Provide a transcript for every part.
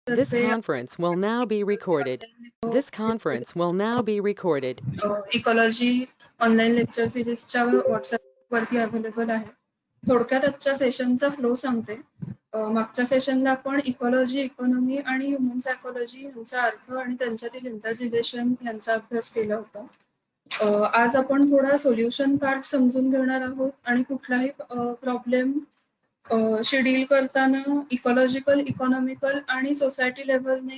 This तर्फे conference will now be recorded. This conference will now be recorded. Ecology online lecture सिरीजच्या व्हॉट्सअपवरती available आहे. थोडक्यात आजच्या सेशनचा फ्लो सांगते. मागच्या सेशनला आपण इकॉलॉजी, इकॉनॉमी आणि ह्युमन सायकोलॉजी यांचा अर्थ आणि त्यांच्यातील इंटर रिलेशन यांचा अभ्यास केला होता. आज आपण थोडा सोल्युशन पार्ट समजून घेणार आहोत आणि कुठलाही प्रॉब्लेम शी डील करताना इकॉलॉजिकल, इकॉनॉमिकल आणि सोसायटी लेव्हलने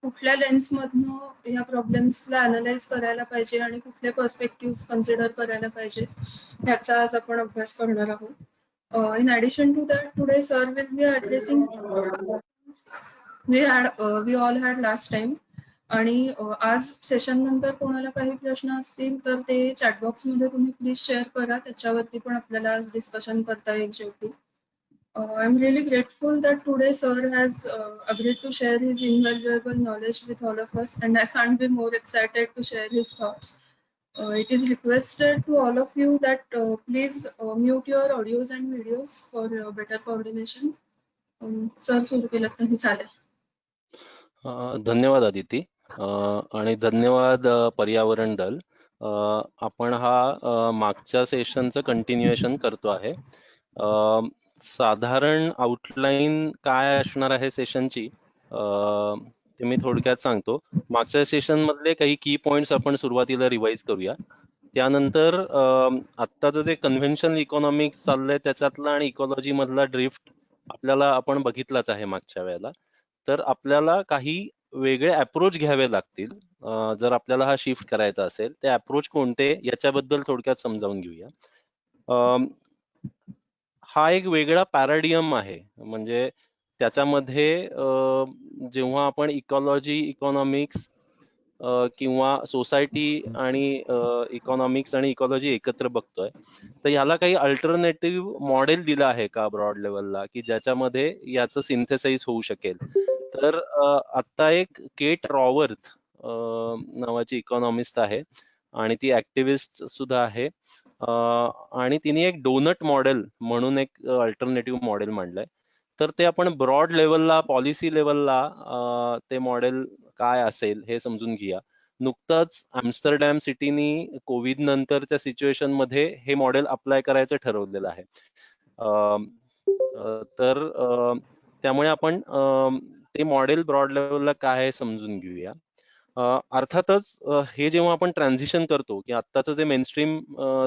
कुठल्या लेन्समधनं ह्या प्रॉब्लेम्सला अनालाइज करायला पाहिजे आणि कुठले पर्स्पेक्टिव्ह कन्सिडर करायला पाहिजे ह्याचा आज आपण अभ्यास करणार आहोत. In addition to that, today sir will be addressing we all had last time. आणि आज सेशन नंतर कोणाला काही प्रश्न असतील तर ते चॅटबॉक्स मध्ये तुम्ही प्लीज शेअर करा. त्याच्यावरती पण आपल्याला आज डिस्कशन करता येईल शेवटी. I'm really grateful that today sir has agreed to share his invaluable knowledge with all of us, and I can't be more excited to share his thoughts. It is requested to all of you that please mute your audios and videos for better coordination. Sir, सुरू केलं तरी चालेल. धन्यवाद आदिती आणि धन्यवाद पर्यावरण दल. आपण हा मागच्या सेशनचं कंटिन्युएशन करतो आहे. साधारण आउटलाईन काय असणार आहे सेशनची ते मी थोडक्यात सांगतो. मागच्या सेशन मधले काही की पॉइंट्स आपण सुरुवातीला रिवाइज करूया. त्यानंतर आत्ताचं जे कन्व्हेन्शनल इकॉनॉमिक्स चाललंय त्याच्यातला आणि इकॉलॉजी मधला ड्रिफ्ट आपल्याला आपण बघितलाच आहे मागच्या वेळेला. तर आपल्याला काही वेगळे अप्रोच घ्यावे लागतील जर आपल्याला हा शिफ्ट करायचा असेल. ते अप्रोच कोणते याच्याबद्दल थोडक्यात समजावून घेऊया. हा एक वेगळा पॅराडियम आहे. म्हणजे त्याच्यामध्ये जेव्हा आपण इकॉलॉजी, इकॉनॉमिक्स किंवा सोसायटी आणि इकॉनॉमिक्स आणि इकॉलॉजी एकत्र बघतोय तर ह्याला काही अल्टरनेटिव्ह मॉडेल दिलं आहे का ब्रॉड लेवलला की ज्याच्यामध्ये याचं सिंथेसाइज होऊ शकेल. तर आता एक केट रॉवर्थ नावाची इकॉनॉमिस्ट आहे आणि ती ऍक्टिव्हिस्ट सुद्धा आहे आणि तिने एक डोनट मॉडेल म्हणून एक अल्टरनेटिव्ह मॉडेल मांडलंय. तर ते आपण ब्रॉड लेवलला, पॉलिसी लेवलला ते मॉडेल काय असेल हे समजून घेऊया. नुकतंच आम्स्टरडॅम सिटीनी कोविड नंतरच्या सिच्युएशन मध्ये हे मॉडेल अप्लाय करायचं ठरवलेलं आहे. तर त्यामुळे आपण ते मॉडेल ब्रॉड लेवलला काय आहे समजून घेऊया. अर्थातच हे जेव्हा आपण ट्रान्झिशन करतो की आत्ताचं जे मेनस्ट्रीम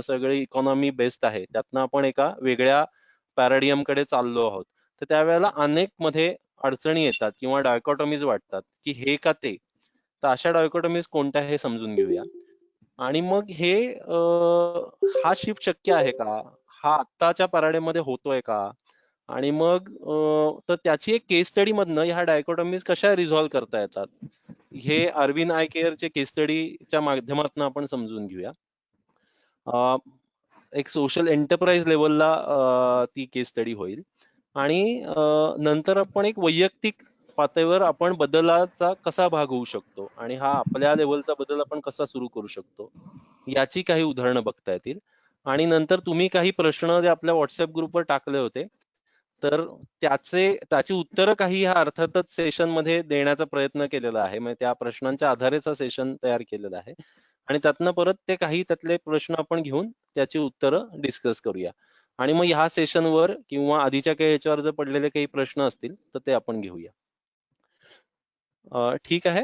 सगळे इकॉनॉमी बेस्ड आहे त्यातनं आपण एका वेगळ्या पॅराडियम कडे चाललो आहोत. तर त्यावेळेला अनेक मध्ये अडचणी येतात किंवा डायकॉटॉमीज वाटतात की हे का ते. तर अशा डायकॉटॉमीज कोणत्या हे समजून घेऊया. आणि मग हे हा शिफ्ट शक्य आहे का, हा आत्ताच्या पॅराडाइम मध्ये होतोय का, आणि मग तर त्याची एक केस स्टडी मधनं ह्या डायकॉटॉमीज कशा रिझॉल्व्ह करता येतात हे अरविंद आय केअरचे केस स्टडीच्या माध्यमातून आपण समजून घेऊया. एक सोशल एंटरप्राइज लेवलला ती केस स्टडी होईल आणि नंतर आपण एक वैयक्तिक पातळीवर आपण बदलाचा कसा भाग होऊ शकतो आणि हा आपल्या लेवलचा बदल आपण कसा सुरू करू शकतो याची काही उदाहरणं बघता येतील. आणि नंतर तुम्ही काही प्रश्न जे आपल्या व्हॉट्सअप ग्रुपवर टाकले होते तर त्याची उत्तरं काही ह्या अर्थातच सेशन मध्ये देण्याचा प्रयत्न केलेला आहे. म्हणजे त्या प्रश्नांच्या आधारेच हा सेशन तयार केलेला आहे आणि त्यातनं परत ते काही त्यातले प्रश्न आपण घेऊन त्याची उत्तरं डिस्कस करूया. आणि मग ह्या सेशनवर किंवा आधीच्या काही याच्यावर जर पडलेले काही प्रश्न असतील तर ते आपण घेऊया. ठीक आहे.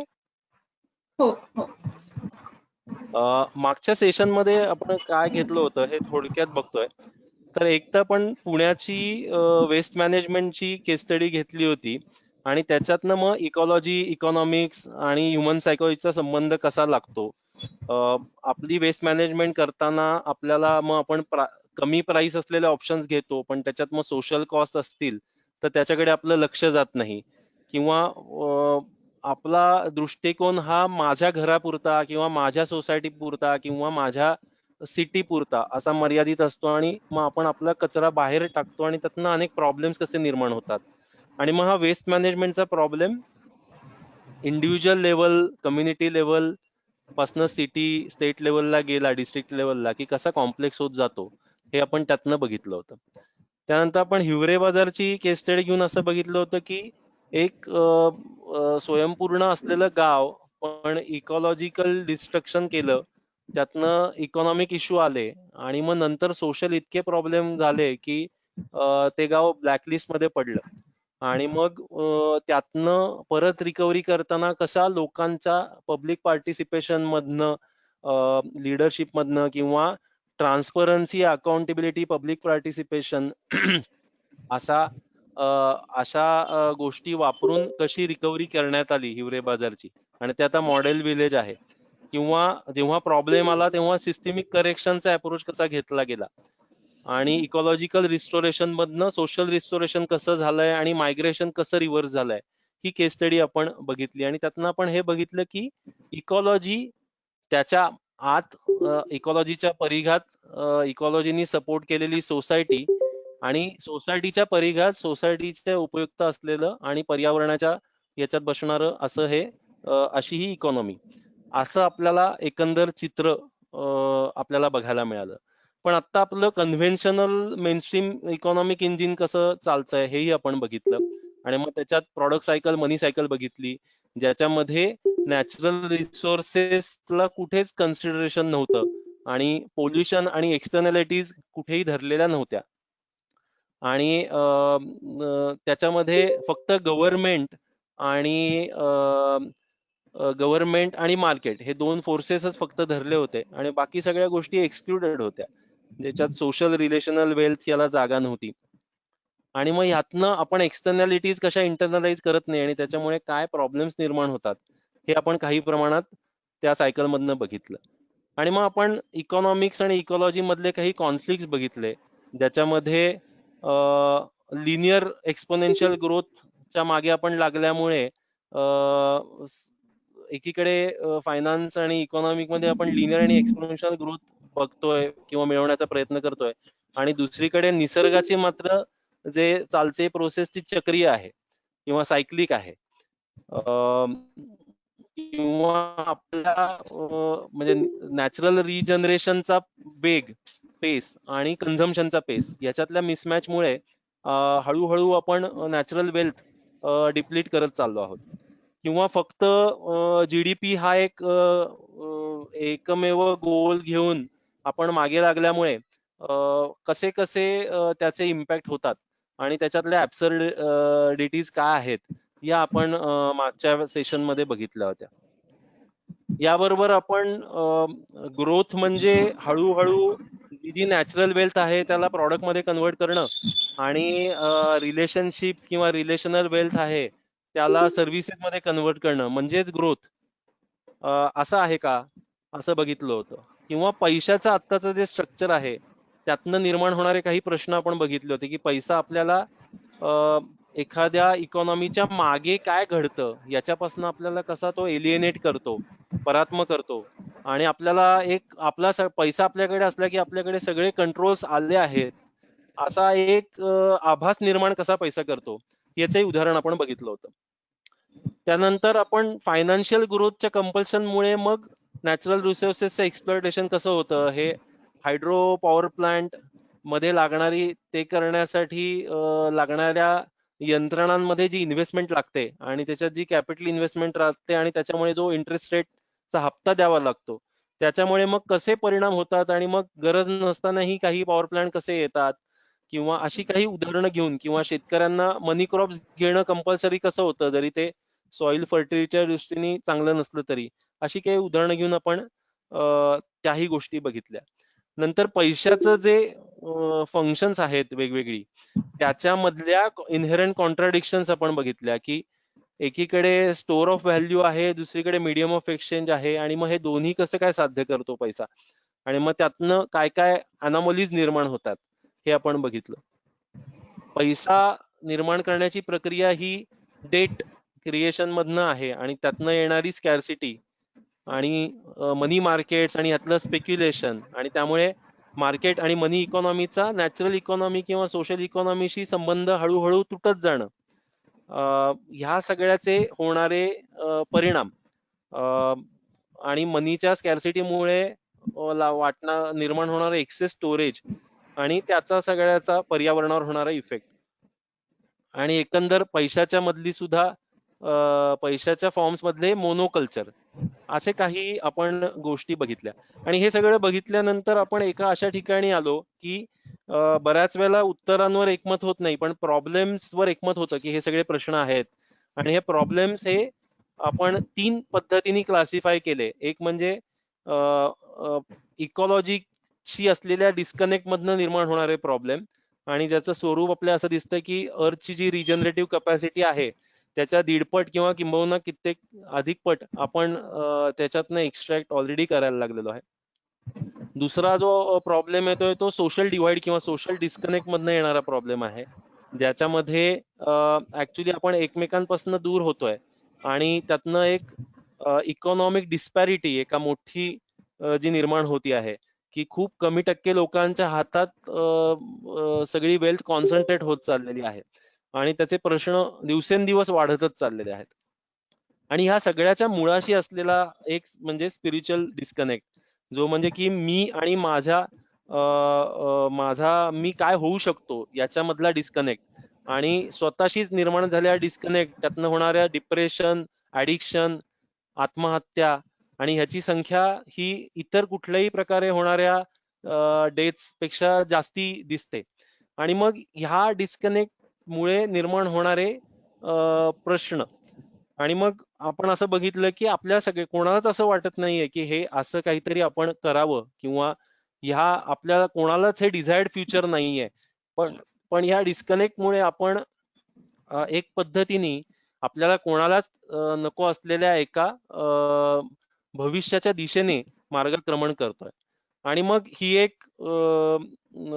हो हो. मागच्या सेशन मध्ये आपण काय घेतलं होतं हे थोडक्यात बघतोय. तर एक तर आपण पुण्याची वेस्ट मॅनेजमेंटची केस स्टडी घेतली होती आणि त्याच्यातनं मग इकॉलॉजी, इकॉनॉमिक्स आणि ह्युमन सायकोलॉजीचा संबंध कसा लागतो. आपली वेस्ट मॅनेजमेंट करताना आपल्याला मग आपण कमी प्राइस असलेले ऑप्शन्स घेतो पण त्याच्यात मग सोशल कॉस्ट असतील तर त्याच्याकडे आपलं लक्ष जात नाही किंवा आपला दृष्टिकोन हा माझ्या घरापुरता किंवा माझ्या सोसायटी पुरता किंवा माझ्या सिटी पुरता असा मर्यादित असतो आणि मग आपण आपला कचरा बाहेर टाकतो आणि त्यातनं अनेक प्रॉब्लेम्स कसे निर्माण होतात. आणि मग हा वेस्ट मॅनेजमेंटचा problem individual level, community level पासनं सिटी, स्टेट लेवलला गेला, डिस्ट्रिक्ट लेवलला की कसा कॉम्प्लेक्स होत जातो हे आपण त्यातनं बघितलं होतं. त्यानंतर आपण हिवरे बाजारची केस स्टडी घेऊन असं बघितलं होतं की एक स्वयंपूर्ण असलेलं गाव पण इकॉलॉजिकल डिस्ट्रक्शन केलं, त्यातनं इकॉनॉमिक इश्यू आले आणि मग नंतर सोशल इतके प्रॉब्लेम झाले की ते गाव ब्लॅकलिस्ट मध्ये पडलं. आणि मग त्यातनं परत रिकव्हरी करताना कशा लोकांच्या पब्लिक पार्टिसिपेशन मधनं, लिडरशिप मधनं किंवा ट्रान्सपरन्सी, अकाउंटेबिलिटी, पब्लिक पार्टिसिपेशन असा अशा गोष्टी वापरून कशी रिकव्हरी करण्यात आली हिवरे बाजारची, आणि ते आता मॉडेल विलेज आहे. किंवा जेव्हा प्रॉब्लेम आला तेव्हा सिस्टमिक करेक्शनचा अप्रोच कसा घेतला गेला आणि इकॉलॉजिकल रिस्टोरेशन मधनं सोशल रिस्टोरेशन कसं झालंय आणि मायग्रेशन कसं रिव्हर्स झालंय, ही केस स्टडी आपण बघितली. आणि त्यातनं आपण हे बघितलं की इकॉलॉजी त्याच्या आत, इकॉलॉजीच्या परिघात इकॉलॉजीनी सपोर्ट केलेली सोसायटी आणि सोसायटीच्या परिघात सोसायटीच्या उपयुक्त असलेलं आणि पर्यावरणाच्या याच्यात बसणारं असं हे अशी ही इकॉनॉमी, असं आपल्याला एकंदर चित्र आपल्याला बघायला मिळालं. पण आता आपलं कन्व्हेन्शनल मेनस्ट्रीम इकॉनॉमिक इंजिन कसं चालतंय हेही आपण बघितलं. आणि मग त्याच्यात प्रॉडक्ट सायकल, मनी सायकल बघितली, ज्याच्यामध्ये नॅचरल रिसोर्सेसला कुठेच कन्सिडरेशन नव्हतं आणि पोल्युशन आणि एक्सटर्नॅलिटीज कुठेही धरलेल्या नव्हत्या. आणि त्याच्यामध्ये फक्त गव्हर्नमेंट आणि मार्केट हे दोन फोर्सेसच फक्त धरले होते आणि बाकी सगळ्या गोष्टी एक्सक्लुडेड होत्या, ज्याच्यात सोशल रिलेशनल वेल्थ याला जागा नव्हती. आणि मग ह्यातनं आपण एक्सटर्नॅलिटीज कशा इंटरनलाइज करत नाही आणि त्याच्यामुळे काय प्रॉब्लेम्स निर्माण होतात हे आपण काही प्रमाणात त्या सायकल मधनं बघितलं. आणि मग आपण इकॉनॉमिक्स आणि इकॉलॉजी मधले काही कॉन्फ्लिक्ट बघितले, ज्याच्यामध्ये लिनियर एक्सपोनेन्शियल ग्रोथच्या मागे आपण लागल्यामुळे एकीकडे फायनान्स आणि इकॉनॉमिक मध्ये आपण लिनियर आणि एक्सपोनेन्शियल ग्रोथ बघतोय किंवा मिळवण्याचा प्रयत्न करतोय, आणि दुसरीकडे निसर्गाची मात्र जे चालते प्रोसेस ती चक्रीय आहे किंवा सायक्लिक आहे. किंवा आपल्या म्हणजे नॅचरल रिजनरेशनचा वेग, पेस आणि कन्झम्पशनचा पेस याच्यातल्या मिसमॅचमुळे हळूहळू आपण नॅचरल वेल्थ डिप्लीट करत चाललो आहोत. किंवा फक्त जीडीपी हा एक एकमेव गोल घेऊन आपण मागे लागल्यामुळे कसे कसे त्याचे इम्पॅक्ट होतात आणि त्याच्यातल्या ऍब्सर्डिटीज काय आहेत या आपण मागच्या सेशन मध्ये बघितल्या होत्या. याबरोबर आपण ग्रोथ म्हणजे हळूहळू जी नॅचरल वेल्थ आहे त्याला प्रॉडक्ट मध्ये कन्वर्ट करणं आणि रिलेशनशिप्स किंवा रिलेशनल वेल्थ आहे त्याला सर्व्हिसेस मध्ये कन्वर्ट करणं म्हणजेच ग्रोथ, असं आहे का, असं बघितलं होतं. किंवा पैशाचं आत्ताचं जे स्ट्रक्चर आहे त्यातनं निर्माण होणारे काही प्रश्न आपण बघितले होते की पैसा आपल्याला एखाद्या इकॉनॉमीच्या मागे काय घडतं याच्यापासून आपल्याला कसा तो एलिएनेट करतो, परात्म करतो, आणि आपल्याला एक आपला पैसा आपल्याकडे असला की आपल्याकडे सगळे कंट्रोल्स आले आहेत असा एक आभास निर्माण कसा पैसा करतो याचंही उदाहरण आपण बघितलं होतं. त्यानंतर आपण फायनान्शियल ग्रोथच्या कंपल्शनमुळे मग नॅचरल रिसोर्सेसचं एक्सप्लॉयटेशन कसं होतं, हे हायड्रो पॉवर प्लांट मध्ये लागणारी ते करण्यासाठी लागणाऱ्या यंत्रणांमध्ये जी इन्व्हेस्टमेंट लागते आणि त्याच्यात जी कॅपिटल इन्व्हेस्टमेंट राहते आणि त्याच्यामुळे जो इंटरेस्ट रेटचा हप्ता द्यावा लागतो त्याच्यामुळे मग कसे परिणाम होतात आणि मग गरज नसतानाही काही पॉवर प्लांट कसे येतात, किंवा अशी काही उदाहरणं घेऊन, किंवा शेतकऱ्यांना मनी क्रॉप्स घेणं कंपल्सरी कसं होतं जरी ते सॉइल फर्टिलिटीच्या दृष्टीने चांगलं नसलं तरी, अशी काही उदाहरणं घेऊन आपण त्याही गोष्टी बघितल्या. नंतर पैशाचं जे फंक्शन्स आहेत वेगवेगळी त्याच्यामधल्या इनहेरंट कॉन्ट्राडिक्शन्स आपण बघितल्या की एकीकडे स्टोअर ऑफ व्हॅल्यू आहे, दुसरीकडे मीडियम ऑफ एक्सचेंज आहे, आणि मग हे दोन्ही कसं काय साध्य करतो पैसा, आणि मग त्यातनं काय काय अनॉमलीज निर्माण होतात हे आपण बघितलं. पैसा निर्माण करण्याची प्रक्रिया ही डेट क्रिएशन मधनं आहे आणि त्यातनं येणारी स्कॅर्सिटी आणि मनी मार्केट्स आणि यातलं स्पेक्युलेशन, आणि त्यामुळे मार्केट आणि मनी इकॉनॉमीचा नॅचरल इकॉनॉमी किंवा सोशल इकॉनॉमीशी संबंध हळूहळू तुटत जाणं, ह्या सगळ्याचे होणारे परिणाम आणि मनीच्या स्कॅर्सिटीमुळे निर्माण होणारं एक्सेस स्टोरेज आणि त्याचा सगळ्याचा पर्यावरणावर होणारा इफेक्ट. आणि एकंदर पैशाच्या मधली सुद्धा पैशाच्या फॉर्म्स मधले मोनोकल्चर, असे काही आपण गोष्टी बघितल्या. आणि हे सगळं बघितल्यानंतर आपण एका अशा ठिकाणी आलो की बऱ्याच वेळेला उत्तरांवर एकमत होत नाही, पण प्रॉब्लेम्स वर एकमत होतं की हे सगळे प्रश्न आहेत. आणि हे प्रॉब्लेम्स हे आपण 3 पद्धतीने क्लासिफाय केले. एक म्हणजे इकॉलॉजीशी असलेल्या डिस्कनेक्ट मधनं निर्माण होणारे प्रॉब्लेम, आणि ज्याचं स्वरूप आपल्याला असं दिसतं की अर्थची जी रिजनरेटिव्ह कपॅसिटी आहे त्याच्या 1.5 किंवा किंबहुना कित्येक अधिक पट आपण त्याच्यातनं एक्स्ट्रॅक्ट ऑलरेडी करायला लागलेलो आहे. दुसरा जो प्रॉब्लेम येतोय तो सोशल डिवाइड किंवा सोशल डिस्कनेक्ट मधनं येणारा प्रॉब्लेम आहे, ज्याच्यामध्ये ऍक्च्युली आपण एकमेकांपासून दूर होतोय आणि त्यातनं एक इकॉनॉमिक डिस्पॅरिटी एका मोठी जी निर्माण होती आहे की खूप कमी टक्के लोकांच्या हातात सगळी वेल्थ कॉन्सन्ट्रेट होत चाललेली आहे आणि त्याचे प्रश्न दिवसेंदिवस वाढतच चाललेले आहेत. आणि ह्या सगळ्याच्या मुळाशी असलेला एक म्हणजे स्पिरिच्युअल डिस्कनेक्ट, जो म्हणजे की मी आणि माझा मी काय होऊ शकतो याच्यामधला डिस्कनेक्ट, आणि स्वतःशीच निर्माण झालेला डिस्कनेक्ट, त्यातनं होणाऱ्या डिप्रेशन, ऍडिक्शन, आत्महत्या, आणि ह्याची संख्या ही इतर कुठल्याही प्रकारे होणाऱ्या डेथ्स पेक्षा जास्ती दिसते. आणि मग ह्या डिस्कनेक्ट मुळे निर्माण होणारे प्रश्न, आणि मग आपण असं बघितलं की आपल्या सगळे कोणालाच असं वाटत नाहीये की हे असं काहीतरी आपण करावं, किंवा ह्या आपल्याला कोणालाच हे डिझायर्ड फ्युचर नाहीये. पण पण ह्या डिस्कनेक्ट मुळे आपण एक पद्धतीने आपल्याला कोणालाच नको असलेल्या एका भविष्याच्या दिशेने मार्गक्रमण करतोय. आणि मग ही एक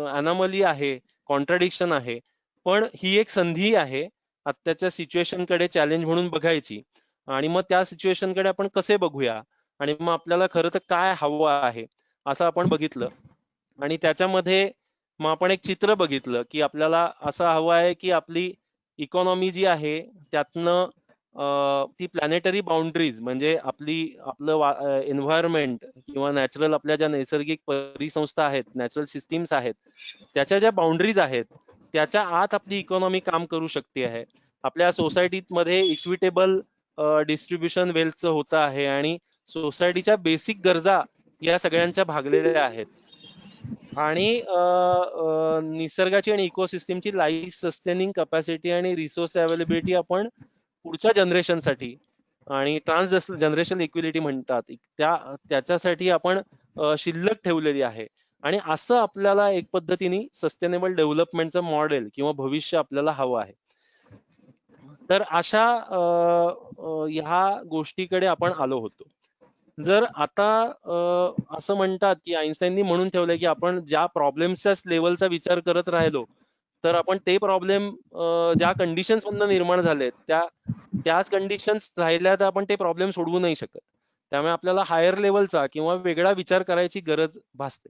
अनॉमली आहे, कॉन्ट्राडिक्शन आहे, पण ही एक संधी आहे आत्ताच्या सिच्युएशन कडे चॅलेंज म्हणून बघायची. आणि मग त्या सिच्युएशन कडे आपण कसे बघूया, आणि मग आपल्याला खरं तर काय हवं आहे असं आपण बघितलं. आणि त्याच्यामध्ये मग आपण एक चित्र बघितलं की आपल्याला असं हवं आहे की आपली इकॉनॉमी जी आहे त्यातनं ती प्लॅनेटरी बाउंड्रीज, म्हणजे आपलं एन्व्हायरमेंट किंवा नॅचरल आपल्या ज्या नैसर्गिक परिसंस्था आहेत, नॅचरल सिस्टीम्स आहेत, त्याच्या ज्या बाउंड्रीज आहेत त्याच्या आत आपली इकॉनॉमी काम करू शकते आहे. आपल्या सोसायटीमध्ये इक्विटेबल डिस्ट्रीब्युशन वेल्थचं होतं आहे, आणि सोसायटीच्या बेसिक गरजा या सगळ्यांच्या भागलेल्या आहेत. आणि निसर्गाची आणि इकोसिस्टीमची लाईफ सस्टेनिंग कपॅसिटी आणि रिसोर्स अवेलेबिलिटी आपण पुढच्या जनरेशनसाठी, आणि ट्रान्स जनरेशनल इक्विलिटी म्हणतात त्याच्यासाठी आपण शिल्लक ठेवलेली आहे. आणि असं आपल्याला एक पद्धतीने सस्टेनेबल डेव्हलपमेंटचं मॉडेल किंवा भविष्य आपल्याला हवं आहे. तर अशा ह्या गोष्टीकडे आपण आलो होतो. जर आता असं म्हणतात की आईन्स्टाईननी म्हणून ठेवलंय की आपण ज्या प्रॉब्लेम्सच्या लेवलचा विचार करत राहिलो तर आपण ते प्रॉब्लेम ज्या कंडिशन्स मधनं निर्माण झालेत त्याच कंडिशन्स राहिल्या तर आपण ते प्रॉब्लेम सोडवू नाही शकत. त्यामुळे आपल्याला हायर लेवलचा किंवा वेगळा विचार करायची गरज भासते.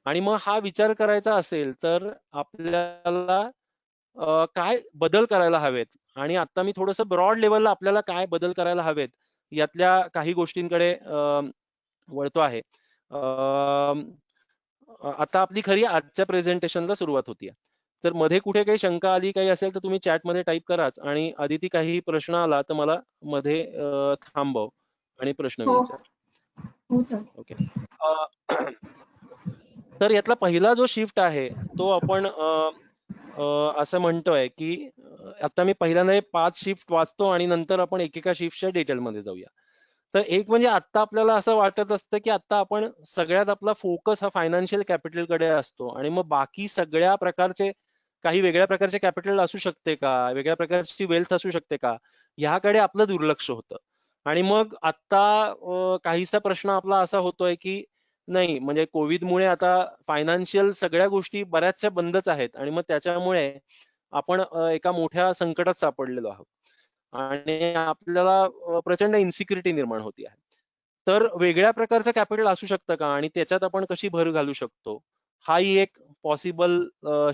आणि मग हा विचार करायचा असेल तर आपल्याला काय बदल करायला हवेत, आणि आता मी थोडंसं ब्रॉड लेवलला आपल्याला काय बदल करायला हवेत यातल्या काही गोष्टींकडे वळतो आहे. आता आपली खरी आजच्या प्रेझेंटेशनला सुरुवात होतीये. तर मध्ये कुठे काही शंका आली काही असेल तर तुम्ही चॅटमध्ये टाईप कराच, आणि आदिती काही प्रश्न आला तर मला मध्ये थांबव आणि प्रश्न हो विचार. हो सर. ओके. तर यातला पहिला जो शिफ्ट आहे तो आपण असं म्हणतोय की आता मी पहिल्यांदा 5 शिफ्ट वाचतो आणि नंतर आपण एकेका शिफ्टच्या डिटेलमध्ये जाऊया. तर एक म्हणजे आता आपल्याला असं वाटत असतं की आता आपण सगळ्यात आपला फोकस हा फायनान्शियल कॅपिटल कडे असतो, आणि मग बाकी सगळ्या प्रकारचे काही वेगळ्या प्रकारचे कॅपिटल असू शकते का, वेगळ्या प्रकारची वेल्थ असू शकते का, ह्याकडे आपलं दुर्लक्ष होतं. आणि मग आता काहीसा प्रश्न आपला असा होतोय की नाही, म्हणजे कोविडमुळे आता फायनान्शियल सगळ्या गोष्टी बऱ्याचशा बंदच आहेत, आणि मग त्याच्यामुळे आपण एका मोठ्या संकटात सापडलेलो आहोत आणि आपल्याला प्रचंड इन्सिक्युरिटी निर्माण होती आहे. तर वेगळ्या प्रकारचं कॅपिटल असू शकतं का, आणि त्याच्यात आपण कशी भर घालू शकतो, हाही एक पॉसिबल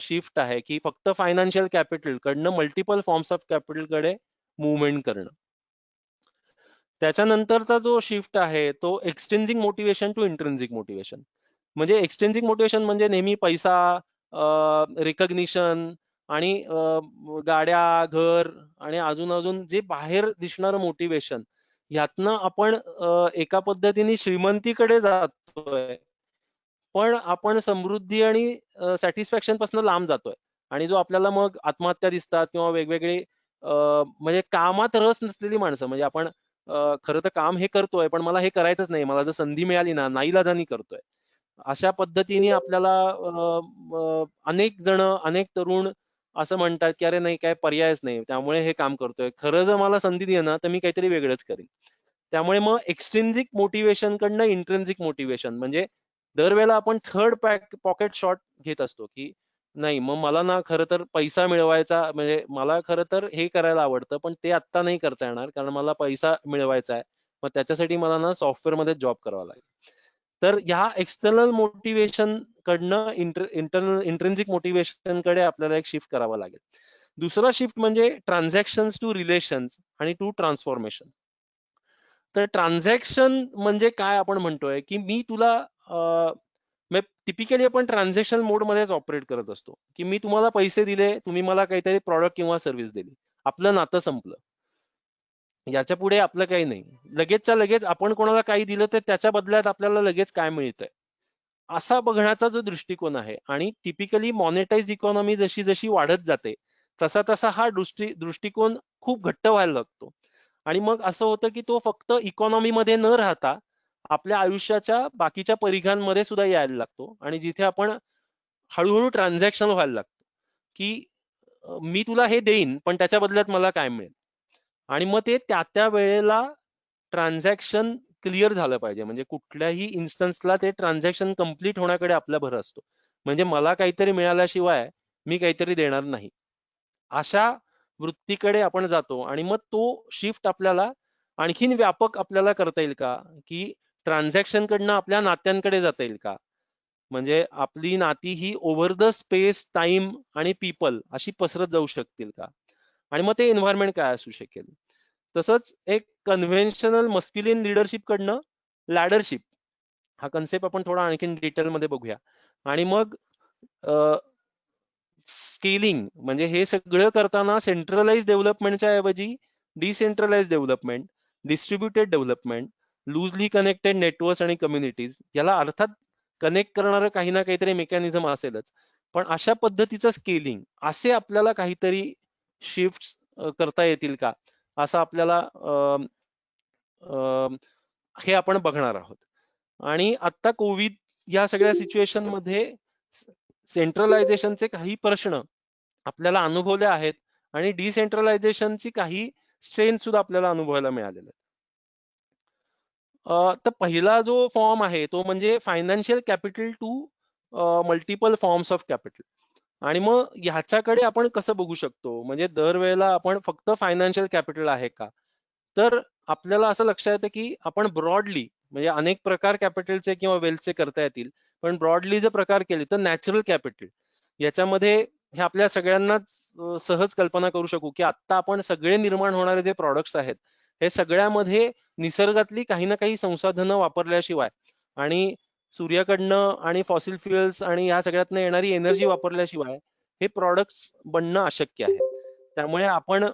शिफ्ट आहे की फक्त फायनान्शियल कॅपिटल कडनं मल्टिपल फॉर्म्स ऑफ कॅपिटल कडे मुवमेंट करणं. त्याच्यानंतरचा जो शिफ्ट आहे तो एक्सटेन्सिंग मोटिवेशन टू इंट्रिन्सिक मोटिवेशन. म्हणजे एक्सटेन्सिंग मोटिवेशन म्हणजे नेहमी पैसा, रिकग्निशन आणि गाड्या, घर आणि अजून जे बाहेर दिसणारं मोटिवेशन, ह्यातनं आपण एका पद्धतीने श्रीमंतीकडे जातोय. पण आपण समृद्धी आणि सॅटिस्फॅक्शन पासून लांब जातोय. आणि जो आपल्याला मग आत्महत्या दिसतात किंवा वेगवेगळे म्हणजे कामात रस नसलेली माणसं, म्हणजे आपण खरं तर काम हे करतोय, पण मला हे करायचंच नाही. मला जर संधी मिळाली ना, नाईलाजाने करतोय. अशा पद्धतीने आपल्याला अनेक जण, अनेक तरुण असं म्हणतात, की "अरे नाही, काही पर्यायच नाही. त्यामुळे हे काम करतोय. खरं जर मला संधी दिली ना, तर मी काहीतरी वेगळंच करीन." त्यामुळे मग एक्स्ट्रिन्सिक मोटिव्हेशन कडनं इंट्रिन्सिक मोटिव्हेशन, म्हणजे दरवेळेला आपण थर्ड पॉकेट शॉट घेत असतो, की नाही मग मला ना खरं तर पैसा मिळवायचा, म्हणजे मला खरं तर हे करायला आवडतं, पण ते आत्ता नाही करता येणार कारण मला पैसा मिळवायचा आहे. मग त्याच्यासाठी मला ना सॉफ्टवेअरमध्ये जॉब करावा लागेल. तर ह्या एक्सटर्नल मोटिव्हेशन कडनं इंटरनल इंट्रिन्सिक मोटिव्हेशन कडे आपल्याला एक शिफ्ट करावा लागेल. दुसरा शिफ्ट म्हणजे ट्रान्झॅक्शन्स टू रिलेशन्स आणि टू ट्रान्सफॉर्मेशन. तर ट्रान्झॅक्शन म्हणजे काय आपण म्हणतोय, की मी तुला टिपिकली आपण ट्रान्झॅक्शन मोडमध्येच ऑपरेट करत असतो, की मी तुम्हाला पैसे दिले, तुम्ही मला काहीतरी प्रॉडक्ट किंवा सर्व्हिस दिली. आपलं नातं संपलं. याच्यापुढे आपलं काही नाही. लगेचच्या लगेच आपण कोणाला काही दिलं, तर त्याच्या बदल्यात आपल्याला लगेच काय मिळतंय? असा बघण्याचा जो दृष्टिकोन आहे आणि टिपिकली मॉनेटाइज्ड इकॉनॉमी जशी-जशी वाढत जाते, तसा-तसा हा दृष्टिकोन खूप घट्ट व्हायला लागतो. आणि मग असं होतं, की तो फक्त इकॉनॉमीमध्ये न राहता आपल्या आयुष्याच्या बाकीच्या परिघांमध्ये सुद्धा यायला लागतो आणि जिथे आपण हळू ट्रान्झॅक्शन व्हायला लागतो, की मी तुला हे देईन, पण त्याच्या बदल्यात मला काय मिळेल? आणि मग ते त्या वेळेला ट्रान्झॅक्शन क्लिअर झालं पाहिजे. म्हणजे कुठल्याही इन्स्टन्सला ते ट्रान्झॅक्शन कंप्लीट होण्याकडे आपला भर असतो. म्हणजे मला काहीतरी मिळाल्याशिवाय मी काहीतरी देणार नाही. अशा वृत्तीकडे आपण जातो आणि मग तो शिफ्ट आपल्याला आणखीन व्यापक आपल्याला करता येईल का? की ट्रान्झॅक्शनकडनं आपल्या नात्यांकडे जाता येईल का? म्हणजे आपली नाती ही ओव्हर द स्पेस, टाईम आणि पीपल अशी पसरत जाऊ शकतील का? आणि मग ते एन्व्हायर्नमेंट काय असू शकेल? तसंच एक कन्व्हेन्शनल मस्क्युलिन लीडरशिप कडनं लॅडरशिप हा कन्सेप्ट आपण थोडा आणखीन डिटेलमध्ये बघूया. आणि मग स्केलिंग म्हणजे हे सगळं करताना सेंट्रलाइज डेव्हलपमेंटच्या ऐवजी decentralise development, distributed development, loosely connected networks आणि कम्युनिटीज, याला अर्थात कनेक्ट करणारं काही ना काहीतरी मेकॅनिझम असेलच. पण अशा पद्धतीचं स्केलिंग असे आपल्याला काहीतरी शिफ्ट करता येतील का? असं आपल्याला अ, हे आपण बघणार आहोत. आणि आता कोविड या सगळ्या सिच्युएशनमध्ये सेंट्रलायझेशनचे काही प्रश्न आपल्याला अनुभवले आहेत आणि डिसेंट्रलायझेशनची काही स्ट्रेन सुद्धा आपल्याला अनुभवायला मिळालेले आहेत. तर पहिला जो फॉर्म आहे तो म्हणजे financial capital to multiple forms of capital. आणि मग ह्याच्याकडे आपण कसं बघू शकतो? म्हणजे दरवेळेला आपण फक्त फायनान्शियल कॅपिटल आहे का? तर आपल्याला असं लक्षात येतं, की आपण ब्रॉडली म्हणजे अनेक प्रकार कॅपिटलचे किंवा वेल्थचे करता येतील. पण ब्रॉडली जर प्रकार केले तर नॅचरल कॅपिटल याच्यामध्ये हे आपल्या सगळ्यांनाच सहज कल्पना करू शकू, की आत्ता आपण सगळे निर्माण होणारे जे प्रॉडक्ट्स आहेत, हे सगळ्यामध्ये निसर्गातली काही ना काही संसाधनं वापरल्याशिवाय आणि सूर्याकडनं आणि फॉसिल फ्युएल्स आणि ह्या सगळ्यातनं येणारी एनर्जी वापरल्याशिवाय हे प्रॉडक्ट्स बनणं अशक्य आहे. त्यामुळे आपण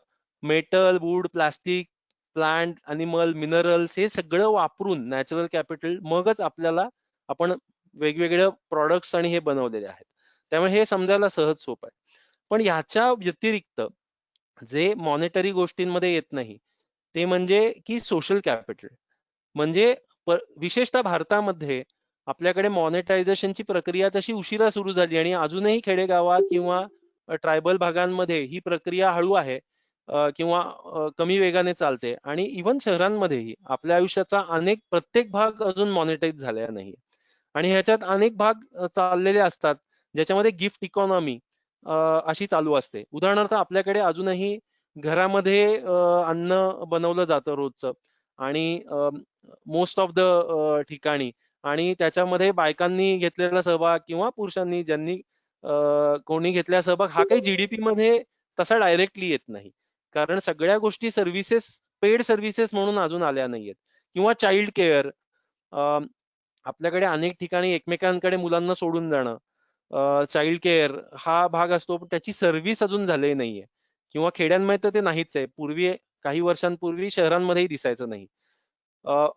metal, wood, plastic, plant, animal, minerals हे सगळं वापरून नॅचरल कॅपिटल मगच आपल्याला आपण वेगवेगळे प्रॉडक्ट्स आणि हे बनवलेले आहेत. त्यामुळे हे समजायला सहज सोपं आहे. पण ह्याच्या व्यतिरिक्त जे मॉनेटरी गोष्टींमध्ये येत नाही, ते म्हणजे की सोशल कॅपिटल. म्हणजे विशेषतः भारतामध्ये आपल्याकडे मॉनेटायझेशनची प्रक्रिया तशी उशिरा सुरू झाली आणि अजूनही खेडेगावात किंवा ट्रायबल भागांमध्ये ही प्रक्रिया हळू आहे किंवा कमी वेगाने चालते आणि इव्हन शहरांमध्येही आपल्या आयुष्याचा प्रत्येक भाग अजून मॉनेटाईज झालेला नाही. आणि ह्याच्यात अनेक भाग चाललेले असतात ज्याच्यामध्ये गिफ्ट इकॉनॉमी अशी चालू असते. उदाहरणार्थ आपल्याकडे अजूनही घरामध्ये अन्न बनवलं जातं रोजचं आणि मोस्ट ऑफ द ठिकाणी आणि त्याच्यामध्ये बायकांनी घेतलेला सहभाग किंवा पुरुषांनी ज्यांनी कोणी घेतलेला सहभाग हा काही जीडीपी मध्ये तसा डायरेक्टली येत नाही. कारण सगळ्या गोष्टी पेड सर्व्हिसेस म्हणून अजून आल्या नाहीयेत. किंवा चाइल्ड केअर आपल्याकडे अनेक ठिकाणी एकमेकांकडे मुलांना सोडून जाणं चाइल्ड केअर हा भाग असतो, पण त्याची सर्व्हिस अजून झालेली नाहीये. किंवा खेड्यांमध्ये तर ते नाहीच आहे. पूर्वी काही वर्षांपूर्वी शहरांमध्येही दिसायचं नाही.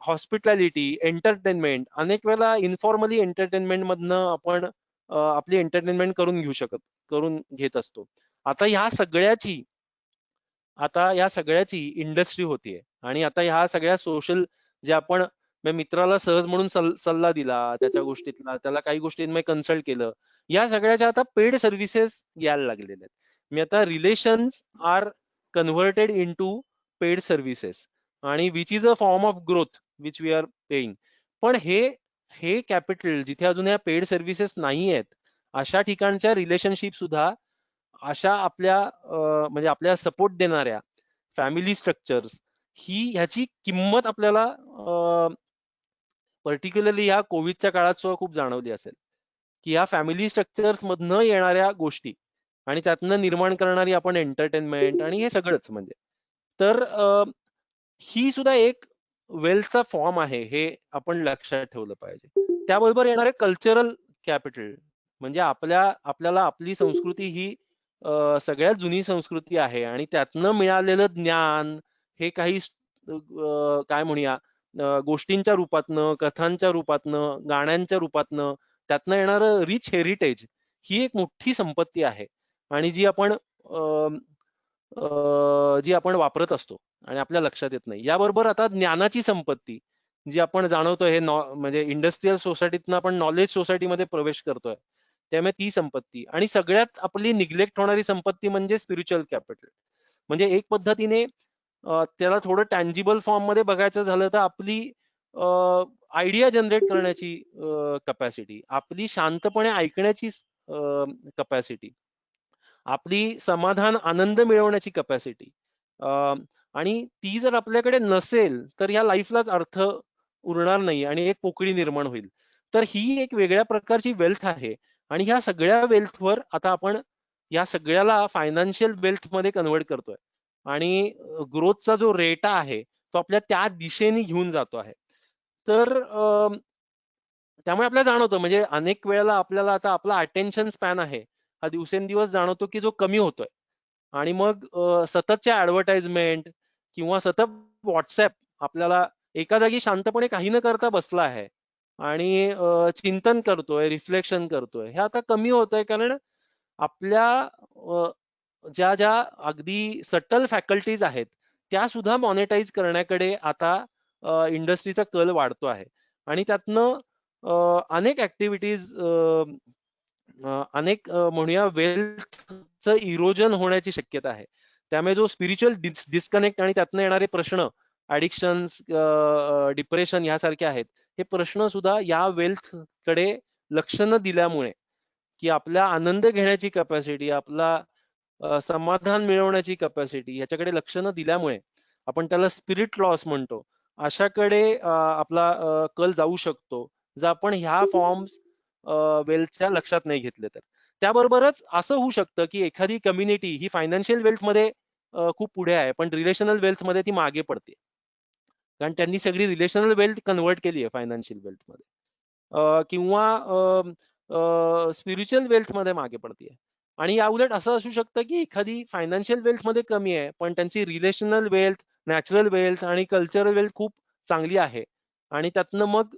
हॉस्पिटॅलिटी, एंटरटेनमेंट, अनेक वेळेला इन्फॉर्मली एंटरटेनमेंट मधनं आपण आपली एंटरटेनमेंट करून घेत असतो. आता या सगळ्याची इंडस्ट्री होतीये आणि आता ह्या सगळ्या सोशल जे आपण मित्राला सहज म्हणून सल्ला दिला त्याच्या गोष्टीतला, त्याला काही गोष्टींमध्ये कन्सल्ट केलं, या सगळ्याच्या आता पेड सर्व्हिसेस यायला लागलेल्या आहेत. मी आता relations are converted into paid services आणि which is a form of growth which we are paying. पण हे कॅपिटल जिथे अजून या पेड सर्व्हिसेस नाही आहेत, अशा ठिकाणच्या रिलेशनशिप सुद्धा अशा म्हणजे आपल्या सपोर्ट देणाऱ्या फॅमिली स्ट्रक्चर्स ह्याची किंमत आपल्याला पर्टिक्युलरली या कोविडच्या काळात सुद्धा खूप जाणवली असेल, की या फॅमिली स्ट्रक्चर्स मधनं येणाऱ्या गोष्टी आणि त्यातनं निर्माण करणारी आपण एंटरटेनमेंट आणि हे सगळंच म्हणजे तर ही सुद्धा एक वेल्थचा फॉर्म आहे, हे आपण लक्षात ठेवलं पाहिजे. त्याबरोबर येणारे कल्चरल कॅपिटल म्हणजे आपल्याला आपली संस्कृती ही सगळ्यात जुनी संस्कृती आहे आणि त्यातनं मिळालेलं ज्ञान हे काही काय म्हणूया गोष्टींच्या रूपातनं, कथांच्या रूपातनं, गाण्यांच्या रूपातनं, त्यातनं येणारं रिच हेरिटेज ही एक मोठी संपत्ती आहे आणि जी आपण वापरत असतो आणि आपल्या लक्षात येत नाही. याबरोबर आता ज्ञानाची संपत्ती जी आपण जाणवतोय, म्हणजे इंडस्ट्रियल सोसायटीतनं आपण नॉलेज सोसायटीमध्ये प्रवेश करतोय, त्यामुळे ती संपत्ती आणि सगळ्यात आपली निग्लेक्ट होणारी संपत्ती म्हणजे स्पिरिच्युअल कॅपिटल. म्हणजे एक पद्धतीने त्याला थोडं टँजिबल फॉर्म मध्ये बघायचं झालं तर आपली आयडिया जनरेट करण्याची कपॅसिटी, आपली शांतपणे ऐकण्याची कपॅसिटी, आपली समाधान आनंद मिळवण्याची कपॅसिटी, आणि ती जर आपल्याकडे नसेल तर ह्या लाईफलाच अर्थ उरणार नाही आणि एक पोकळी निर्माण होईल. तर ही एक वेगळ्या प्रकारची वेल्थ आहे आणि ह्या सगळ्या वेल्थवर आता आपण या सगळ्याला फायनान्शियल वेल्थ मध्ये कन्वर्ट करतोय आणि ग्रोथचा जो रेट आहे तो आपल्या त्या दिशेने घेऊन जातो आहे. तर त्यामुळे आपल्याला जाणवतं म्हणजे अनेक वेळेला आपल्याला आता आपला अटेन्शन स्पॅन आहे हा दिवसेंदिवस जाणवतो की जो कमी होतोय आणि मग सततच्या ऍडव्हर्टाइजमेंट किंवा सतत व्हॉट्सअप आपल्याला एका जागी शांतपणे काही न करता बसला आहे आणि चिंतन करतोय, रिफ्लेक्शन करतोय, हे आता कमी होतंय कारण आपल्या ज्या ज्या अगदी सटल फॅकल्टीज आहेत त्या सुद्धा मॉनिटाईज करण्याकडे आता इंडस्ट्रीचा कल वाढतो आहे आणि त्यातनं अनेक ऍक्टिव्हिटीज, अनेक म्हणूया वेल्थचं इरोजन होण्याची शक्यता आहे. त्यामुळे जो स्पिरिच्युअल डिस्कनेक्ट आणि त्यातनं येणारे प्रश्न, ऍडिक्शन्स, डिप्रेशन यासारखे आहेत, हे प्रश्न सुद्धा या वेल्थ कडे लक्ष न दिल्यामुळे, की आपला आनंद घेण्याची कपॅसिटी, आपला समाधान मिळवण्याची कपॅसिटी ह्याच्याकडे लक्ष न दिल्यामुळे, आपण त्याला स्पिरिट लॉस म्हणतो, अशाकडे आपला कल जाऊ शकतो जर आपण ह्या फॉर्म्स वेल्थच्या लक्षात नाही घेतले तर. त्याबरोबरच असं होऊ शकतं की एखादी कम्युनिटी ही फायनान्शियल वेल्थ मध्ये खूप पुढे आहे पण रिलेशनल वेल्थ मध्ये ती मागे पडते, कारण त्यांनी सगळी रिलेशनल वेल्थ कन्वर्ट केली आहे फायनान्शियल वेल्थ मध्ये, किंवा स्पिरिच्युअल वेल्थ मध्ये मागे पडते. आणि या उलट असं असू शकतं की एखादी फायनान्शियल वेल्थ मध्ये कमी आहे पण त्यांची रिलेशनल वेल्थ, नॅचरल वेल्थ आणि कल्चरल वेल्थ खूप चांगली आहे आणि त्यातनं मग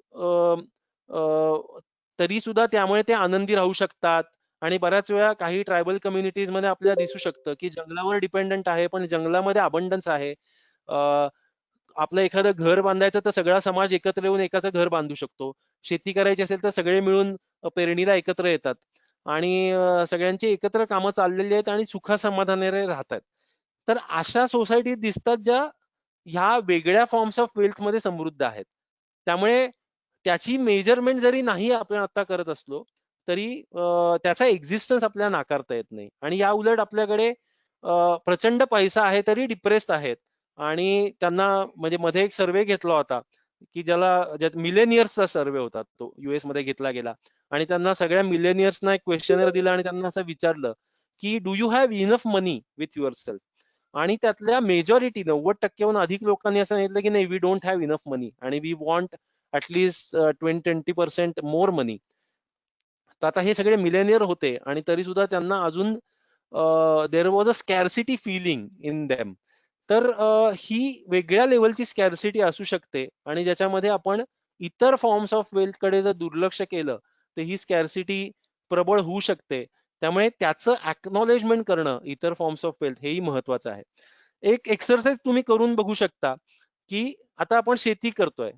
तरी सुद्धा त्यामुळे ते आनंदी राहू शकतात. आणि बऱ्याच वेळा काही ट्रायबल कम्युनिटीज मध्ये आपल्याला दिसू शकतं की जंगलावर डिपेंडंट आहे पण जंगलामध्ये अबंडन्स आहे. आपलं एखादं घर बांधायचं तर सगळा समाज एकत्र येऊन एकाचं घर बांधू शकतो. शेती करायची असेल तर सगळे मिळून पेरणीला एकत्र येतात आणि सगळ्यांची एकत्र कामं चाललेली आहेत आणि सुखासमाधानाने राहतात. तर अशा सोसायटीत दिसतात ज्या ह्या वेगळ्या फॉर्म्स ऑफ वेल्थ मध्ये समृद्ध आहेत. त्यामुळे त्याची मेजरमेंट जरी नाही आपण आता करत असलो तरी त्याचा एक्झिस्टन्स आपल्याला नाकारता येत नाही. आणि या उलट आपल्याकडे प्रचंड पैसा आहे तरी डिप्रेस्ड आहेत आणि त्यांना म्हणजे मध्ये एक सर्वे घेतला होता की ज्यात मिलेनियर्सचा सर्वे होता, तो US मध्ये घेतला गेला आणि त्यांना सगळ्या मिलेनियर्सना एक क्वेश्चनर दिलं आणि त्यांना असं विचारलं की do you have enough money with your self. आणि त्यातल्या मेजॉरिटी 90% अधिक लोकांनी असं सांगितलं की नाही, we don't have enough money आणि we want at least 20% more money. तर आता हे सगळे मिलेनियर होते आणि तरी सुद्धा त्यांना अजून there was a scarcity feeling in them. तर ही वेगळ्या लेवलची स्कॅर्सिटी असू शकते आणि ज्याच्यामध्ये आपण इतर फॉर्म्स ऑफ वेल्थ कडे जर दुर्लक्ष केलं तर ही स्कॅर्सिटी प्रबळ होऊ शकते. त्यामुळे त्याचं अॅक्नॉलेजमेंट करणं इतर फॉर्म्स ऑफ वेल्थ हेही महत्वाचं आहे. एक एक्सरसाइज तुम्ही करून बघू शकता, की आता आपण शेती करतोय.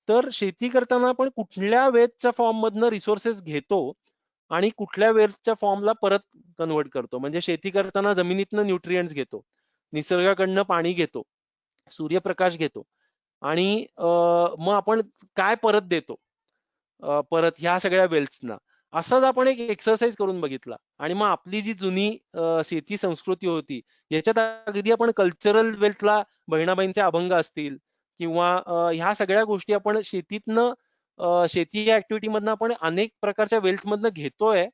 तर शेती करताना आपण कुठल्या वेल्थच्या फॉर्म मधनं रिसोर्सेस घेतो आणि कुठल्या वेल्थच्या फॉर्मला परत कन्व्हर्ट करतो. म्हणजे शेती करताना जमिनीतनं न्यूट्रिएंट्स घेतो, निसर्गाकडनं पाणी घेतो, सूर्यप्रकाश घेतो आणि मग आपण काय परत देतो परत ह्या सगळ्या वेल्थना. असाच आपण एक एक्सरसाइज करून बघितला आणि मग आपली जी जुनी शेती संस्कृती होती याच्यात अगदी आपण कल्चरल वेल्थला बहिणाबाईंचे अभंग असतील किंवा ह्या सगळ्या गोष्टी आपण शेतीतनं शेती या ऍक्टिव्हिटी मधनं आपण अनेक प्रकारच्या वेल्थ मधनं घेतोय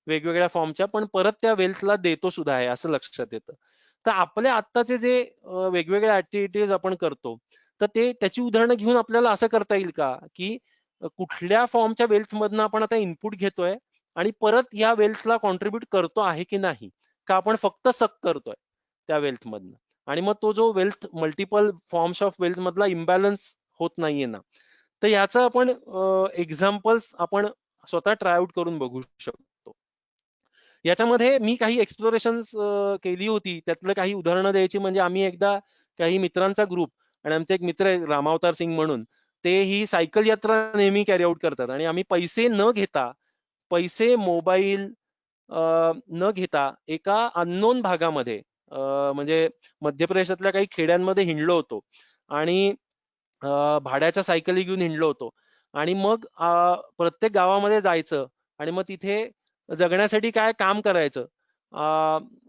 वेगवेगळ्या फॉर्मच्या, पण परत त्या वेल्थला देतो सुद्धा आहे असं लक्षात येतं. तर आपल्या आत्ताचे जे वेगवेगळ्या ऍक्टिव्हिटीज आपण करतो तर ते त्याची उदाहरणं घेऊन आपल्याला असं करता येईल का, की कुठल्या फॉर्मच्या वेल्थ मधनं आपण आता इनपुट घेतोय आणि परत या वेल्थला कॉन्ट्रीब्युट करतो आहे की नाही, का आपण फक्त सक करतोय त्या वेल्थ मधनं आणि मग तो जो wealth multiple forms of wealth मधला इम्बॅलन्स होत नाहीये ना. तर याचं आपण एक्झाम्पल्स आपण स्वतः ट्राय आउट करून बघू शकतो. याच्यामध्ये मी काही एक्सप्लोरेशन्स केली होती. त्यातलं काही उदाहरणं द्यायची म्हणजे आम्ही एकदा काही मित्रांचा ग्रुप आणि आमचे एक मित्र आहे रामावतार सिंग म्हणून, ते ही सायकल यात्रा नेहमी कॅरी आउट करतात आणि आम्ही पैसे न घेता, पैसे, मोबाईल न घेता एका अननोन भागामध्ये म्हणजे मध्य प्रदेशातल्या काही खेड्यांमध्ये हिंडलो होतो आणि भाड्याच्या सायकली घेऊन हिंडलो होतो आणि मग प्रत्येक गावामध्ये जायचं आणि मग तिथे जगण्यासाठी काय काम करायचं अ,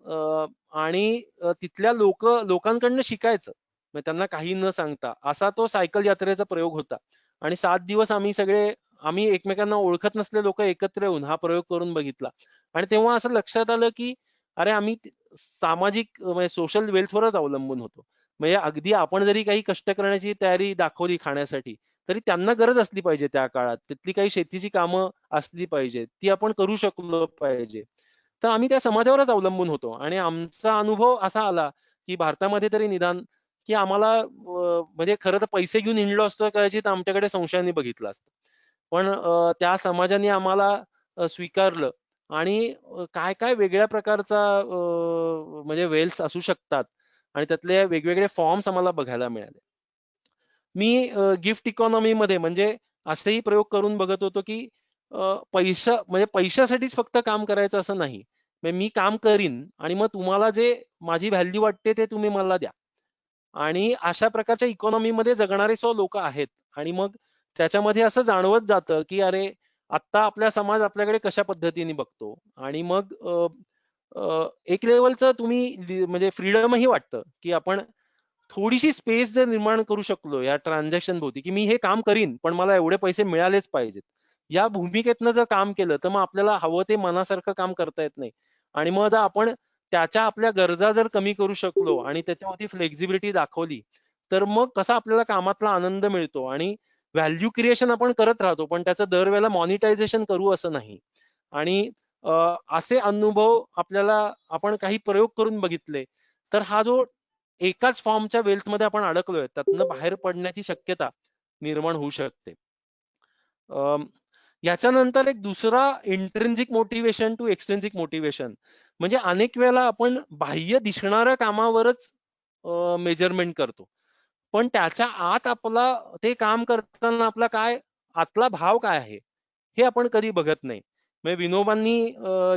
अ, आणि तिथल्या लोकांकडनं शिकायचं. मग त्यांना काही न सांगता असा तो सायकल यात्रेचा प्रयोग होता आणि 7 दिवस आम्ही एकमेकांना ओळखत नसले लोक एकत्र येऊन हा प्रयोग करून बघितला आणि तेव्हा असं लक्षात आलं, की अरे आम्ही सामाजिक म्हणजे सोशल वेल्थवरच अवलंबून होतो. म्हणजे अगदी आपण जरी काही कष्ट करण्याची तयारी दाखवली खाण्यासाठी, तरी त्यांना गरज असली पाहिजे त्या काळात. तिथली काही शेतीची कामं असली पाहिजेत. ती आपण करू शकलो पाहिजे. तर आम्ही त्या समाजावरच अवलंबून होतो आणि आमचा अनुभव असा आला, की भारतामध्ये तरी निदान, की आम्हाला म्हणजे खरं तर पैसे घेऊन हिंडलो असतो कदाचित आमच्याकडे संशयाने बघितलं असतं. पण त्या समाजाने आम्हाला स्वीकारलं आणि काय-काय वेगळ्या प्रकारचा म्हणजे वेल्थ असू शकतात आणि त्यातले वेगवेगळे फॉर्म्स आम्हाला बघायला मिळाले. मी गिफ्ट इकॉनॉमीमध्ये म्हणजे असेही प्रयोग करून बघत होतो, की पैसा म्हणजे पैशासाठीच फक्त काम करायचं असं नाही. म्हणजे मी काम करीन आणि मग तुम्हाला जे माझी व्हॅल्यू वाटते ते तुम्ही मला द्या. आणि अशा प्रकारच्या इकॉनॉमीमध्ये जगणारे लोकं आहेत आणि मग त्याच्यामध्ये असं जाणवत जातं, की अरे आत्ता आपला समाज आपल्याकडे कशा पद्धतीने बघतो आणि मग एक लेव्हलचं म्हणजे फ्रीडमही वाटतं, की आपण थोडीशी स्पेस जर निर्माण करू शकलो या ट्रान्झॅक्शन भोवती, की मी हे काम करीन, पण मला एवढे पैसे मिळालेच पाहिजेत. या भूमिकेतनं जर काम केलं, तर मग आपल्याला हवं ते मनासारखं काम करता येत नाही. आणि मग जर आपण त्याच्या आपल्या गरजा जर कमी करू शकलो आणि त्याच्यावरती फ्लेक्सिबिलिटी दाखवली, तर मग कसा आपल्याला कामातला आनंद मिळतो आणि व्हॅल्यू क्रिएशन आपण करत राहतो, पण त्याचं दरवेळेला मॉनिटायझेशन करू असं नाही. आणि असे अनुभव आपण काही प्रयोग करून बघितले, तर हा जो एकाच फॉर्मच्या वेल्थमध्ये आपण अडकलोय, त्यातनं बाहेर पडण्याची शक्यता निर्माण होऊ शकते. अं, याच्यानंतर एक दुसरा इंट्रिन्सिक मोटिवेशन टू एक्सट्रिन्सिक मोटिवेशन म्हणजे अनेक वेळेला आपण बाह्य दिसणाऱ्या कामावरच मेजरमेंट करतो. पण त्याच्या आत ते काम करताना आपला आतला भाव काय आहे, हे आपण कधी बघत नाही. म्हणजे विनोबांनी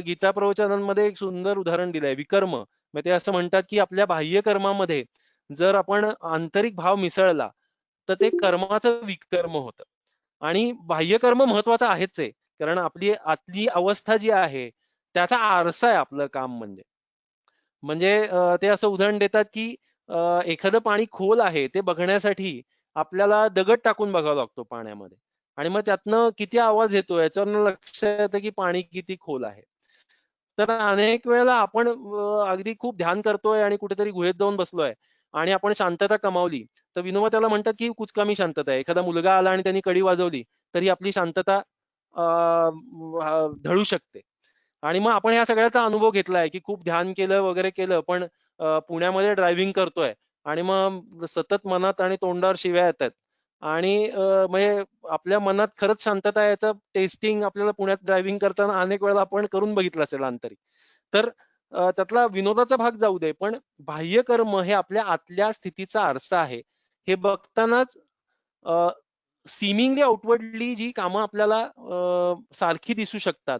गीता प्रवचनांमध्ये एक सुंदर उदाहरण दिलंय विकर्म. मग ते असं म्हणतात, की आपल्या बाह्य कर्मामध्ये जर आपण आंतरिक भाव मिसळला, तर ते कर्माचं विकर्म होतं. आणि बाह्यकर्म महत्वाचं आहेच आहे. कारण आपली आतली अवस्था जी आहे, त्याचा आरसा आहे आपलं काम म्हणजे. म्हणजे ते असं उदाहरण देतात, की एखादं पाणी खोल आहे ते बघण्यासाठी आपल्याला दगड टाकून बघावा लागतो पाण्यामध्ये आणि मग त्यातनं किती आवाज येतो याच्यावरनं लक्षात येतं, की पाणी किती खोल आहे. तर अनेक वेळेला आपण अगदी खूप ध्यान करतोय आणि कुठेतरी गुहेत जाऊन बसलोय आणि आपण शांतता कमावली. तर विनोबा त्याला म्हणतात, की कुचकामी शांतता आहे. एखादा मुलगा आला आणि त्यांनी कडी वाजवली, तर ही आपली शांतता ढळू शकते. आणि मग आपण ह्या सगळ्याचा अनुभव घेतलाय, की खूप ध्यान केलं वगैरे केलं, पण पुण्यामध्ये ड्रायव्हिंग करतोय आणि मग सतत मनात आणि तोंडावर शिव्या येतात. आणि म्हणजे आपल्या मनात खरंच शांतता आहे याचं टेस्टिंग आपल्याला पुण्यात ड्रायव्हिंग करताना अनेक वेळेला आपण करून बघितलं असेल आंतरिक. तर त्यातला विनोदाचा भाग जाऊ दे, पण बाह्यकर्म हे आपल्या आतल्या स्थितीचा आरसा आहे. हे बघतानाच सिमिंगली आउटवर्डली जी कामं आपल्याला सारखी दिसू शकतात,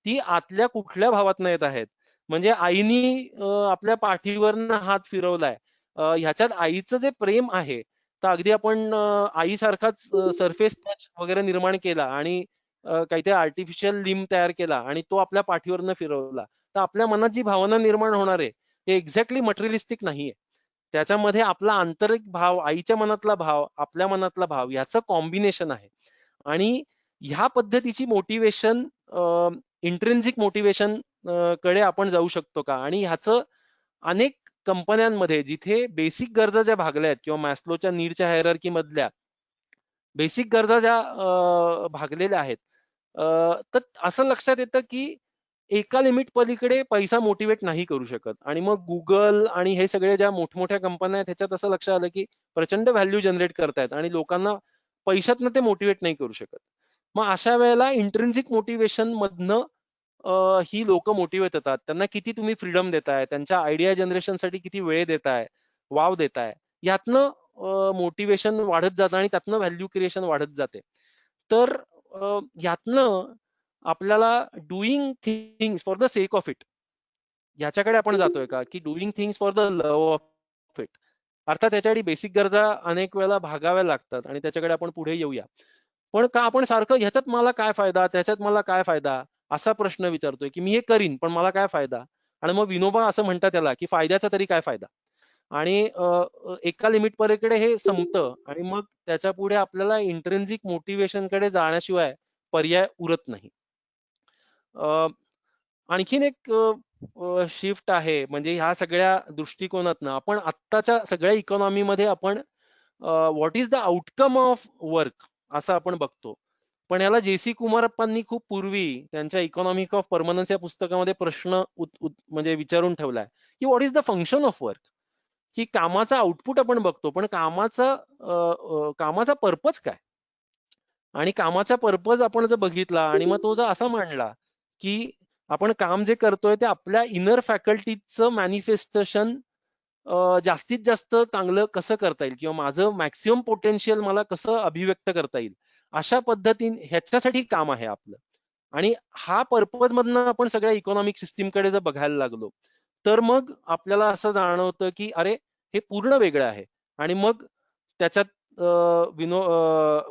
ती आतल्या कुठल्या भावातनं येत आहेत. म्हणजे आईनी आपल्या पाठीवरनं हात फिरवलाय. ह्याच्यात आईचं जे प्रेम आहे, तर अगदी आपण आईसारखाच सरफेस टच वगैरे निर्माण केला आणि काहीतरी आर्टिफिशियल लिंब तयार केला आणि तो आपल्या पाठीवरनं फिरवला. तर आपल्या मनात जी भावना निर्माण होणार आहे, हे एक्झॅक्टली मटेरिअलिस्टिक नाहीये. त्याच्यामध्ये आपला आंतरिक भाव, आईच्या मनातला भाव, आपल्या मनातला भाव याचं कॉम्बिनेशन आहे. आणि ह्या पद्धतीची मोटिवेशन इंट्रिन्सिक मोटिवेशन कडे आपण जाऊ शकतो का? आणि ह्याचं अनेक कंपन्यांमध्ये जिथे बेसिक गरजा ज्या भागल्या आहेत किंवा मॅस्लोच्या नीडच्या हायरार्की मधल्या बेसिक गरजा ज्या भागलेल्या आहेत, तर असं लक्षात येतं की एका लिमिट पलीकडे पैसा मोटिवेट नाही करू शकत. आणि मग Google आणि हे सगळे ज्या मोठमोठ्या कंपन्या आहेत ह्याच्यात असं लक्षात आलं की प्रचंड व्हॅल्यू जनरेट करतायत आणि लोकांना पैशातनं ते मोटिवेट नाही करू शकत. मग अशा वेळेला इंट्रिन्सिक मोटिवेशन मधनं ही लोकं मोटिवेट होतात. त्यांना किती तुम्ही फ्रीडम देताय, त्यांच्या आयडिया जनरेशनसाठी किती वेळ देताय, वाव देताय. यातनं मोटिवेशन वाढत जातं आणि त्यातनं व्हॅल्यू क्रिएशन वाढत जाते. तर यातनं आपल्याला doing things for the sake of it याच्याकडे आपण जातोय का, की doing things for the love of it. अर्थात त्याच्यासाठी बेसिक गरजा अनेक वेळेला भागाव्या लागतात आणि त्याच्याकडे आपण पुढे येऊया. पण का आपण सारखं ह्याच्यात मला काय फायदा, त्याच्यात मला काय फायदा, असा प्रश्न विचारतोय, की मी हे करीन, पण मला काय फायदा? आणि मग विनोबा असं म्हणतात त्याला, की फायद्याचा तरी काय फायदा? आणि एका लिमिट पलीकडे हे संपतं आणि मग त्याच्यापुढे आपल्याला इंट्रिन्सिक मोटिव्हेशनकडे जाण्याशिवाय पर्याय उरत नाही. अ, आणखीन एक शिफ्ट आहे म्हणजे ह्या सगळ्या दृष्टिकोनातनं आपण आत्ताच्या सगळ्या इकॉनॉमीमध्ये आपण what is the outcome of work असं आपण बघतो. पण याला जे.सी. कुमारप्पांनी खूप पूर्वी त्यांच्या इकॉनॉमिक ऑफ परमनन्स या पुस्तकामध्ये प्रश्न म्हणजे विचारून ठेवलाय, की what is the function of work? की कामाचा आउटपुट आपण बघतो, पण कामाचा पर्पज काय? आणि कामाचा पर्पज आपण जर बघितला आणि मग तो जर असा मांडला, की आपण काम जे करतोय ते आपल्या इनर फॅकल्टीचं मॅनिफेस्टेशन जास्तीत जास्त चांगलं कसं करता येईल किंवा माझं मॅक्सिमम पोटेन्शियल मला कसं अभिव्यक्त करता येईल, अशा पद्धतीने ह्याच्यासाठी काम आहे आपलं. आणि हा पर्पज मधनं आपण सगळ्या इकॉनॉमिक सिस्टीमकडे जर बघायला लागलो, तर मग आपल्याला असं जाणवतं, की अरे हे पूर्ण वेगळं आहे. आणि मग त्याच्यात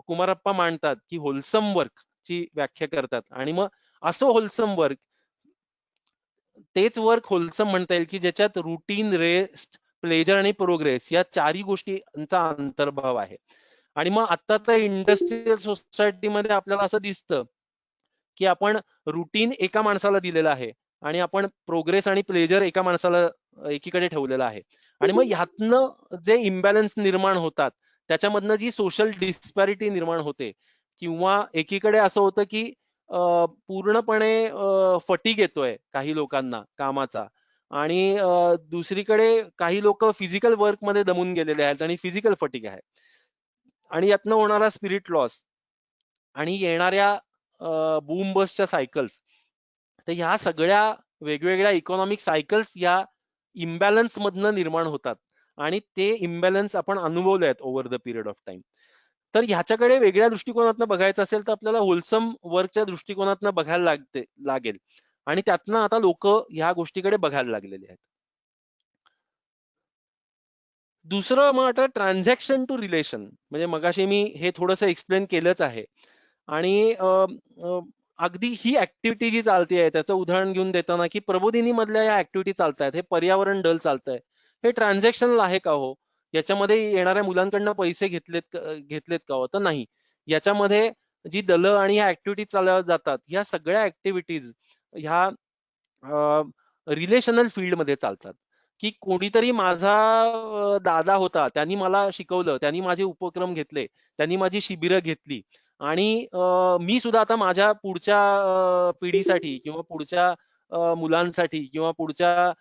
कुमारप्पा मांडतात, की होलसम वर्क ची व्याख्या करतात. आणि मग असं होलसम वर्क, तेच वर्क होलसम म्हणता येईल, की ज्याच्यात रुटीन, रेस्ट, प्लेजर आणि प्रोग्रेस या चारही गोष्टींचा अंतर्भाव आहे. आणि मग आता तर इंडस्ट्रियल सोसायटीमध्ये आपल्याला असं दिसतं, की आपण रुटीन एका माणसाला दिलेलं आहे आणि आपण प्रोग्रेस आणि प्लेजर एका माणसाला एकीकडे ठेवलेलं आहे. आणि मग ह्यातनं जे इम्बॅलन्स निर्माण होतात, त्याच्यामधनं जी सोशल डिस्पॅरिटी निर्माण होते किंवा एकीकडे असं होतं, की पूर्णपणे फटीग येतोय काही लोकांना कामाचा आणि दुसरीकडे काही लोक फिजिकल वर्कमध्ये दमून गेलेले आहेत आणि फिजिकल फटीग आहे. आणि यातनं होणारा स्पिरिट लॉस आणि येणाऱ्या बूम बसच्या सायकल्स, तर ह्या सगळ्या वेगवेगळ्या इकॉनॉमिक सायकल्स या इम्बॅलन्स मधनं निर्माण होतात आणि ते इम्बॅलन्स आपण अनुभवले आहेत over the period of time. तर ह्याच्याकडे वेगळ्या दृष्टिकोनातनं बघायचं असेल तर आपल्याला होलसम वर्कच्या दृष्टिकोनातनं बघायला लागेल. आणि त्यातनं आता लोक ह्या गोष्टीकडे बघायला लागलेले आहेत. दुसरं मग आता ट्रान्झॅक्शन टू रिलेशन, म्हणजे मगाशी मी हे थोडंसं एक्सप्लेन केलंच आहे. आणि अगदी ही ऍक्टिव्हिटी जी चालते त्याचं उदाहरण घेऊन देताना, की प्रबोधिनी मधल्या या ऍक्टिव्हिटी चालतायत, हे पर्यावरण दल चालतंय, हे ट्रान्झॅक्शनल आहे का हो? याच्यामध्ये येणाऱ्या मुलांकडनं पैसे घेतलेत का हो? तर नाही. याच्यामध्ये जी दलं आणि ह्या ऍक्टिव्हिटी चालवल्या जातात, ह्या सगळ्या ऍक्टिव्हिटीज ह्या रिलेशनल फील्डमध्ये चालतात. की कोणीतरी माझा दादा होता, त्यांनी मला शिकवलं, त्यांनी माझे उपक्रम घेतले, त्यांनी माझी शिबिरं घेतली आणि मी सुद्धा आता माझ्या पुढच्या पिढीसाठी किंवा पुढच्या मुलांसाठी किंवा पुढच्या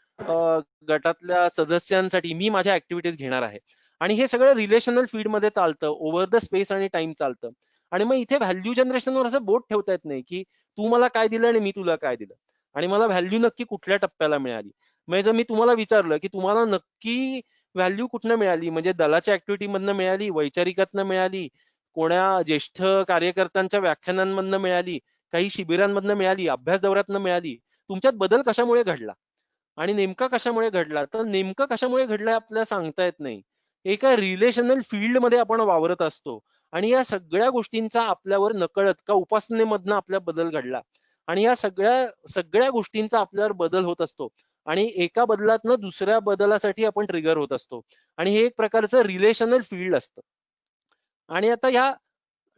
गटातल्या सदस्यांसाठी मी माझ्या ऍक्टिव्हिटीज घेणार आहे. आणि हे सगळं रिलेशनल फील्डमध्ये चालतं, ओव्हर द स्पेस आणि टाइम चालतं. आणि मग इथे व्हॅल्यू जनरेशनवर असं बोट ठेवता येत नाही, की तू मला काय दिलं आणि मी तुला काय दिलं आणि मला व्हॅल्यू नक्की कुठल्या टप्प्याला मिळाली. म्हणजे जर मी तुम्हाला विचारलं, की तुम्हाला नक्की व्हॅल्यू कुठनं मिळाली, म्हणजे दलाच्या ऍक्टिव्हिटीमधनं मिळाली, वैचारिकातनं मिळाली, कोण्या ज्येष्ठ कार्यकर्त्यांच्या व्याख्यानांमधनं मिळाली, काही शिबिरांमधनं मिळाली, अभ्यास दौऱ्यातनं मिळाली, तुमच्यात बदल कशामुळे घडला आणि नेमका कशामुळे घडला, तर नेमकं कशामुळे घडलं आपल्याला सांगता येत नाही. एका रिलेशनल फील्डमध्ये आपण वावरत असतो आणि या सगळ्या गोष्टींचा आपल्यावर नकळत का उपासनेमधनं आपल्या बदल घडला आणि या सगळ्या सगळ्या गोष्टींचा आपल्यावर बदल होत असतो आणि एका बदलातनं दुसऱ्या बदलासाठी आपण ट्रिगर होत असतो आणि हे एक प्रकारचं रिलेशनल फील्ड असतं. आणि आता ह्या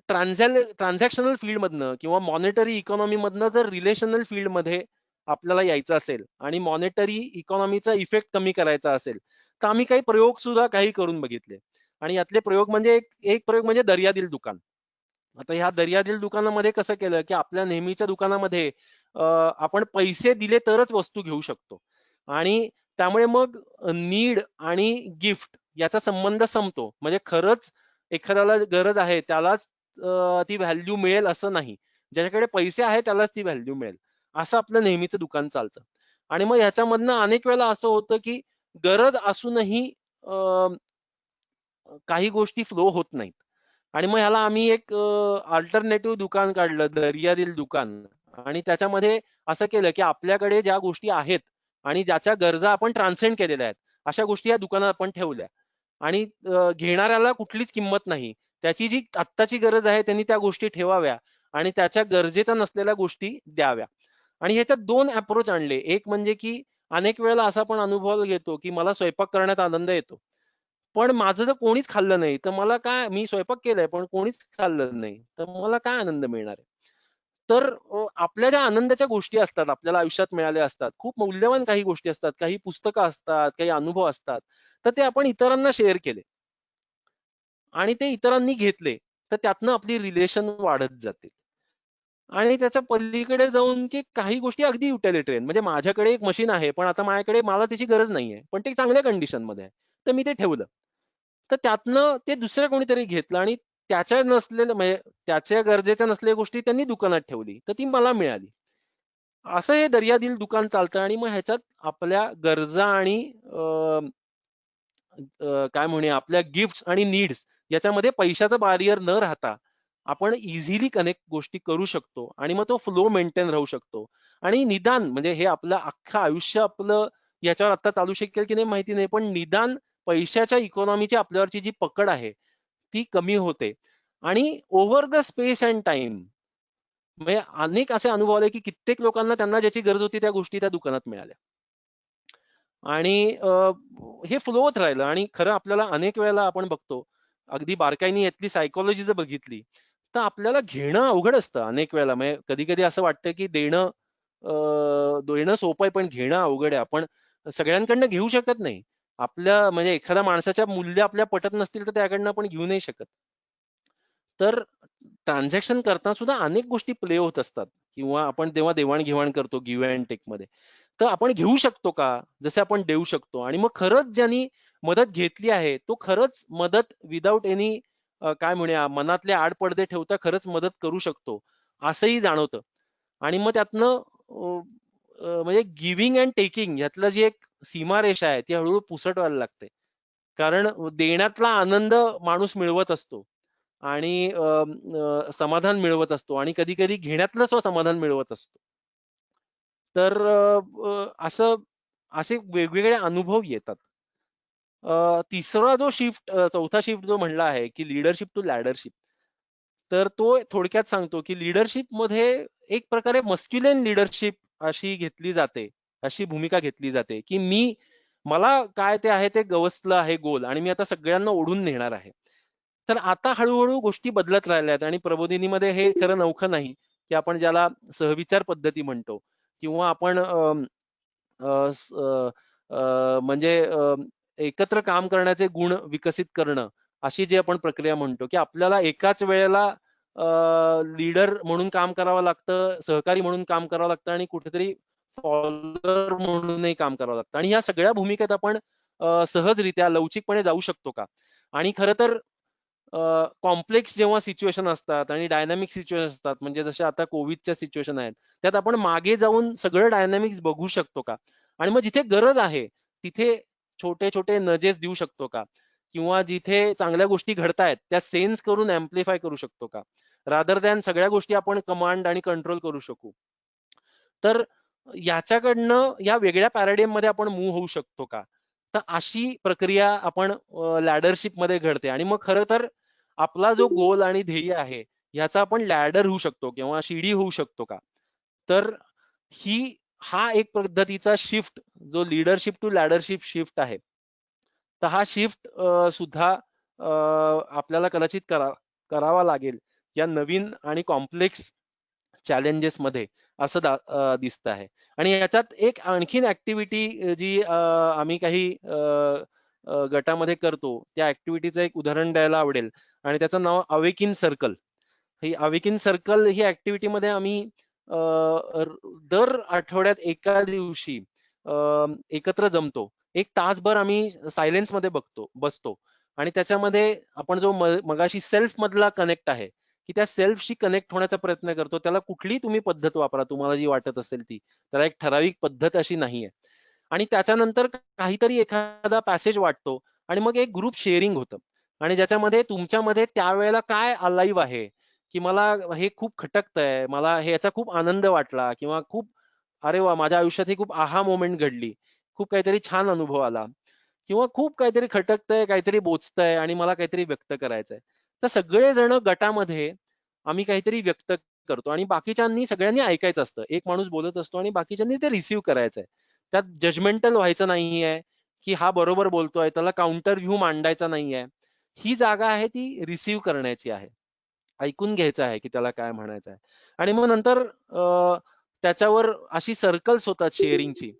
ट्रान्झॅक्शनल फील्डमधनं किंवा मॉनिटरी इकॉनॉमी मधनं जर रिलेशनल फील्डमध्ये आपल्याला यायचं असेल आणि मॉनिटरी इकॉनॉमीचा इफेक्ट कमी करायचा असेल, तर आम्ही काही प्रयोग सुद्धा काही करून बघितले. आणि यातले प्रयोग म्हणजे एक एक प्रयोग म्हणजे दर्यादिल दुकान. आता ह्या दर्यादिल दुकानामध्ये कसं केलं, की आपल्या नेहमीच्या दुकानामध्ये आपण पैसे दिले तरच वस्तू घेऊ शकतो आणि त्यामुळे मग नीड आणि गिफ्ट याचा संबंध संपतो. म्हणजे खरंच एखाद्याला गरज आहे त्यालाच ती व्हॅल्यू मिळेल असं नाही. ज्याच्याकडे पैसे आहेत त्यालाच ती व्हॅल्यू मिळेल. असं आपलं नेहमीचं दुकान चालतं. आणि मग ह्याच्यामधनं अनेक वेळेला असं होतं, की गरज असूनही काही गोष्टी फ्लो होत नाहीत. आणि मग ह्याला आम्ही एक अल्टरनेटिव्ह दुकान काढलं, दर्यादिल दुकान. आणि त्याच्यामध्ये असं केलं, की आपल्याकडे ज्या गोष्टी आहेत आणि ज्याच्या गरजा आपण ट्रान्सेंड केलेल्या आहेत, अशा गोष्टी या दुकानात आपण ठेवल्या. आणि घेणाऱ्याला कुठलीच किंमत नाही. त्याची जी आत्ताची गरज आहे त्यांनी त्या गोष्टी ठेवाव्या आणि त्याच्या गरजेच्या नसलेल्या गोष्टी द्याव्या. आणि ह्याच्यात 2 अप्रोच आणले. एक म्हणजे की अनेक वेळेला असा पण अनुभव घेतो, की मला स्वयंपाक करण्यात आनंद येतो. पण माझं जर कोणीच खाल्लं नाही, तर मला काय, मी स्वयंपाक केलाय पण कोणीच खाल्लं नाही, तर मला काय आनंद मिळणार आहे? तर आपल्या ज्या आनंदाच्या गोष्टी असतात, आपल्याला आयुष्यात मिळाल्या असतात, खूप मौल्यवान काही गोष्टी असतात, काही पुस्तकं असतात, काही अनुभव असतात, तर ते आपण इतरांना शेअर केले आणि ते इतरांनी घेतले, तर त्यातनं आपली रिलेशन वाढत जाते. आणि त्याच्या पलीकडे जाऊन की काही गोष्टी अगदी युटिलिटरियन, म्हणजे माझ्याकडे एक मशीन आहे, पण आता माझ्याकडे मला त्याची गरज नाहीये, पण ते चांगल्या कंडिशनमध्ये आहे, तर मी ते ठेवलं. तर त्यातनं ते दुसरं कोणीतरी घेतलं आणि त्याच्या नसलेलं, म्हणजे त्याच्या गरजेच्या नसलेल्या गोष्टी त्यांनी दुकानात ठेवली, तर ती मला मिळाली. असं हे दर्यादिल दुकान चालतं आणि मग ह्याच्यात आपल्या गरजा आणि काय म्हणूया, आपल्या गिफ्ट्स आणि नीड्स याच्यामध्ये पैशाचा बॅरियर न राहता आपण इझिली कनेक्ट गोष्टी करू शकतो आणि मग तो फ्लो मेंटेन राहू शकतो. आणि निदान म्हणजे हे आपलं अख्खं आयुष्य आपलं याच्यावर आता चालू शकेल की नाही माहिती नाही, पण निदान पैशाच्या इकॉनॉमीची आपल्यावरची जी पकड आहे ती कमी होते. आणि over the space and time म्हणजे अनेक असे अनुभव आले, की कित्येक लोकांना त्यांना ज्याची गरज होती त्या गोष्टी त्या दुकानात मिळाल्या. आणि हे फ्लो होत राहिलं आणि खरं आपल्याला अनेक वेळेला आपण बघतो, अगदी बारकाईने यातली सायकॉलॉजी जर बघितली, तर आपल्याला घेणं अवघड असतं अनेक वेळेला. म्हणजे कधी-कधी असं वाटतं, की देणं सोपं आहे, पण घेणं अवघड आहे. आपण सगळ्यांकडनं घेऊ शकत नाही. आपल्या म्हणजे एखाद्या माणसाच्या मूल्य आपल्या पटत नसतील, तर त्याकडनं आपण घेऊ नाही शकत. तर ट्रान्झॅक्शन करताना सुद्धा अनेक गोष्टी प्ले होत असतात किंवा आपण तेव्हा देवाण-घेवाण करतो गिव्ह अँड टेकमध्ये. तर आपण घेऊ शकतो का? जसे आपण देऊ शकतो आणि मग खरंच ज्यांनी मदत घेतली आहे, तो खरंच मदत विथआऊट एनी काय म्हणूया, मनातले आडपडदे ठेवता खरंच मदत करू शकतो, असंही जाणवतं. आणि मग त्यातनं अ, अ, म्हणजे गिव्हिंग अँड टेकिंग ह्यातलं जी एक सीमारेषा आहे, ती हळू पुसटवायला लागते. कारण देण्यातला आनंद माणूस मिळवत असतो आणि समाधान मिळवत असतो आणि कधी-कधी घेण्यातलं समाधान मिळवत असतो. तर असं असे वेगवेगळे अनुभव येतात. तिसरा जो चौथा शिफ्ट जो म्हणला आहे, की लीडरशिप टू लॅडरशिप. तर तो थोडक्यात सांगतो, की लीडरशिपमध्ये एक प्रकारे मस्क्युलिन लीडरशिप अशी घेतली जाते, अशी भूमिका घेतली जाते, की मला काय ते आहे ते गवसलं आहे गोल आणि मी आता सगळ्यांना ओढून नेणार आहे. तर आता हळू गोष्टी बदलत राहिल्या आहेत आणि प्रबोधिनीमध्ये हे खरं नवखं नाही, की आपण ज्याला सहविचार पद्धती म्हणतो किंवा आपण अ, स अ, अ, म्हणजे एकत्र काम करण्याचे गुण विकसित करणं, अशी जी आपण प्रक्रिया म्हणतो, की आपल्याला एकाच वेळेला लीडर म्हणून काम करावं लागतं, सहकारी म्हणून काम करावं लागतं आणि कुठेतरी फॉलोअर म्हणूनही काम करावं लागतं. आणि या सगळ्या भूमिकेत आपण सहजरित्या लवचिकपणे जाऊ शकतो का? आणि खरं तर कॉम्प्लेक्स जेव्हा सिच्युएशन असतात आणि डायनामिक सिच्युएशन असतात, म्हणजे जसे आता कोविडच्या सिच्युएशन आहेत, त्यात आपण मागे जाऊन सगळं डायनामिक्स बघू शकतो का? आणि मग जिथे गरज आहे तिथे छोटे छोटे नजेस देऊ शकतो का? किंवा जिथे चांगल्या गोष्टी घडतायत त्या सेन्स करून अँप्लिफाय करू शकतो का? रादर दॅन सगळ्या गोष्टी आपण कमांड आणि कंट्रोल करू शकू. तर याच्याकडनं या वेगळ्या पॅराडाइम मध्ये आपण मूव्ह होऊ शकतो का? तर अशी प्रक्रिया आपण लॅडरशिप मध्ये घडते. आणि मग खरं तर आपला जो गोल आणि ध्येय आहे ह्याचा आपण लॅडर होऊ शकतो किंवा शिडी होऊ शकतो का? तर ही हा एक पद्धतीचा शिफ्ट जो लीडरशिप टू लॅडरशिप शिफ्ट आहे. तर हा शिफ्ट सुद्धा आपल्याला कदाचित करावा लागेल या नवीन आणि कॉम्प्लेक्स चॅलेंजेस मध्ये असं दिसत आहे. आणि याच्यात एक आणखीन ऍक्टिव्हिटी जी आम्ही काही गटामध्ये करतो त्या ऍक्टिव्हिटीचं एक उदाहरण द्यायला आवडेल आणि त्याचं नाव अवेकिन सर्कल. ही अवेकिन सर्कल ही ऍक्टिव्हिटी मध्ये आम्ही दर आठवड्यात एका दिवशी एकत्र जमतो. एक तासभर आम्ही सायलेन्स मध्ये बसतो आणि त्याच्यामध्ये आपण जो मगाशी सेल्फ मधला कनेक्ट आहे की त्या सेल्फशी कनेक्ट होण्याचा प्रयत्न करतो. त्याला कुठली तुम्ही पद्धत वापरा तुम्हाला जी वाटत असेल ती. त्याला एक ठराविक पद्धत अशी नाहीये. आणि त्याच्यानंतर काहीतरी एखादा पॅसेज वाटतो आणि मग एक ग्रुप शेअरिंग होतं आणि ज्याच्यामध्ये तुमच्यामध्ये त्यावेळेला काय अलाइव्ह आहे की मला हे खूप खटकतंय, मला हे याचा खूप आनंद वाटला किंवा खूप अरे वा माझ्या आयुष्यात ही खूप आहा मोमेंट घडली, खूप काहीतरी छान अनुभव आला किंवा खूप काहीतरी खटकतंय, काहीतरी बोचतंय आणि मला काहीतरी व्यक्त करायचंय. तर सगळेजण गटामध्ये आम्ही काहीतरी व्यक्त करतो आणि बाकीच्यांनी सगळ्यांनी ऐकायचं असतं. एक माणूस बोलत असतो आणि बाकीच्यांनी ते रिसीव्ह करायचंय. त्यात जजमेंटल व्हायचं नाहीये की हा बरोबर बोलतोय, त्याला काउंटर व्ह्यू मांडायचा नाहीये. ही जागा आहे ती रिसीव्ह करण्याची आहे. ऐकून घ्यायचं आहे की त्याला काय म्हणायचं आहे. आणि मग नंतर त्याच्यावर अशी सर्कल्स होतात शेअरिंगची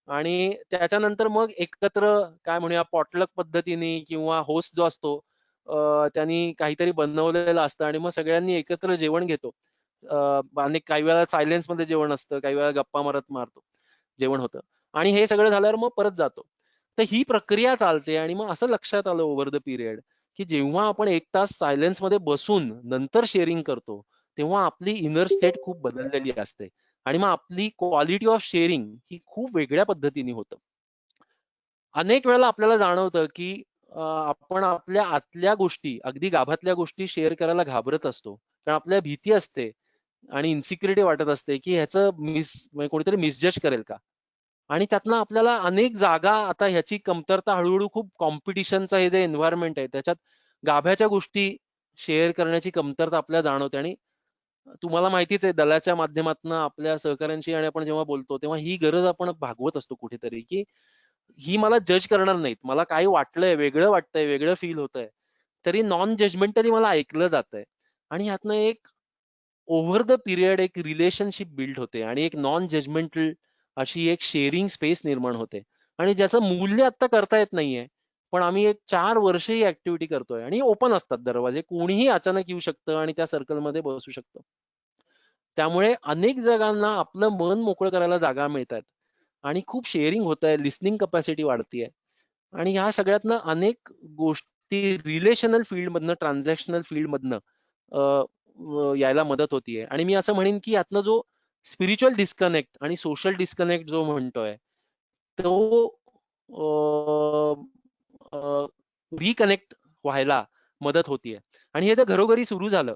आणि त्याच्यानंतर मग एकत्र काय म्हणूया पॉटलक पद्धतीने किंवा होस्ट जो असतो त्यांनी काहीतरी बनवलेलं असतं आणि मग सगळ्यांनी एकत्र जेवण घेतो. आणि काही वेळा सायलेन्स मध्ये जेवण असतं, काही वेळा गप्पा मारतो जेवण होतं आणि हे सगळं झाल्यावर मग परत जातो. तर ही प्रक्रिया चालते आणि मग असं लक्षात आलं ओव्हर द पिरियड की जेव्हा आपण 1 तास सायलेन्स मध्ये बसून नंतर शेअरिंग करतो, तेव्हा आपली इनर स्टेट खूप बदललेली असते आणि मग आपली क्वालिटी ऑफ शेअरिंग ही खूप वेगळ्या पद्धतीने होतं. अनेक वेळेला आपल्याला जाणवतं की आपण आपल्या आतल्या गोष्टी, अगदी गाभातल्या गोष्टी शेअर करायला घाबरत असतो. कारण आपल्याला भीती असते आणि इन्सिक्युरिटी वाटत असते की ह्याचं म्हणजे कोणीतरी मिसजज करेल का? आणि त्यातनं आपल्याला अनेक जागा आता ह्याची कमतरता हळूहळू खूप कॉम्पिटिशनचं हे जे एन्व्हायरमेंट आहे त्याच्यात गाभ्याच्या गोष्टी शेअर करण्याची कमतरता आपल्याला जाणवते. आणि तुम्हाला माहितीच आहे दलाच्या माध्यमातून आपल्या सहकाऱ्यांशी आणि आपण जेव्हा बोलतो तेव्हा ही गरज आपण भागवत असतो कुठेतरी की ही मला जज करणार नाहीत. मला काही वाटलंय, वेगळं वाटतंय, वेगळं फील होतंय, तरी नॉन जजमेंटली मला ऐकलं जातंय. आणि ह्यातनं एक ओव्हर द पिरियड एक रिलेशनशिप बिल्ड होते आणि एक नॉन जजमेंटल अशी एक शेअरिंग स्पेस निर्माण होते आणि ज्याचं मूल्य आता करता येत नाहीये. पण आम्ही एक 4 वर्ष ही ऍक्टिव्हिटी करतोय आणि ओपन असतात दरवाजे. कोणीही अचानक येऊ शकतं आणि त्या सर्कलमध्ये बसू शकतं. त्यामुळे अनेक जगांना आपलं मन मोकळं करायला जागा मिळतात आणि खूप शेअरिंग होत आहे, लिसनिंग कपॅसिटी वाढतीये आणि ह्या सगळ्यातनं अनेक गोष्टी रिलेशनल फील्डमधनं, ट्रान्झॅक्शनल फील्डमधनं यायला मदत होतीये. आणि मी असं म्हणेन की यातनं जो स्पिरिच्युअल डिस्कनेक्ट आणि सोशल डिस्कनेक्ट जो म्हणतोय, तो रिकनेक्ट व्हायला मदत होतीये. आणि हे जर घरोघरी सुरू झालं,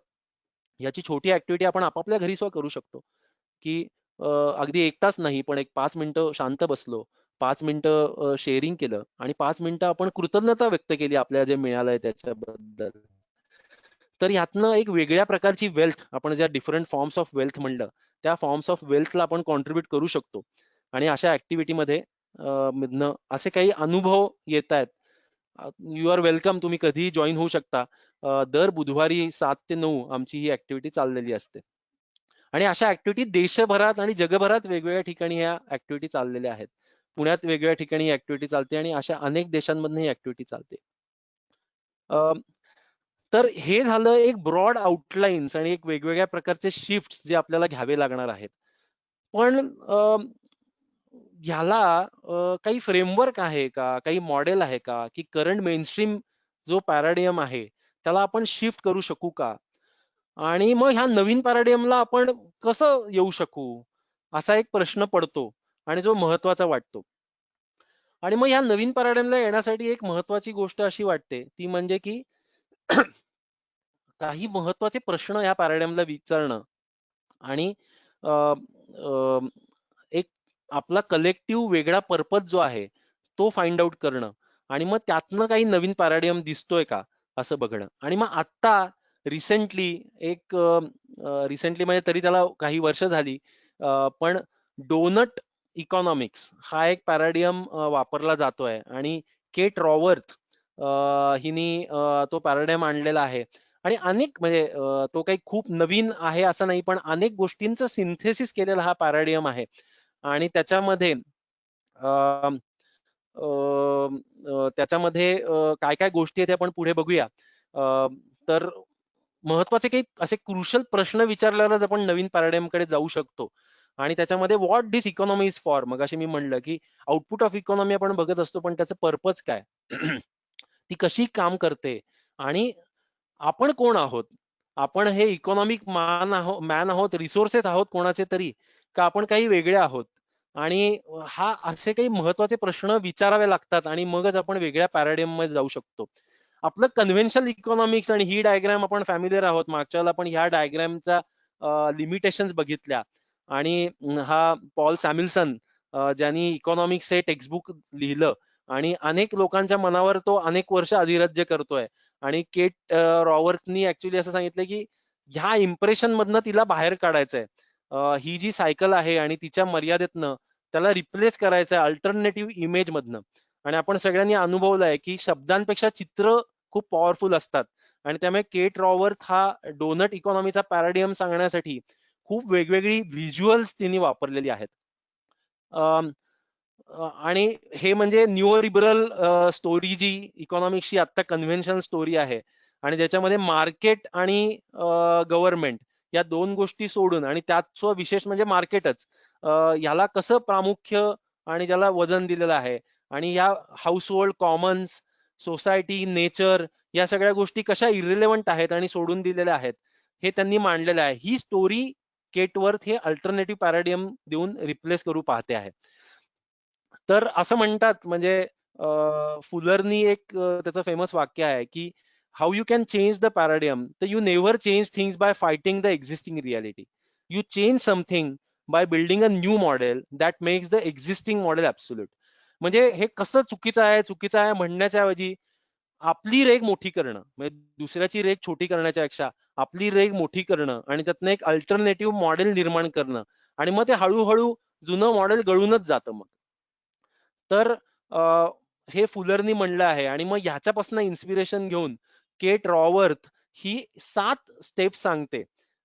याची छोटी ऍक्टिव्हिटी आपण आपापल्या घरी सुद्धा करू शकतो, की अगदी 1 तास नाही, पण एक 5 मिनिटं शांत बसलो, 5 मिनिटं शेअरिंग केलं आणि 5 मिनिटं आपण कृतज्ञता व्यक्त केली आपल्याला जे मिळालंय त्याच्याबद्दल. तर ह्यातनं एक वेगळ्या प्रकारची वेल्थ आपण ज्या डिफरंट फॉर्म्स ऑफ वेल्थ म्हणलं, त्या फॉर्म्स ऑफ वेल्थला आपण कॉन्ट्रिब्यूट करू शकतो. आणि अशा ऍक्टिव्हिटीमध्ये मधनं असे काही अनुभव येतायत. You are welcome. तुम्ही कधीही जॉइन होऊ शकता. दर बुधवारी 7 ते 9 आमची ही ऍक्टिव्हिटी चाललेली असते. आणि अशा ऍक्टिव्हिटी देशभरात आणि जगभरात वेगवेगळ्या ठिकाणी ह्या ऍक्टिव्हिटी चाललेल्या आहेत. पुण्यात वेगवेगळ्या ठिकाणी ही ऍक्टिव्हिटी चालते आणि अशा अनेक देशांमधनं ही ऍक्टिव्हिटी चालते. तर हे झालं एक ब्रॉड आउटलाईन्स आणि एक वेगवेगळ्या प्रकारचे शिफ्ट जे आपल्याला घ्यावे लागणार आहेत. पण ह्याला काही फ्रेमवर्क आहे का, काही मॉडेल आहे का, की करंट मेनस्ट्रीम जो पॅराडियम आहे त्याला आपण शिफ्ट करू शकू का? आणि मग ह्या नवीन पॅराडियमला आपण कसं येऊ शकू, असा एक प्रश्न पडतो आणि जो महत्वाचा वाटतो. आणि मग ह्या नवीन पॅराडाइमला येण्यासाठी एक महत्वाची गोष्ट अशी वाटते, ती म्हणजे की काही महत्वाचे प्रश्न ह्या पॅराडाइमला विचारणं आणि अ, अ, एक आपला कलेक्टिव्ह वेगळा पर्पज जो आहे तो फाइंड आउट करणं आणि मग त्यातनं काही नवीन पॅराडियम दिसतोय का असं बघणं. आणि मग आत्ता रिसेंटली एक रिसेंटली म्हणजे तरी त्याला काही वर्ष झाली, पण डोनट इकॉनॉमिक्स हा एक पॅराडियम वापरला जातोय आणि केट रॉवर्थ हिनी तो पॅराडाइम आणलेला आहे. आणि अनेक म्हणजे तो काही खूप नवीन आहे असं नाही, पण अनेक गोष्टींचं सिंथेसिस केलेला हा पॅराडियम आहे. आणि त्याच्यामध्ये अ, त्याच्यामध्ये काय काय गोष्टी आहेत ते आपण पुढे बघूया. तर महत्वाचे काही असे क्रुशल प्रश्न विचारल्यावरच आपण नवीन पॅराडाइम कडे जाऊ शकतो. आणि त्याच्यामध्ये what this economy is for, मगाशी मी म्हणलं की आउटपुट ऑफ इकॉनॉमी आपण बघत असतो, पण त्याचं पर्पज काय ती कशी काम करते आणि आपण कोण आहोत? आपण हे इकॉनॉमिक मॅन आहोत, रिसोर्सेस आहोत कोणाचे तरी, का आपण काही वेगळे आहोत? आणि हा असे काही महत्वाचे प्रश्न विचारावे लागतात आणि मगच आपण वेगळ्या पॅराडाइम मध्ये जाऊ शकतो. आपलं कन्व्हेन्शनल इकॉनॉमिक्स आणि ही डायग्राम आपण फॅमिलियर आहोत. मागच्या वेळेला आपण ह्या डायग्रामचा लिमिटेशन्स बघितल्या. आणि हा पॉल सॅम्युएल्सन ज्यांनी इकॉनॉमिक्स हे टेक्स्टबुक लिहिलं आणि अनेक लोकांच्या मनावर तो अनेक वर्ष अधिराज्य करतोय. आणि केट रॉवर्थनी ऍक्च्युली असं सांगितलं की ह्या इम्प्रेशन मधनं तिला बाहेर काढायचंय. ही जी सायकल आहे आणि तिच्या मर्यादेतनं त्याला रिप्लेस करायचंय अल्टरनेटिव्ह इमेज मधनं. आणि आपण सगळ्यांनी अनुभवलंय की शब्दांपेक्षा चित्र खूप पॉवरफुल असतात. आणि त्यामुळे केट रॉवर्थ हा डोनट इकॉनॉमीचा पॅराडियम सांगण्यासाठी खूप वेगवेगळी व्हिज्युअल्स तिने वापरलेली आहेत. आणि हे म्हणजे न्यू लिबरल स्टोरी जी इकॉनॉमिक्सची आता कन्व्हेन्शनल स्टोरी आहे आणि ज्याच्यामध्ये मार्केट आणि गव्हर्नमेंट या दोन गोष्टी सोडून आणि त्यात विशेष म्हणजे मार्केटच याला कसं प्रामुख्य आणि ज्याला वजन दिलेलं आहे आणि या house hold Commons society nature या सगळ्या गोष्टी कशा इरिलेव्हंट आहेत आणि सोडून दिलेल्या आहेत हे त्यांनी मांडलेलं आहे. ही स्टोरी केटवर्थ हे अल्टरनेटिव्ह पॅराडियम देऊन रिप्लेस करू पाहते आहे. तर असं म्हणतात म्हणजे फुलरनी एक त्याचं फेमस वाक्य आहे की how you can change the paradigm, तर you never change things by fighting the existing reality. You change something by building a new model that makes the existing model absolute. म्हणजे हे कसं चुकीचं आहे म्हणण्याच्या ऐवजी आपली रेग मोठी करणं, म्हणजे दुसऱ्याची रेग छोटी करण्याच्या पेक्षा आपली रेग मोठी करणं आणि त्यातनं एक अल्टरनेटिव्ह मॉडेल निर्माण करणं आणि मग ते हळूहळू जुनं मॉडेल गळूनच जातं मग. तर हे फुलरनी म्हणलं आहे. आणि मग ह्याच्यापासून इन्स्पिरेशन घेऊन केट रॉवर्थ ही 7 स्टेप्स सांगते.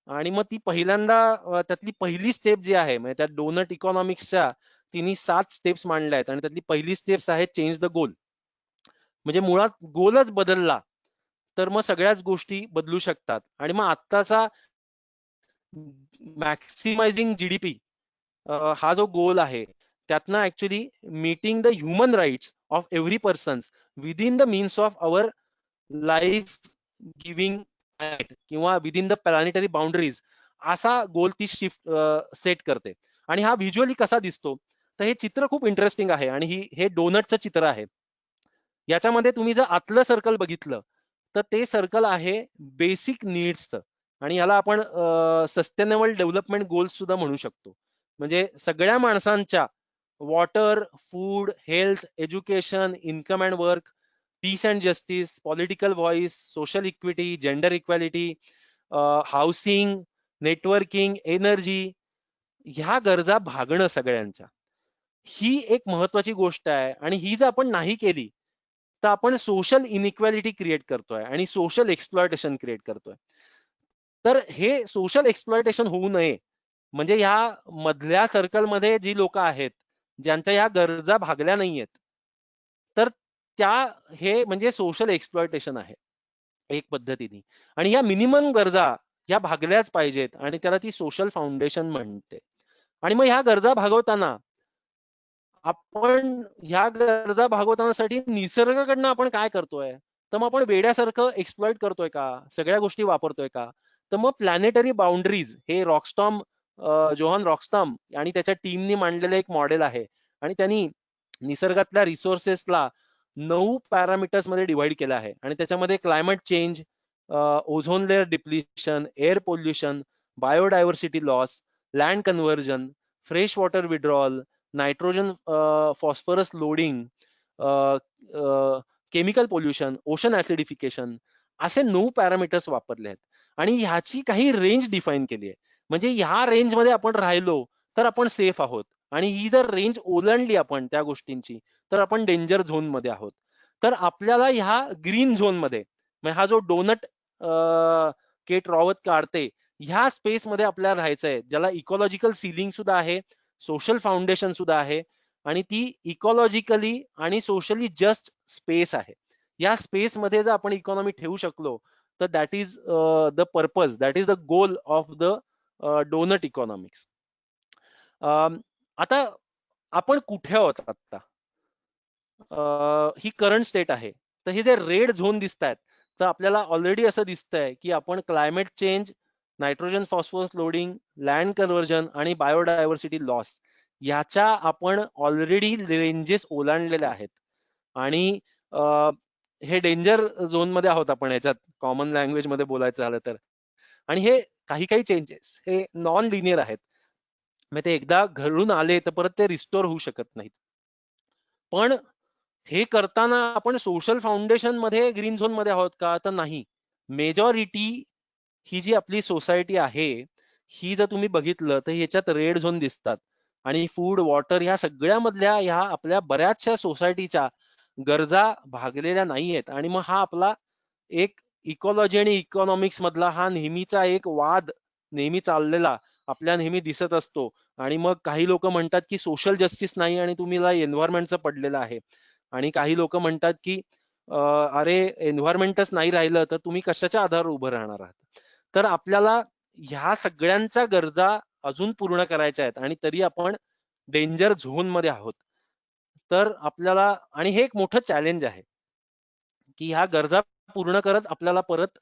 आणि मग ती पहिल्यांदा त्यातली पहिली स्टेप जी आहे म्हणजे त्या डोनट इकॉनॉमिक्सच्या तिने 7 स्टेप्स मांडल्या आहेत आणि त्यातली पहिली स्टेप्स आहे चेंज द गोल. म्हणजे मुळात गोलच बदलला तर मग सगळ्याच गोष्टी बदलू शकतात. आणि मग आत्ताचा मॅक्सिमायझिंग जीडीपी हा जो गोल आहे त्यातनं actually meeting the human rights of every person within the means of our life giving किंवा विदिन द प्लॅनेटरी बाउंड्रीज असा गोल ती शिफ्ट सेट करते. आणि हा व्हिज्युअली कसा दिसतो, तर हे चित्र खूप इंटरेस्टिंग आहे आणि हे डोनटचं चित्र आहे. याच्यामध्ये तुम्ही जर आतलं सर्कल बघितलं तर ते सर्कल आहे बेसिक नीड्सचं. आणि याला आपण सस्टेनेबल डेव्हलपमेंट गोल्स सुद्धा म्हणू शकतो. म्हणजे सगळ्या माणसांच्या water, food, health, education, income and work, peace and justice, political voice, social equity, gender equality, housing, networking, energy ह्या गरजा भागणं सगळ्यांच्या. ही एक महत्वाची गोष्ट आहे आणि ही जर आपण नाही केली तर आपण सोशल इनइक्वॅलिटी क्रिएट करतोय आणि सोशल एक्सप्लॉयटेशन क्रिएट करतोय. तर हे सोशल एक्सप्लॉयटेशन होऊ नये म्हणजे ह्या मधल्या सर्कलमध्ये जी लोक आहेत ज्यांच्या ह्या गरजा भागल्या नाहीयेत तर त्या हे म्हणजे सोशल एक्सप्लॉयटेशन आहे. एक पद्धतीने. आणि ह्या मिनिमम गरजा ह्या भागल्याच पाहिजेत आणि त्याला ती सोशल फाउंडेशन म्हणते. आणि मग ह्या गरजा भागवताना आपण ह्या गरजा भागवतानासाठी निसर्गाकडनं आपण काय करतोय? तर मग आपण वेड्यासारखं एक्सप्लॉइट करतोय का? सगळ्या गोष्टी वापरतोय का? तर मग प्लॅनेटरी बाउंडरीज हे जोहान रॉकस्टॉम आणि त्याच्या टीमनी मांडलेलं एक मॉडेल आहे. आणि त्यांनी निसर्गातल्या रिसोर्सेसला 9 पॅरामीटर्स मध्ये डिव्हाइड केलं आहे. आणि त्याच्यामध्ये climate change, ozone layer depletion, air pollution, biodiversity loss, land conversion, fresh water withdrawal, nitrogen phosphorus loading, chemical pollution, ocean acidification, असे 9 पॅरामीटर्स वापरले आहेत. आणि ह्याची काही रेंज डिफाईन केली आहे. म्हणजे ह्या रेंजमध्ये आपण राहिलो तर आपण सेफ आहोत. आणि ही जर रेंज ओलांडली आपण त्या गोष्टींची तर आपण डेंजर झोन मध्ये आहोत. तर आपल्याला ह्या ग्रीन झोन मध्ये, म्हणजे हा जो डोनट केट रॉवत काढते, ह्या स्पेस मध्ये आपल्याला राहायचं आहे, ज्याला इकॉलॉजिकल सिलिंग सुद्धा आहे, सोशल फाउंडेशन सुद्धा आहे आणि ती इकॉलॉजिकली आणि सोशली जस्ट स्पेस आहे. या स्पेस मध्ये जर आपण इकॉनॉमी ठेवू शकलो तर that is the purpose, that is the goal of the donut economics. आता आपण कुठे आहोत आता? ही करंट स्टेट आहे. तर हे जे रेड झोन दिसत आहेत, तर आपल्याला ऑलरेडी असं दिसतंय की आपण climate change, nitrogen phosphorus loading, land conversion आणि बायोडायव्हर्सिटी लॉस याच्या आपण ऑलरेडी रेंजेस ओलांडलेल्या आहेत. आणि हे डेंजर झोन मध्ये आहोत आपण, ह्याच्यात कॉमन लँग्वेज मध्ये बोलायचं झालं तर. आणि हे काही काही चेंजेस हे नॉन लिनियर आहेत. म्हणजे ते एकदा घडून आले तर परत ते रिस्टोर होऊ शकत नाहीत. पण हे करताना आपण सोशल फाउंडेशन मध्ये ग्रीन झोन मध्ये आहोत का? तर नाही. मेजॉरिटी ही जी आपली सोसायटी आहे, ही जर तुम्ही बघितलं तर ह्याच्यात रेड झोन दिसतात. आणि फूड, वॉटर ह्या सगळ्यामधल्या ह्या आपल्या बऱ्याचशा सोसायटीच्या गरजा भागलेल्या नाहीयेत. आणि मग हा आपला एक इकॉलॉजी आणि इकॉनॉमिक्स मधला हा नेहमीचा एक वाद नेहमी चाललेला आपल्या नेहमी दिसत असतो. आणि मग काही लोक म्हणतात की सोशल जस्टिस नाही आणि तुम्हीला एन्व्हायरमेंटचं पडलेलं आहे. आणि काही लोक म्हणतात की अरे एन्व्हायरमेंटच नाही राहिलं तर तुम्ही कशाच्या आधारावर उभं राहणार आहात. तर आपल्याला ह्या सगळ्यांच्या गरजा अजून पूर्ण करायच्या आहेत आणि तरी आपण डेंजर झोन मध्ये आहोत. तर आपल्याला, आणि हे एक मोठं चॅलेंज आहे की ह्या गरजा पूर्ण करत आपल्याला परत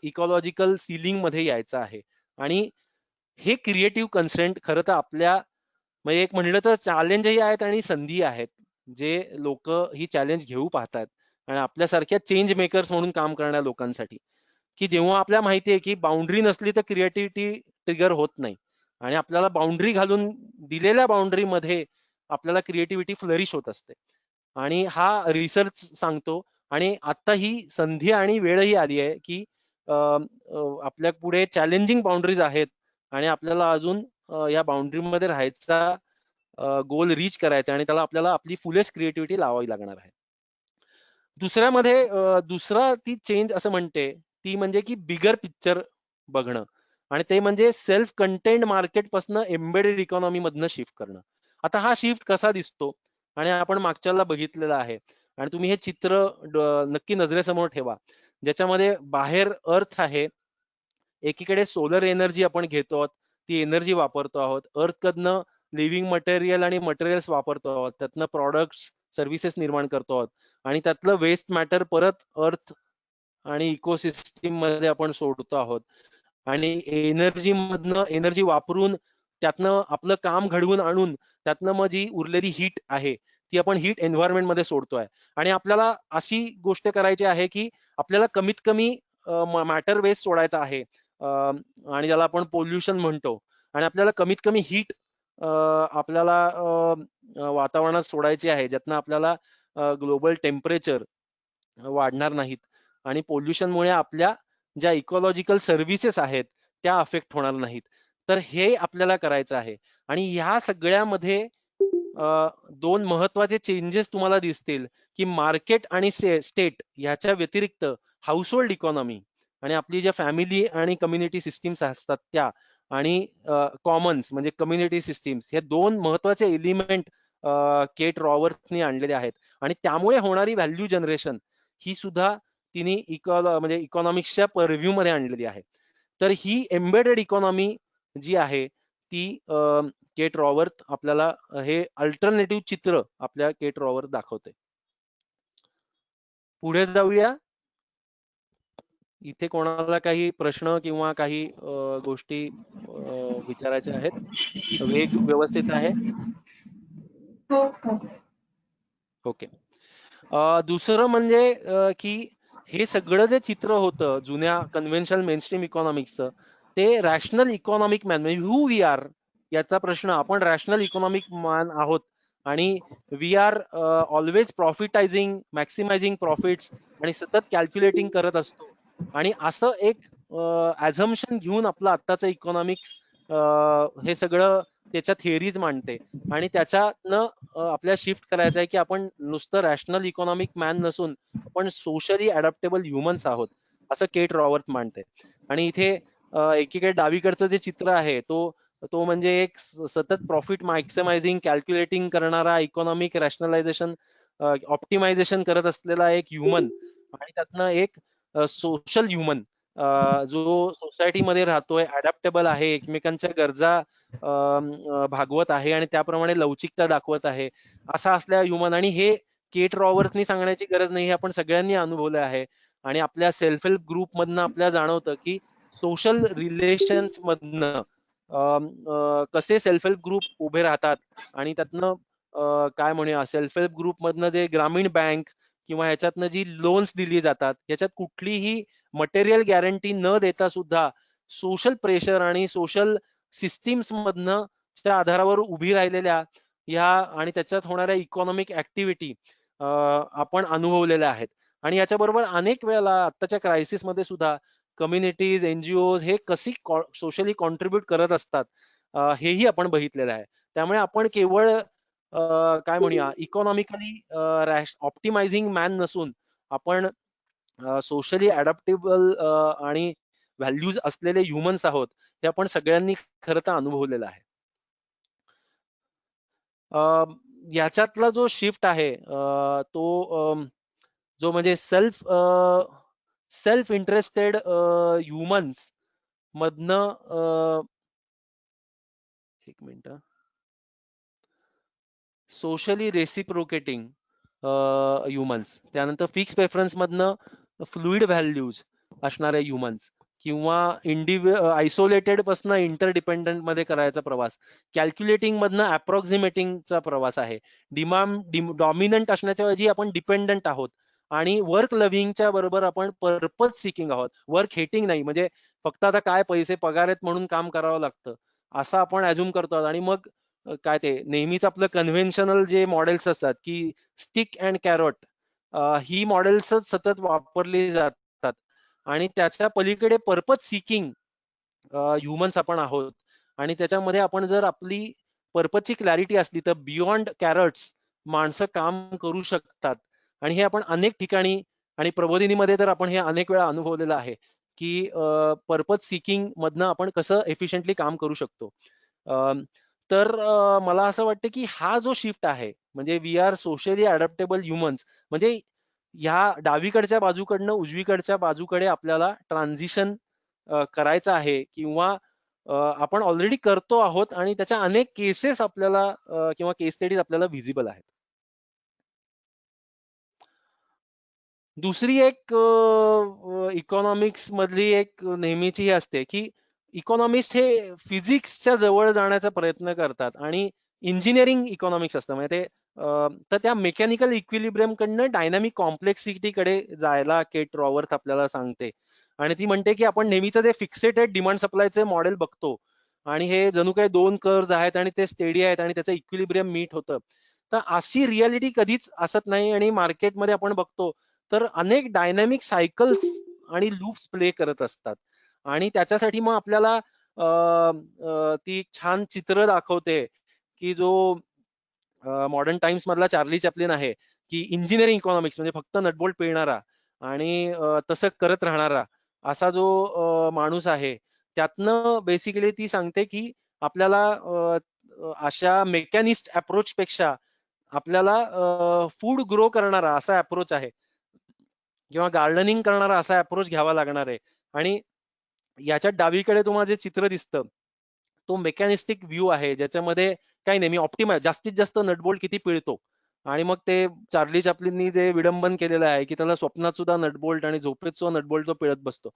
इकॉलॉजिकल सिलिंग मध्ये यायचं आहे. आणि हे क्रिएटिव्ह कन्स्ट्रेंट खरं तर आपल्या, म्हणजे एक म्हणलं तर चॅलेंजही आहेत आणि संधी आहेत, जे लोक ही चॅलेंज घेऊ पाहतात. आणि आपल्यासारख्या चेंज मेकर्स म्हणून काम करणाऱ्या लोकांसाठी, की जेव्हा आपल्याला माहिती आहे की बाउंड्री नसली तर क्रिएटिव्हिटी ट्रिगर होत नाही. आणि आपल्याला बाउंड्री घालून दिलेल्या बाउंड्री मध्ये आपल्याला क्रिएटिव्हिटी फ्लरिश होत असते. आणि हा रिसर्च सांगतो. आणि आता ही संधी आणि वेळही आली आहे की आपल्या पुढे चॅलेंजिंग बाउंड्रीज आहेत आणि आपल्याला अजून या बाउंड्री मध्ये राहायचा गोल रीच करायचा आणि त्याला आपल्याला आपली फुलेस्ट क्रिएटिव्हिटी लावावी लागणार आहे. दुसऱ्यामध्ये दुसरा ती चेंज असं म्हणते ती म्हणजे की बिगर पिक्चर बघणं. आणि ते म्हणजे सेल्फ कंटेंट मार्केट पासून एम्बेडेड इकॉनॉमी मधनं शिफ्ट करणं. आता हा शिफ्ट कसा दिसतो? आणि आपण मागच्याला बघितलेला आहे. आणि तुम्ही हे चित्र नक्की नजरेसमोर ठेवा, ज्याच्यामध्ये बाहेर अर्थ आहे, एकीकडे सोलर एनर्जी आपण घेतो, ती एनर्जी वापरतो आहोत, अर्थ कडनं लिव्हिंग मटेरियल आणि मटेरियल्स वापरतो आहोत, त्यातनं प्रॉडक्ट्स सर्व्हिसेस निर्माण करतो आहोत. आणि त्यातलं वेस्ट मॅटर परत अर्थ आणि इकोसिस्टीम मध्ये आपण सोडतो आहोत. आणि एनर्जी मधनं एनर्जी वापरून त्यातनं आपलं काम घडवून आणून त्यातनं मग जी उरलेली हीट आहे ती आपण हीट एन्व्हायरमेंट मध्ये सोडतोय. आणि आपल्याला अशी गोष्ट करायची आहे की आपल्याला कमीत कमी मॅटर वेस्ट सोडायचा आहे, आणि ज्याला आपण पोल्युशन म्हणतो. आणि आपल्याला कमीत कमी हीट आपल्याला वातावरणात सोडायची आहे, ज्यातनं आपल्याला ग्लोबल टेम्परेचर वाढणार नाहीत आणि पोल्युशनमुळे आपल्या ज्या इकॉलॉजिकल सर्व्हिसेस आहेत त्या अफेक्ट होणार नाहीत. तर हे आपल्याला करायचं आहे. आणि ह्या सगळ्यामध्ये दोन महत्वाचे चेंजेस तुम्हाला दिसतील की मार्केट आणि स्टेट ह्याच्या व्यतिरिक्त हाऊसहोल्ड इकॉनॉमी आणि आपली ज्या फॅमिली आणि कम्युनिटी सिस्टीम्स असतात त्या, आणि कॉमन्स म्हणजे कम्युनिटी सिस्टीम्स, हे दोन महत्वाचे एलिमेंट केट रॉवर्थनी आणलेले आहेत. आणि त्यामुळे होणारी व्हॅल्यू जनरेशन ही सुद्धा तिने म्हणजे इकॉनॉमिक्सच्या परव्ह्यू मध्ये आणलेली आहे. तर ही एम्बेडेड इकॉनॉमी जी आहे ती केट रॉवर्थ आपल्याला हे अल्टरनेटिव्ह चित्र आपल्या केट रॉवर्थ दाखवते. पुढे जाऊया. इथे कोणाला काही प्रश्न किंवा काही गोष्टी विचारायच्या आहेत? वेग व्यवस्थित आहे? हो हो. ओके. दुसरं म्हणजे की हे सगळं जे चित्र होतं जुन्या कन्व्हेन्शनल मेनस्ट्रीम इकॉनॉमिक्सचं, ते रॅशनल इकॉनॉमिक मॅन म्हणजे हू वी आर याचा प्रश्न, आपण रॅशनल इकॉनॉमिक मॅन आहोत आणि वी आर ऑलवेज प्रॉफिटायझिंग, मॅक्सिमायझिंग प्रॉफिट्स आणि सतत कॅल्क्युलेटिंग करत असतो. आणि असं एक ऍझम्पशन घेऊन आपलं आत्ताचं इकॉनॉमिक्स हे सगळं त्याच्या थिअरीज मांडते. आणि त्याच्यातनं आपल्याला शिफ्ट करायचं आहे की आपण नुसतं रॅशनल इकॉनॉमिक मॅन नसून आपण सोशली अडॅप्टेबल ह्युमन्स आहोत, असं केट रॉवर्थ मांडते. आणि इथे एकीकडे डावीकडचं जे चित्र आहे तो तो म्हणजे एक सतत प्रॉफिट मॅक्सिमायझिंग कॅल्क्युलेटिंग करणारा इकॉनॉमिक रॅशनलायझेशन ऑप्टिमायझेशन करत असलेला एक ह्युमन, आणि त्यातनं एक सोशल ह्युमन जो सोसायटीमध्ये राहतोय, अडॅप्टेबल आहे, एकमेकांच्या गरजा भागवत आहे आणि त्याप्रमाणे लवचिकता दाखवत आहे, असा असल्या ह्युमन. आणि हे केट रॉवर्थनी सांगण्याची गरज नाही, हे आपण सगळ्यांनी अनुभवलं आहे. आणि आपल्या सेल्फ हेल्प ग्रुप मधनं आपल्याला जाणवतं की सोशल रिलेशन्स मधनं कसे सेल्फ हेल्प ग्रुप उभे राहतात. आणि त्यातनं काय म्हणूया, सेल्फ हेल्प ग्रुप मधनं जे ग्रामीण बँक किंवा ह्याच्यातनं जी लोन्स दिली जातात, याच्यात कुठलीही मटेरियल गॅरंटी न देता सुद्धा सोशल प्रेशर आणि सोशल सिस्टीम्स मधनं त्या आधारावर उभी राहिलेल्या ह्या आणि त्याच्यात होणाऱ्या इकॉनॉमिक ऍक्टिव्हिटी आपण अनुभवलेल्या आहेत. आणि याच्याबरोबर अनेक वेळेला आत्ताच्या क्रायसिस मध्ये सुद्धा कम्युनिटीज, एनजीओ हे कशी सोशली कॉन्ट्रीब्युट करत असतात हेही आपण बघितलेलं आहे. त्यामुळे आपण केवळ काय म्हणूया इकॉनॉमिकली ऑप्टिमायझिंग मॅन नसून आपण सोशली अडॅप्टेबल आणि व्हॅल्यूज असलेले ह्युमन्स आहोत, हे आपण सगळ्यांनी खरं तर अनुभवलेलं आहे. याच्यातला जो शिफ्ट आहे तो जो म्हणजे सेल्फ इंटरेस्टेड ह्युमन्स मधनं एक मिनिट, सोशली रेसिप्रोकेटिंग ह्युमन्स, त्यानंतर फिक्स प्रेफरन्स मधनं फ्लुइड व्हॅल्यूज असणारे ह्युमन्स, किंवा आयसोलेटेड पासून इंटरडिपेंडंट मध्ये करायचा प्रवास, कॅल्क्युलेटिंग मधनं अप्रॉक्सिमेटिंगचा प्रवास आहे, डॉमिनंट असण्याच्या ऐवजी आपण डिपेंडंट आहोत, आणि वर्क लव्हिंगच्या बरोबर आपण पर्पज सिकिंग आहोत, वर्क हेटिंग नाही, म्हणजे फक्त आता काय पैसे पगार आहेत म्हणून काम करावं लागतं असं आपण अज्युम करतो. आणि मग काय ते नेहमीच आपलं कन्व्हेन्शनल जे मॉडेल्स असतात की स्टिक अँड कॅरट, ही मॉडेल्सच सतत वापरली जातात. आणि त्याच्या पलीकडे पर्पज सिकिंग ह्युमन्स आपण आहोत. आणि त्याच्यामध्ये आपण जर आपली पर्पजची क्लॅरिटी असली तर बियॉन्ड कॅरट्स माणसं काम करू शकतात. आणि हे आपण अनेक ठिकाणी आणि प्रबोधिनीमध्ये तर आपण हे अनेक वेळा अनुभवलेलं आहे की पर्पज सिकिंग मधनं आपण कसं एफिशियंटली काम करू शकतो. तर मला असं वाटतं की हा जो शिफ्ट आहे म्हणजे वी आर सोशली अडॅप्टेबल ह्युमन्स, म्हणजे ह्या डावीकडच्या बाजूकडनं उजवीकडच्या बाजूकडे आपल्याला ट्रान्झिशन करायचं आहे, किंवा आपण ऑलरेडी करतो आहोत आणि त्याच्या अनेक केसेस आपल्याला किंवा केस स्टडीज आपल्याला व्हिजिबल आहेत. दुसरी एक इकॉनॉमिक्स मधली एक नेहमीची ही असते की इकॉनॉमिस्ट हे फिजिक्सच्या जवळ जाण्याचा प्रयत्न करतात आणि इंजिनिअरिंग इकॉनॉमिक्स असतं, म्हणजे ते तर त्या मेकॅनिकल इक्विलिब्रियम कडनं डायनामिक कॉम्प्लेक्सिटी कडे जायला केट रॉवर्थ आपल्याला सांगते. आणि ती म्हणते की आपण नेहमीचं जे फिक्सेटेड डिमांड सप्लायचे मॉडेल बघतो आणि हे जणू काही दोन कर्व्ह आहेत आणि ते स्टेडी आहेत आणि त्याचं इक्विलिब्रियम मीट होतं, तर अशी रियालिटी कधीच असत नाही. आणि मार्केटमध्ये आपण बघतो तर अनेक डायनॅमिक सायकल्स आणि लूप्स प्ले करत असतात. आणि त्याच्यासाठी मग आपल्याला ती छान चित्र दाखवते की जो मॉडर्न टाइम्स मधला चार्ली चॅपलिन आहे की इंजिनिअरिंग इकॉनॉमिक्स म्हणजे फक्त नटबोल्ट पिळणारा आणि तसं करत राहणारा असा जो माणूस आहे, त्यातनं बेसिकली ती सांगते की आपल्याला अशा मेकॅनिस्ट अप्रोच पेक्षा आपल्याला फूड ग्रो करणारा असा अप्रोच आहे. किंवा गार्डनिंग करणारा असा अप्रोच घ्यावा लागणार आहे. आणि याच्यात डावीकडे तुम्हाला जे चित्र दिसतं तो मेकॅनिस्टिक व्ह्यू आहे, ज्याच्यामध्ये काही नाही, मी ऑप्टिमाइज जास्तीत जास्त नटबोल्ट किती पिळतो. आणि मग ते चार्ली चॅप्लिननी जे विडंबन केलेलं आहे की त्याला स्वप्नात सुद्धा नटबोल्ट आणि झोपेत सुद्धा नटबोल्ट तो पिळत बसतो.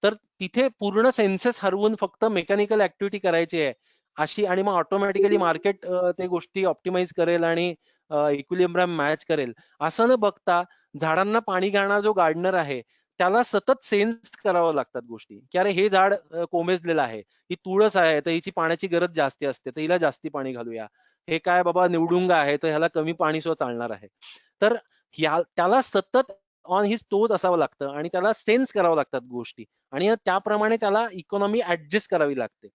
तर तिथे पूर्ण सेन्सेस हरवून फक्त मेकॅनिकल ऍक्टिव्हिटी करायची आहे अशी, आणि मग ऑटोमॅटिकली मार्केट ते गोष्टी ऑप्टिमाइज करेल आणि इक्विलिब्रियम मॅच करेल. असं न बघता झाडांना पाणी घालणारा जो गार्डनर आहे त्याला सतत सेन्स करावं लागतात गोष्टी, की अरे हे झाड कोमेजलेलं आहे, ही तुळस आहे तर हिची पाण्याची गरज जास्ती असते तर हिला जास्ती पाणी घालूया. हे काय बाबा निवडुंगा आहे तर ह्याला कमी पाणी सुद्धा चालणार आहे. तर त्याला सतत ऑन हिज टोज असावं लागतं आणि त्याला सेन्स करावं लागतात गोष्टी, आणि त्याप्रमाणे त्याला इकॉनॉमी ऍडजस्ट करावी लागते.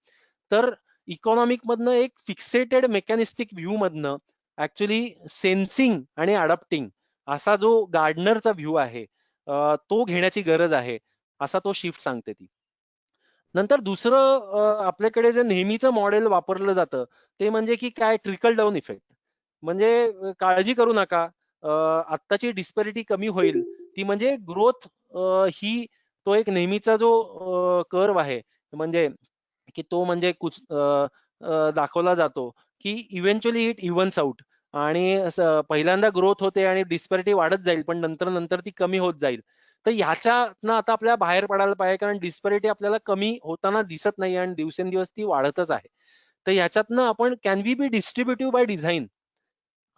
तर इकॉनॉमिक मधनं एक फिक्सेटेड मेकॅनिस्टिक व्ह्यू मधनं ऍक्च्युली सेन्सिंग आणि अडॅप्टिंग असा जो गार्डनरचा व्ह्यू आहे तो घेण्याची गरज आहे, असा तो शिफ्ट सांगते ती. नंतर दुसरं आपल्याकडे जे नेहमीचं मॉडेल वापरलं जातं ते म्हणजे की काय, ट्रिकल डाऊन इफेक्ट. म्हणजे काळजी करू नका, आत्ताची डिस्पॅरिटी कमी होईल, ती म्हणजे ग्रोथ ही तो एक नेहमीचा जो कर्व आहे, म्हणजे की तो म्हणजे दाखवला जातो की इव्हेंच्युअली इट इव्हन्स आउट. आणि पहिल्यांदा ग्रोथ होते आणि डिस्पॅरिटी वाढत जाईल, पण नंतर नंतर ती कमी होत जाईल. तर ह्याच्यातनं आता आपल्याला बाहेर पडायला पाहिजे, कारण डिस्पॅरिटी आपल्याला कमी होताना दिसत नाही आणि दिवसेंदिवस ती वाढतच आहे. तर ह्याच्यातनं आपण can we be distributive by design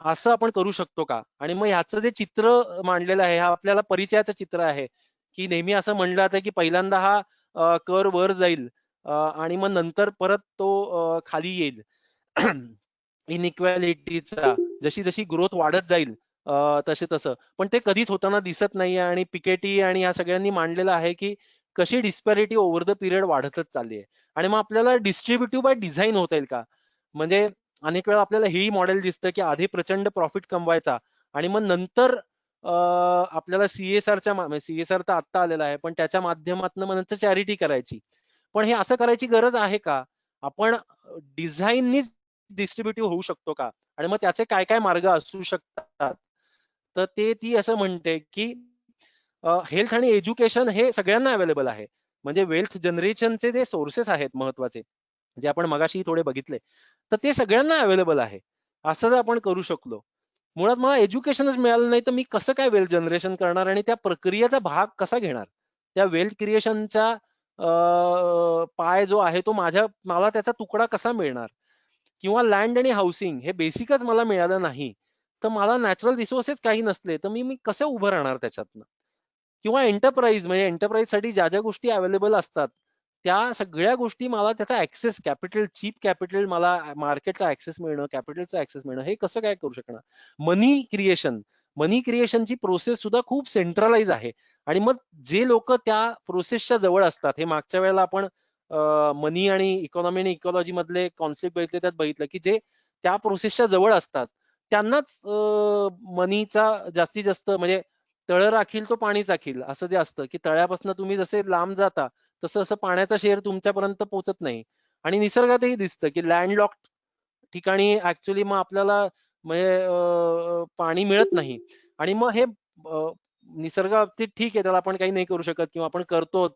असं आपण करू शकतो का? आणि मग ह्याचं जे चित्र मांडलेलं आहे, हा आपल्याला परिचयाचं चित्र आहे, की नेहमी असं म्हणलं जातं की पहिल्यांदा हा कर्व वर जाईल आणि मग नंतर परत तो खाली येईल. इनइक्वालिटीचा जशी जशी ग्रोथ वाढत जाईल तसे तसं, पण ते कधीच होताना दिसत नाहीये. आणि पिकेटी आणि या सगळ्यांनी मांडलेलं आहे की कशी डिस्पॅरिटी ओव्हर द पिरियड वाढतच चालली आहे. आणि मग आपल्याला डिस्ट्रीब्युटिव्ह बाय डिझाईन होता येईल का? म्हणजे अनेक वेळा आपल्याला हेही मॉडेल दिसतं की आधी प्रचंड प्रॉफिट कमवायचा आणि मग नंतर आपल्याला सीएसआरच्या सीएसआर तर आत्ता आलेला आहे, पण त्याच्या माध्यमातून मग नंतर चॅरिटी करायची. पण हे असं करायची गरज आहे का? आपण डिझाईननीच डिस्ट्रीब्युटिव्ह होऊ शकतो का? आणि मग त्याचे काय काय मार्ग असू शकतात? तर ते ती असं म्हणते की हेल्थ आणि एज्युकेशन हे सगळ्यांना अवेलेबल आहे. म्हणजे वेल्थ जनरेशनचे जे सोर्सेस आहेत महत्वाचे, जे आपण मगाशी थोडे बघितले, तर ते सगळ्यांना अवेलेबल आहे. असं जर आपण करू शकलो. मुळात मला एज्युकेशनच मिळालं नाही तर मी कसं काय वेल्थ जनरेशन करणार आणि त्या प्रक्रियेचा भाग कसा घेणार? त्या वेल्थ क्रिएशनचा पाय जो आहे तो मला त्याचा तुकडा कसा मिळणार? किंवा लँड आणि हाऊसिंग हे बेसिकच मला मिळालं नाही, तर मला नॅचरल रिसोर्सेस काही नसले, तर मी कसं उभं राहणार त्याच्यातनं? किंवा एंटरप्राइज, म्हणजे एंटरप्राइजसाठी ज्या ज्या गोष्टी अवेलेबल असतात, त्या सगळ्या गोष्टी मला त्याचा ऍक्सेस, कॅपिटल, चीप कॅपिटल, मला मार्केटचा ऍक्सेस मिळणं, कॅपिटलचा ऍक्सेस मिळणं, हे कसं काय करू शकणार? मनी क्रिएशनची प्रोसेस सुद्धा खूप सेंट्रलाइज आहे. आणि मग जे लोक त्या प्रोसेसच्या जवळ असतात, हे मागच्या वेळेला आपण मनी आणि इकॉनॉमी आणि इकॉलॉजी मधले कॉन्फ्लिक्ट बघितले, त्यात बघितलं की जे त्या प्रोसेसच्या जवळ असतात त्यांनाच मनीचा जास्तीत जास्त, म्हणजे तळ राखील तो पाणी चाखील असं जे असतं, की तळ्यापासून तुम्ही जसे लांब जाता तसं असं पाण्याचा शेर तुमच्यापर्यंत पोहोचत नाही. आणि निसर्गातही दिसतं की लँडलॉक ठिकाणी ऍक्च्युली मग आपल्याला म्हणजे पाणी मिळत नाही. आणि मग हे निसर्गाबाबतीत ठीक आहे, त्याला आपण काही नाही करू शकत किंवा आपण करतो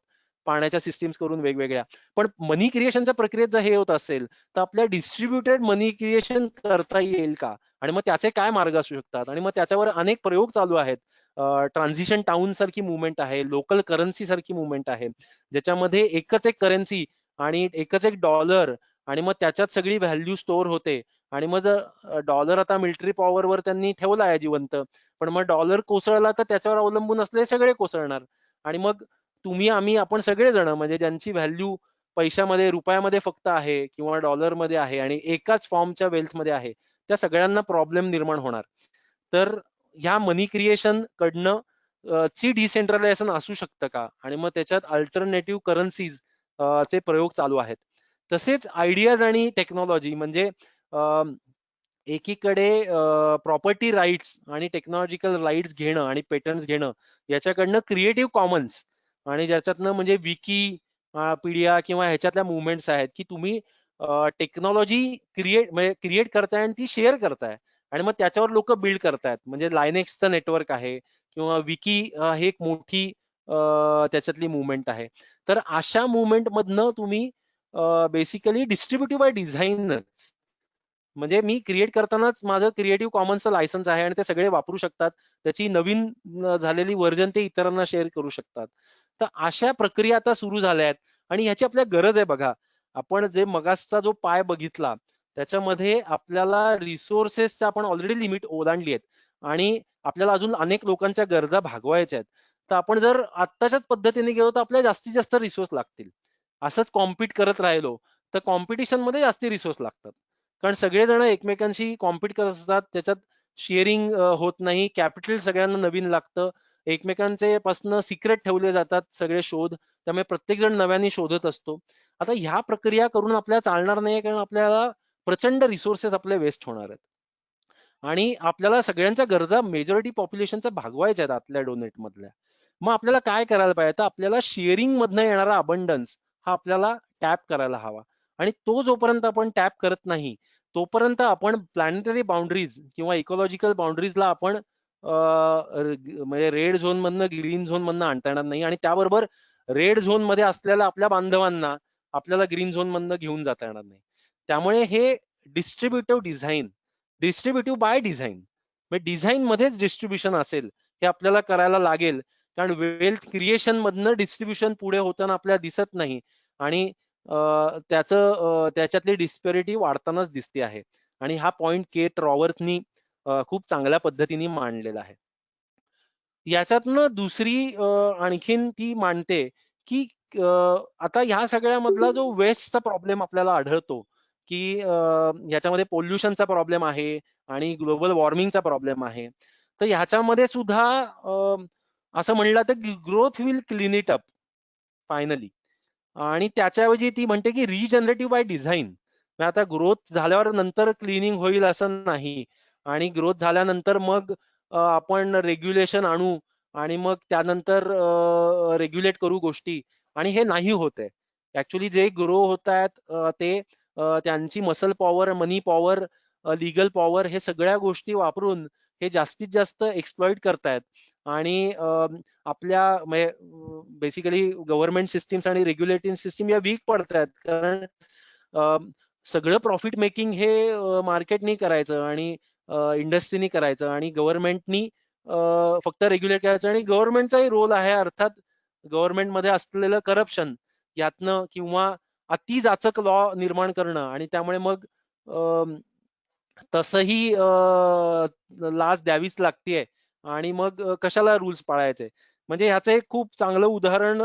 पाण्याच्या सिस्टीम्स करून वेगवेगळ्या. पण मनी क्रिएशनच्या प्रक्रियेत जर हे होत असेल, तर आपल्या डिस्ट्रीब्युटेड मनी क्रिएशन करता येईल का? आणि मग त्याचे काय मार्ग असू शकतात? आणि मग त्याच्यावर अनेक प्रयोग चालू आहेत. ट्रान्झिशन टाउन सारखी मुवमेंट आहे, लोकल करन्सी सारखी मुवमेंट आहे, ज्याच्यामध्ये एकच एक करन्सी आणि एकच एक डॉलर, आणि मग त्याच्यात सगळी व्हॅल्यू स्टोअर होते. आणि मग जर डॉलर आता मिलिटरी पॉवरवर त्यांनी ठेवला आहे जिवंत, पण मग डॉलर कोसळला तर त्याच्यावर अवलंबून असले सगळे कोसळणार. आणि मग तुम्ही, आम्ही, आपण सगळेजण, म्हणजे ज्यांची व्हॅल्यू पैशामध्ये, रुपयामध्ये फक्त आहे किंवा डॉलरमध्ये आहे आणि एकाच फॉर्मच्या वेल्थमध्ये आहे, त्या सगळ्यांना प्रॉब्लेम निर्माण होणार. तर ह्या मनी क्रिएशन कडनं ची डिसेंट्रलायझेशन असू शकतं का? आणि मग त्याच्यात अल्टरनेटिव्ह करन्सीज चे प्रयोग चालू आहेत. तसेच आयडियाज आणि टेक्नॉलॉजी, म्हणजे एकीकडे प्रॉपर्टी राईट्स आणि टेक्नॉलॉजिकल राईट्स घेणं आणि पेटंट्स घेणं, याच्याकडनं क्रिएटिव्ह कॉमन्स, आणि ज्याच्यातनं म्हणजे विकी, पीडिया किंवा ह्याच्यातल्या मुवमेंट्स आहेत, की तुम्ही टेक्नॉलॉजी म्हणजे क्रिएट करताय आणि ती शेअर करताय आणि मग त्याच्यावर लोक बिल्ड करतायत. म्हणजे लायनेक्सचं नेटवर्क आहे किंवा विकी ही एक मोठी त्याच्यातली मुवमेंट आहे. तर अशा मुवमेंट मधनं तुम्ही बेसिकली डिस्ट्रीब्युटिव्ह बाय डिझाईनच, म्हणजे मी क्रिएट करतानाच माझं क्रिएटिव्ह कॉमन्सचं लायसन्स आहे आणि ते सगळे वापरू शकतात. त्याची नवीन झालेली व्हर्जन ते इतरांना शेअर करू शकतात. तर अशा प्रक्रिया आता सुरू झाल्या आहेत आणि ह्याची आपल्याला गरज आहे. बघा, आपण जे मगासचा जो पाय बघितला त्याच्यामध्ये आपल्याला रिसोर्सेसचा आपण ऑलरेडी लिमिट ओलांडली आहेत आणि आपल्याला अजून अनेक लोकांच्या गरजा भागवायच्या आहेत. तर आपण जर आत्ताच्याच पद्धतीने गेलो तर आपल्याला जास्तीत जास्त रिसोर्स लागतील. असंच कॉम्पिट करत राहिलो तर कॉम्पिटिशन मध्ये जास्ती रिसोर्स लागतात. कारण सगळेजण एकमेकांशी कॉम्पिट करत असतात, त्याच्यात शेअरिंग होत नाही, कॅपिटल सगळ्यांना नवीन लागतं, एकमेकांचे पासन सिक्रेट ठेवले जातात सगळे शोध, त्यामुळे प्रत्येक जण नव्याने शोधत असतो. आता ह्या प्रक्रिया करून आपल्याला चालणार नाही, कारण आपल्याला प्रचंड रिसोर्सेस आपले वेस्ट होणार आहेत आणि आपल्याला सगळ्यांच्या गरजा मेजॉरिटी पॉप्युलेशनच्या भागवायच्या आहेत आतल्या डोनेट मधल्या. मग आपल्याला काय करायला पाहिजे, तर आपल्याला शेअरिंग मधनं येणारा अबंडन्स हा आपल्याला टॅप करायला हवा आणि तो जोपर्यंत आपण टॅप करत नाही तोपर्यंत आपण प्लॅनेटरी बाउंड्रीज किंवा इकॉलॉजिकल बाउंड्रीजला आपण म्हणजे रेड झोन मधनं ग्रीन झोन मधनं आणता येणार नाही आणि त्याबरोबर रेड झोन मध्ये असलेल्या आपल्या बांधवांना आपल्याला ग्रीन झोन मधनं घेऊन जाता येणार नाही. त्यामुळे हे distributive design, distributive by design, म्हणजे डिझाईन मध्येच डिस्ट्रीब्युशन असेल हे आपल्याला करायला लागेल. कारण वेल्थ क्रिएशन मधनं डिस्ट्रीब्युशन पुढे होताना आपल्याला दिसत नाही आणि त्याच्यातली डिस्पॅरिटी वाढतानाच दिसते आहे आणि हा पॉइंट केट रॉबर्थनी खूप चांगल्या पद्धतीने मांडलेला आहे. याच्यातनं दुसरी आणखीन ती मांडते की आता ह्या सगळ्यामधला जो वेस्टचा प्रॉब्लेम आपल्याला आढळतो की ह्याच्यामध्ये पोल्युशनचा प्रॉब्लेम आहे आणि ग्लोबल वॉर्मिंगचा प्रॉब्लेम आहे. तर ह्याच्यामध्ये सुद्धा असं म्हणलं तर growth will clean it up finally, आणि त्याच्याऐवजी ती म्हणते की रिजनरेटिव्ह बाय डिझाईन. आता ग्रोथ झाल्यावर नंतर क्लिनिंग होईल असं नाही आणि ग्रोथ झाल्यानंतर मग आपण रेग्युलेशन आणू आणि मग त्यानंतर रेग्युलेट करू गोष्टी, आणि हे नाही होत आहे. ऍक्च्युली जे ग्रो होत आहेत ते त्यांची मसल पॉवर, मनी पॉवर, लिगल पॉवर हे सगळ्या गोष्टी वापरून हे जास्तीत जास्त एक्सप्लॉइट करतायत आणि आपल्या बेसिकली गव्हर्नमेंट सिस्टीम्स आणि रेग्युलेटिंग सिस्टीम या वीक पडतायत. कारण सगळं प्रॉफिट मेकिंग हे मार्केटनी करायचं आणि इंडस्ट्रीनी करायचं आणि गव्हर्नमेंटनी फक्त रेग्युलेट करायचं, आणि गव्हर्नमेंटचाही रोल आहे अर्थात गव्हर्नमेंटमध्ये असलेलं करप्शन यातनं किंवा अति जाचक लॉ निर्माण करणं, आणि त्यामुळे मग तसंही लाच द्यावीच लागतीये आणि मग कशाला रूल्स पाळायचे. म्हणजे ह्याचं एक खूप चांगलं उदाहरण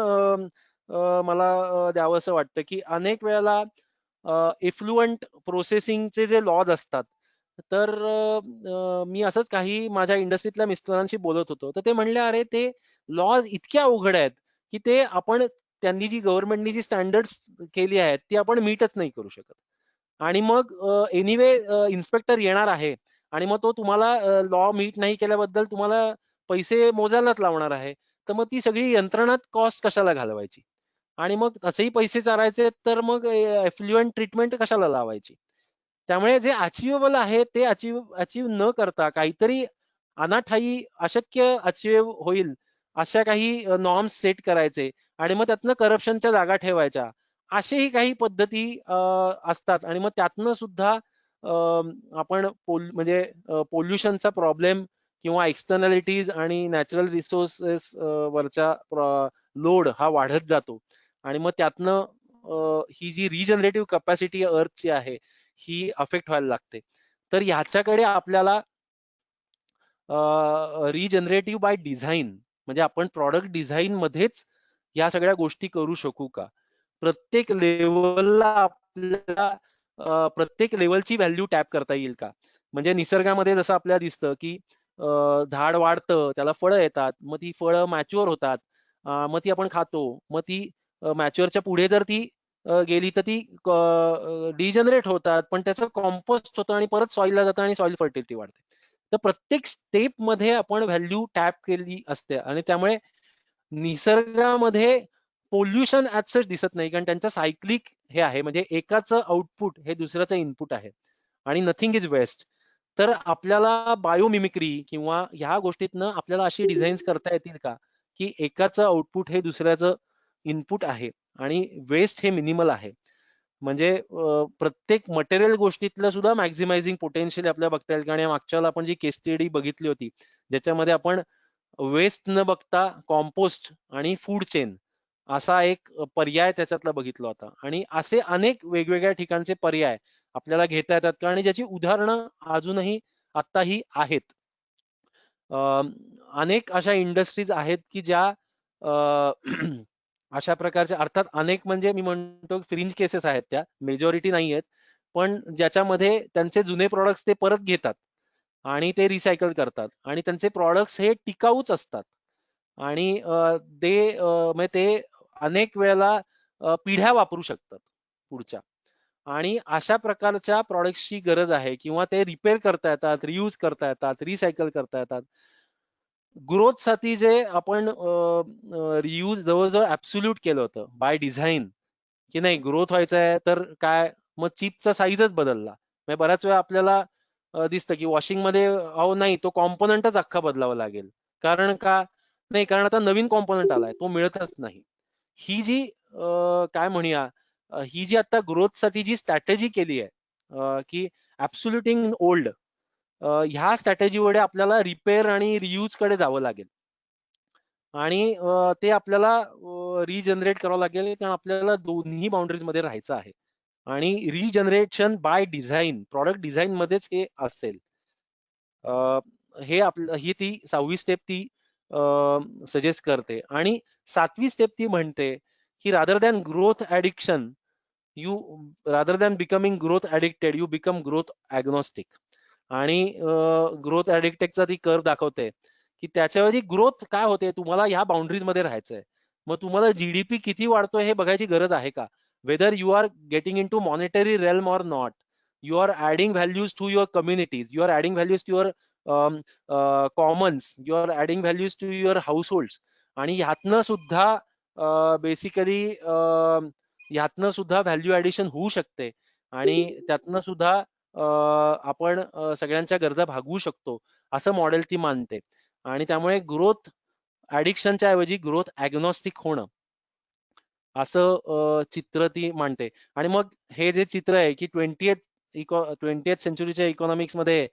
मला द्यावंसं वाटतं की अनेक वेळेला इफ्लुएंट प्रोसेसिंगचे जे लॉज असतात, तर मी असंच काही माझ्या इंडस्ट्रीतल्या मिस्टरांशी बोलत होतो, तर ते म्हणले अरे ते लॉज इतके अवघड आहेत की ते आपण त्यांनी जी गव्हर्नमेंटनी जी स्टँडर्ड्स केली आहेत ती आपण मीटच नाही करू शकत. आणि मग एनिवे इन्स्पेक्टर येणार आहे आणि मग तो तुम्हाला लॉ मीट नाही केल्याबद्दल तुम्हाला पैसे मोजायलाच लावणार आहे. तर मग ती सगळी यंत्रणात कॉस्ट कशाला घालवायची, आणि मग तसेही पैसे चारायचे तर मग एफ्लुएंट ट्रीटमेंट कशाला लावायची. त्यामुळे जे अचिवेबल आहे ते अचीव न करता काहीतरी अनाठायी अशक्य अचिव्ह होईल अशा काही नॉर्म्स सेट करायचे आणि मग त्यातनं करप्शनच्या जागा ठेवायच्या, असेही काही पद्धती असतात. आणि मग त्यातनं सुद्धा आपण म्हणजे पोल्युशनचा प्रॉब्लेम किंवा एक्सटर्नॅलिटीज आणि नॅचरल रिसोर्सेस वरच्या लोड हा वाढत जातो आणि मग त्यातनं ही जी रिजनरेटिव्ह कॅपॅसिटी अर्थची आहे ही अफेक्ट व्हायला लागते. तर ह्याच्याकडे आपल्याला रिजनरेटिव्ह बाय डिझाईन, म्हणजे आपण प्रॉडक्ट डिझाईन मध्येच या सगळ्या गोष्टी करू शकू का, प्रत्येक लेवलला आपल्याला प्रत्येक लेवलची व्हॅल्यू टॅप करता येईल का. म्हणजे निसर्गामध्ये जसं आपल्याला दिसतं की झाड वाढतं, त्याला फळं येतात, मग ती फळं मॅच्युअर होतात, मग ती आपण खातो, मग ती मॅच्युअरच्या पुढे जर ती गेली तर ती डिजनरेट होतात, पण त्याचं कॉम्पोस्ट होतं आणि परत सॉइलला जातं आणि सॉइल फर्टिलिटी वाढते. तर प्रत्येक स्टेप मध्ये आपण व्हॅल्यू टॅप केली असते आणि त्यामुळे निसर्गामध्ये पोल्युशन ऍज सच दिसत नाही, कारण त्यांचं सायक्लिक हे आहे, म्हणजे एकाचं आउटपुट हे दुसऱ्याचं इनपुट आहे आणि नथिंग इज वेस्ट. तर आपल्याला बायोमिमिक्री किंवा ह्या गोष्टीतनं आपल्याला अशी डिझाईन्स करता येतील का की एकाचं आउटपुट हे दुसऱ्याचं इनपुट आहे आणि वेस्ट हे मिनिमल आहे. म्हणजे प्रत्येक मटेरियल गोष्टीतलं सुद्धा मॅक्झिमायझिंग पोटेन्शियल आपल्याला बघता येईल. आणि मागच्या वेळेला आपण जी केस स्टडी बघितली होती ज्याच्यामध्ये आपण वेस्ट न बघता कॉम्पोस्ट आणि फूड चेन असा एक पर्याय त्याच्यातला बघितला होता. आणि असे अनेक वेगवेगळ्या ठिकाणचे पर्याय आपल्याला घेता येतात का आणि ज्याची उदाहरणं अजूनही आत्ताही आहेत. अनेक अशा इंडस्ट्रीज आहेत की ज्या अशा प्रकारच्या, अर्थात अनेक म्हणजे मी म्हणतो फ्रिंज केसेस आहेत, त्या मेजॉरिटी नाही आहेत, पण ज्याच्यामध्ये त्यांचे जुने प्रॉडक्ट्स ते परत घेतात आणि ते रिसायकल करतात आणि त्यांचे प्रॉडक्ट्स हे टिकाऊच असतात आणि म्हणजे ते अनेक वेळेला पिढ्या वापरू शकतात पुढच्या. आणि अशा प्रकारच्या प्रॉडक्ट्सची गरज आहे किंवा ते रिपेअर करता येतात, रियूज करता येतात, रिसायकल करता येतात. ग्रोथ साठी जे आपण रियूज जवळजवळ ऍब्सोल्यूट केलं होतं बाय डिझाईन, की नाही ग्रोथ व्हायचं आहे तर काय, मग चिपचा साईजच बदलला. म्हणजे बऱ्याच वेळा आपल्याला दिसतं की वॉशिंग मध्ये अहो नाही तो कॉम्पोनंटच अख्खा बदलावा लागेल. कारण का नाही, कारण आता नवीन कॉम्पोनंट आलाय तो मिळतच नाही. ही जी काय म्हणूया ही जी आता ग्रोथ साठी जी स्ट्रॅटेजी केली आहे की ऍब्सोल्युटिंग ओल्ड, ह्या स्ट्रॅटेजीमुळे आपल्याला रिपेअर आणि रियूज कडे जावं लागेल आणि ते आपल्याला रिजनरेट करावं लागेल, कारण आपल्याला दोन्ही बाउंड्रीज मध्ये राहायचं आहे. आणि regeneration by design, product design मध्येच हे असेल. हे आपलं ही ती 6वी स्टेप ती सजेस्ट करते. आणि 7वी स्टेप ती म्हणते की rather than growth addiction you rather than becoming growth addicted you become growth agnostic. आणि ग्रोथ ऍडिक्टेडचा ती कर्व दाखवते की त्याच्याऐवजी ग्रोथ काय होते, तुम्हाला ह्या बाउंड्रीज मध्ये राहायचंय. मग तुम्हाला जीडीपी किती वाढतोय हे बघायची गरज आहे का, whether you are getting into monetary realm or not, you are adding values to your communities, you are adding values to your commons, you are adding values to your households. आणि ह्यातनं सुद्धा basically ह्यातनं सुद्धा value addition होऊ शकते आणि त्यातनं सुद्धा आपण सगळ्यांच्या गरजा भागवू शकतो असं मॉडेल ती मानते. आणि त्यामुळे ग्रोथ ऍडिक्शनच्या ऐवजी ग्रोथ ऍग्नॉस्टिक होणं असं चित्र ती मांडते. आणि मग हे जे चित्र आहे की 20th सेंचुरीच्या इकॉनॉमिक्स मध्ये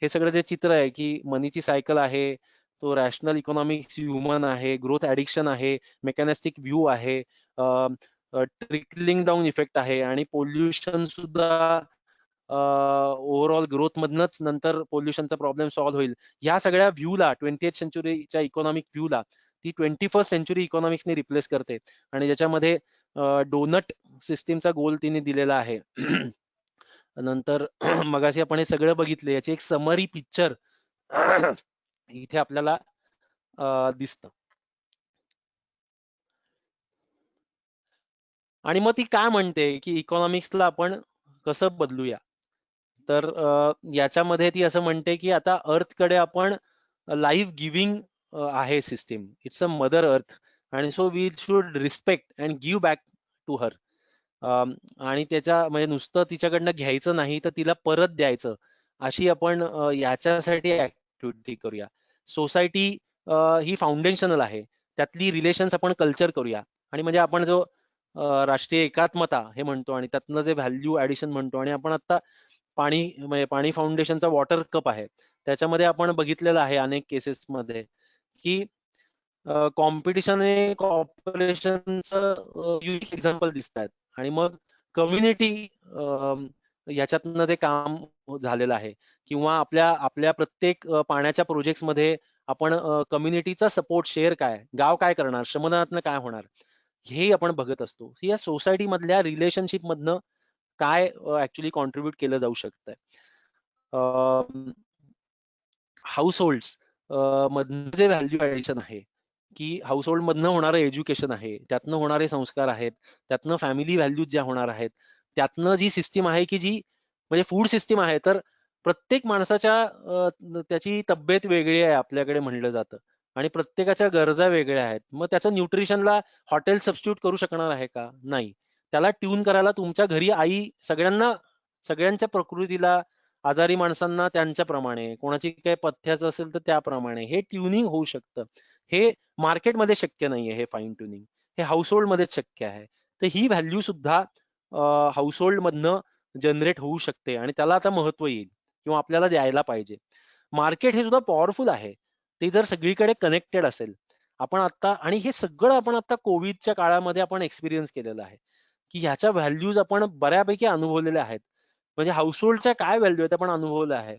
हे सगळं जे चित्र आहे की मनीची सायकल आहे, तो रॅशनल इकॉनॉमिक्स ह्युमन आहे, ग्रोथ ऍडिक्शन आहे, मेकॅनिस्टिक व्ह्यू आहे, ट्रिकलिंग डाऊन इफेक्ट आहे आणि पोल्युशन सुद्धा ओव्हरऑल ग्रोथ मधनच नंतर पोल्युशनचा प्रॉब्लेम सॉल्व्ह होईल. ह्या सगळ्या व्ह्यूला 20th सेंचुरीच्या इकॉनॉमिक व्ह्यूला ती 21st सेंचुरी इकॉनॉमिक्सने रिप्लेस करते. आणि ज्याच्यामध्ये डोनट सिस्टीमचा गोल तिने दिलेला आहे. नंतर मगाशी आपण हे सगळं बघितले, याची एक समरी पिक्चर इथे आपल्याला दिसतं. आणि मग ती काय म्हणते की इकॉनॉमिक्सला आपण कसं बदलूया. तर याच्यामध्ये ती असं म्हणते की आता अर्थकडे आपण लाईफ गिव्हिंग आहे system, it's a mother earth, आणि so we should respect and give back to her. आणि त्याच्या म्हणजे नुसतं तिच्याकडनं घ्यायचं नाही तर तिला परत द्यायचं, अशी आपण याच्यासाठी ऍक्टिव्हिटी करूया. सोसायटी ही फाउंडेशनल आहे, त्यातली रिलेशन्स आपण कल्चर करूया. आणि म्हणजे आपण जो राष्ट्रीय एकात्मता हे म्हणतो आणि त्यातनं जे व्हॅल्यू ऍडिशन म्हणतो, आणि आपण आता पाणी म्हणजे पाणी फाउंडेशनचा वॉटर कप आहे, त्याच्यामध्ये आपण बघितलेलं आहे अनेक केसेसमध्ये की कॉम्पिटिशन आणि कॉपरेशनचं युनिक एक्झाम्पल दिसत आहेत. आणि मग कम्युनिटी ह्याच्यातनं ते काम झालेलं आहे. किंवा आपल्या आपल्या प्रत्येक पाण्याच्या प्रोजेक्ट मध्ये आपण कम्युनिटीचा सपोर्ट शेअर काय, गाव काय करणार, श्रमदानातनं काय होणार, हेही आपण बघत असतो. या सोसायटी मधल्या रिलेशनशिप मधनं काय ऍक्च्युली कॉन्ट्रीब्युट केलं जाऊ शकतंय. हाऊस होल्ड्स मधनं जे व्हॅल्यू ऍडिशन आहे की हाऊसहोल्ड मधनं होणारं एज्युकेशन आहे, त्यातनं होणारे संस्कार आहेत, त्यातनं फॅमिली व्हॅल्यूज ज्या होणार आहेत, त्यातनं जी सिस्टीम आहे की जी म्हणजे फूड सिस्टीम आहे, तर प्रत्येक माणसाच्या त्याची तब्येत वेगळी आहे आपल्याकडे म्हणलं जातं आणि प्रत्येकाच्या गरजा वेगळ्या आहेत. मग त्याचं न्यूट्रिशनला हॉटेल सबस्टिट्यूट करू शकणार आहे का, नाही. त्याला ट्यून करायला तुमच्या घरी आई सगळ्यांना, सगळ्यांच्या प्रकृतीला आजारी माणसांना त्यांच्याप्रमाणे, कोणाची काही पथ्याचं असेल तर त्याप्रमाणे हे ट्युनिंग होऊ शकतं. हे मार्केटमध्ये शक्य नाहीये हे फाईन ट्युनिंग, हे हाऊसहोल्ड मध्येच शक्य आहे. तर ही व्हॅल्यू सुद्धा हाऊसहोल्ड मधनं जनरेट होऊ शकते आणि त्याला आता महत्व येईल किंवा आपल्याला द्यायला पाहिजे. मार्केट हे सुद्धा पॉवरफुल आहे. ते जर सगळीकडे कनेक्टेड असेल. आपण आता आणि हे सगळं आपण आता कोविडच्या काळामध्ये आपण एक्सपिरियन्स केलेलं आहे, की ह्याच्या व्हॅल्यूज आपण बऱ्यापैकी अनुभवलेल्या आहेत. म्हणजे हाऊसहोल्डच्या काय व्हॅल्यू आहेत आपण अनुभवलं आहे.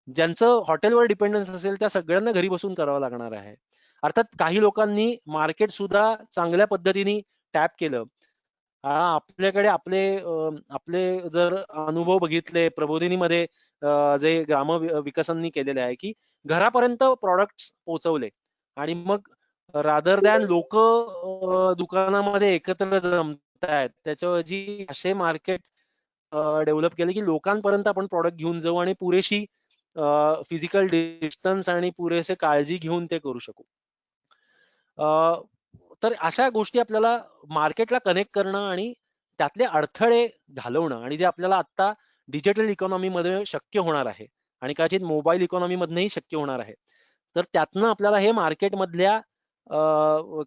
ज्यांचं हॉटेलवर डिपेंडन्स असेल त्या सगळ्यांना घरी बसून करावं लागणार आहे. अर्थात काही लोकांनी मार्केट सुद्धा चांगल्या पद्धतीने टॅप केलं. आपल्याकडे आपले जर अनुभव बघितले प्रबोधिनीमध्ये जे विकसननी केलेले आहे, की घरापर्यंत प्रॉडक्ट्स पोहोचवले आणि मग रादर दॅन लोक दुकानामध्ये एकत्र जमतायत त्याच्याऐवजी असे मार्केट डेव्हलप केले की लोकांपर्यंत आपण प्रॉडक्ट घेऊन जाऊ आणि पुरेशी फिजिकल डिस्टन्स आणि पुरेसे काळजी घेऊन ते करू शकू. तर अशा गोष्टी आपल्याला मार्केटला कनेक्ट करणं आणि त्यातले अडथळे घालवणं आणि जे आपल्याला आता डिजिटल इकॉनॉमी मध्ये शक्य होणार आहे आणि कदाचित मोबाईल इकॉनॉमी मधनंही शक्य होणार आहे. तर त्यातनं आपल्याला हे मार्केट मधल्या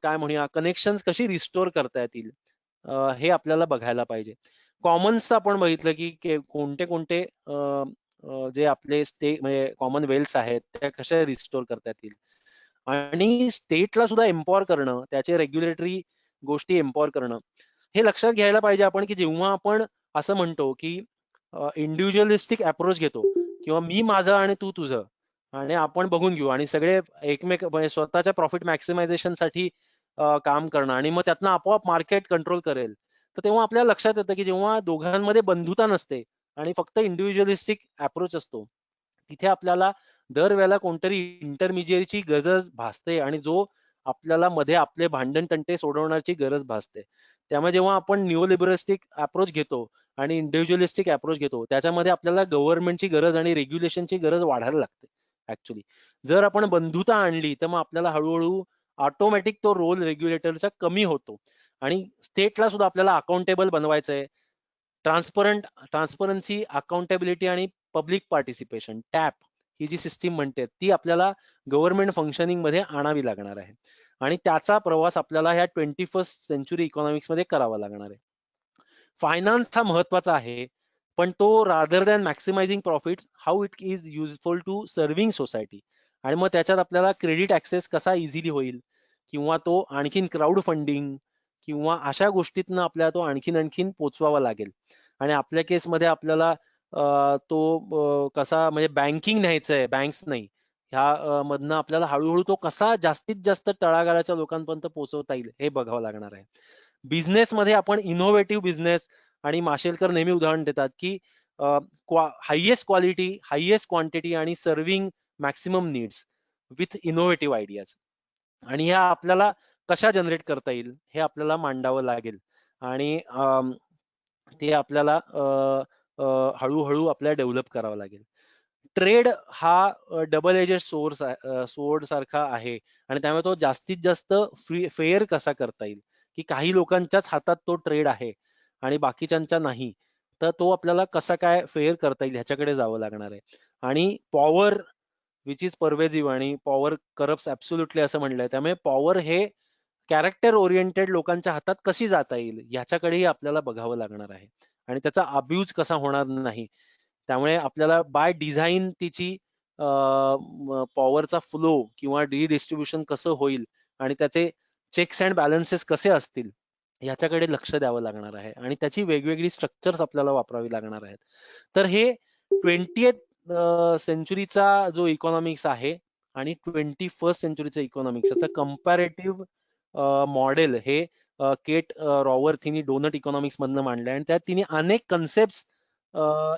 काय म्हणूया कनेक्शन्स कशी रिस्टोर करता येतील हे आपल्याला बघायला पाहिजे. कॉमन्स आपण बघितलं की कोणते कोणते जे आपले म्हणजे कॉमन वेल्थ आहेत त्या कशा रिस्टोर करता येतील आणि स्टेटला सुद्धा एम्पॉवर करणं, त्याचे रेग्युलेटरी गोष्टी एम्पॉवर करणं हे लक्षात घ्यायला पाहिजे आपण की जेव्हा आपण असं म्हणतो की इंडिव्हिज्युअलिस्टिक अप्रोच घेतो किंवा मी माझं आणि तू तुझं आणि आपण बघून घेऊ आणि सगळे एकमेक म्हणजे स्वतःच्या प्रॉफिट मॅक्सिमायझेशन साठी काम करणं आणि मग त्यातनं आपोआप मार्केट कंट्रोल करेल. तर तेव्हा आपल्याला लक्षात येतं की जेव्हा दोघांमध्ये बंधुता नसते आणि फक्त इंडिव्हिज्युअलिस्टिक अप्रोच असतो तिथे आपल्याला दरवेळेला कोणतरी इंटरमिजिएरीची गरज भासते आणि जो आपल्याला मध्ये आपले भांडण तंटे सोडवण्याची गरज भासते. त्यामुळे जेव्हा आपण न्यूलिबरलिस्टिक अप्रोच घेतो आणि इंडिव्हिज्युअलिस्टिक अप्रोच घेतो त्याच्यामध्ये आपल्याला गव्हर्नमेंटची गरज आणि रेग्युलेशनची गरज वाढायला लागते ऍक्च्युली. जर आपण बंधुता आणली तर मग आपल्याला हळूहळू ऑटोमॅटिक तो रोल रेग्युलेटरचा कमी होतो आणि स्टेटला सुद्धा आपल्याला अकाउंटेबल बनवायचंय. ट्रान्सपरन्सी, अकाउंटेबिलिटी आणि पब्लिक पार्टिसिपेशन टॅप ही जी सिस्टीम म्हणते ती आपल्याला गव्हर्नमेंट फंक्शनिंग मध्ये आणावी लागणार आहे आणि त्याचा प्रवास आपल्याला ह्या 21st सेंचुरी इकॉनॉमिक्स मध्ये करावा लागणार आहे. फायनान्स हा महत्वाचा आहे पण तो rather than maximising profit how it is useful to serving society आणि मग त्याच्यात आपल्याला क्रेडिट ऍक्सेस कसा इझिली होईल किंवा तो आणखीन क्राऊड फंडिंग किंवा अशा गोष्टीतनं आपल्याला तो आणखीन पोचवावा लागेल. आणि आपल्या केसमध्ये आपल्याला तो कसा म्हणजे बँकिंग न्यायचं आहे बँक्स नाही ह्या मधनं आपल्याला हळूहळू तो कसा जास्तीत जास्त तळागाळाच्या लोकांपर्यंत पोहोचवता येईल हे बघावं लागणार आहे. बिझनेस मध्ये आपण इनोव्हेटिव्ह बिझनेस आणि माशेलकर नेहमी उदाहरण देतात की हायएस्ट क्वालिटी हायएस्ट क्वांटिटी आणि serving maximum needs with innovative ideas आणि ह्या आपल्याला कशा जनरेट करता येईल हे आपल्याला मांडावं लागेल आणि ते आपल्याला हळूहळू आपल्याला डेव्हलप करावं लागेल. ट्रेड हा डबल एजेड सोर्ड सारखा आहे आणि त्यामुळे तो जास्तीत जास्त फेअर कसा करता येईल की काही लोकांच्याच हातात तो ट्रेड आहे आणि बाकीच्यांच्या नाही तर तो आपल्याला कसा काय फेअर करता येईल ह्याच्याकडे जावं लागणार आहे. आणि पॉवर विच इज परवेजिव्ह आणि पॉवर करप्ट ऍब्सोल्युटली असं म्हणलंय त्यामुळे पॉवर हे कॅरेक्टर ओरिएंटेड लोकांच्या हातात कशी जाता येईल ह्याच्याकडेही आपल्याला बघावं लागणार आहे आणि त्याचा अब्यूज कसा होणार नाही. त्यामुळे आपल्याला बाय डिझाईन तिची पॉवरचा फ्लो किंवा डिस्ट्रीब्युशन कसं होईल आणि त्याचे चेक्स अँड बॅलन्सेस कसे असतील याच्याकडे लक्ष द्यावं लागणार आहे आणि त्याची वेगवेगळी स्ट्रक्चर्स आपल्याला वापरावी लागणार आहेत. तर हे 20th सेंचुरीचा जो इकॉनॉमिक्स आहे आणि 21st सेंचुरीचा इकॉनॉमिक्स याचा कम्पॅरेटिव्ह मॉडेल हे केट रॉवर तिने डोनट इकॉनॉमिक्स मधनं मांडलंय आणि त्यात तिने अनेक कन्सेप्ट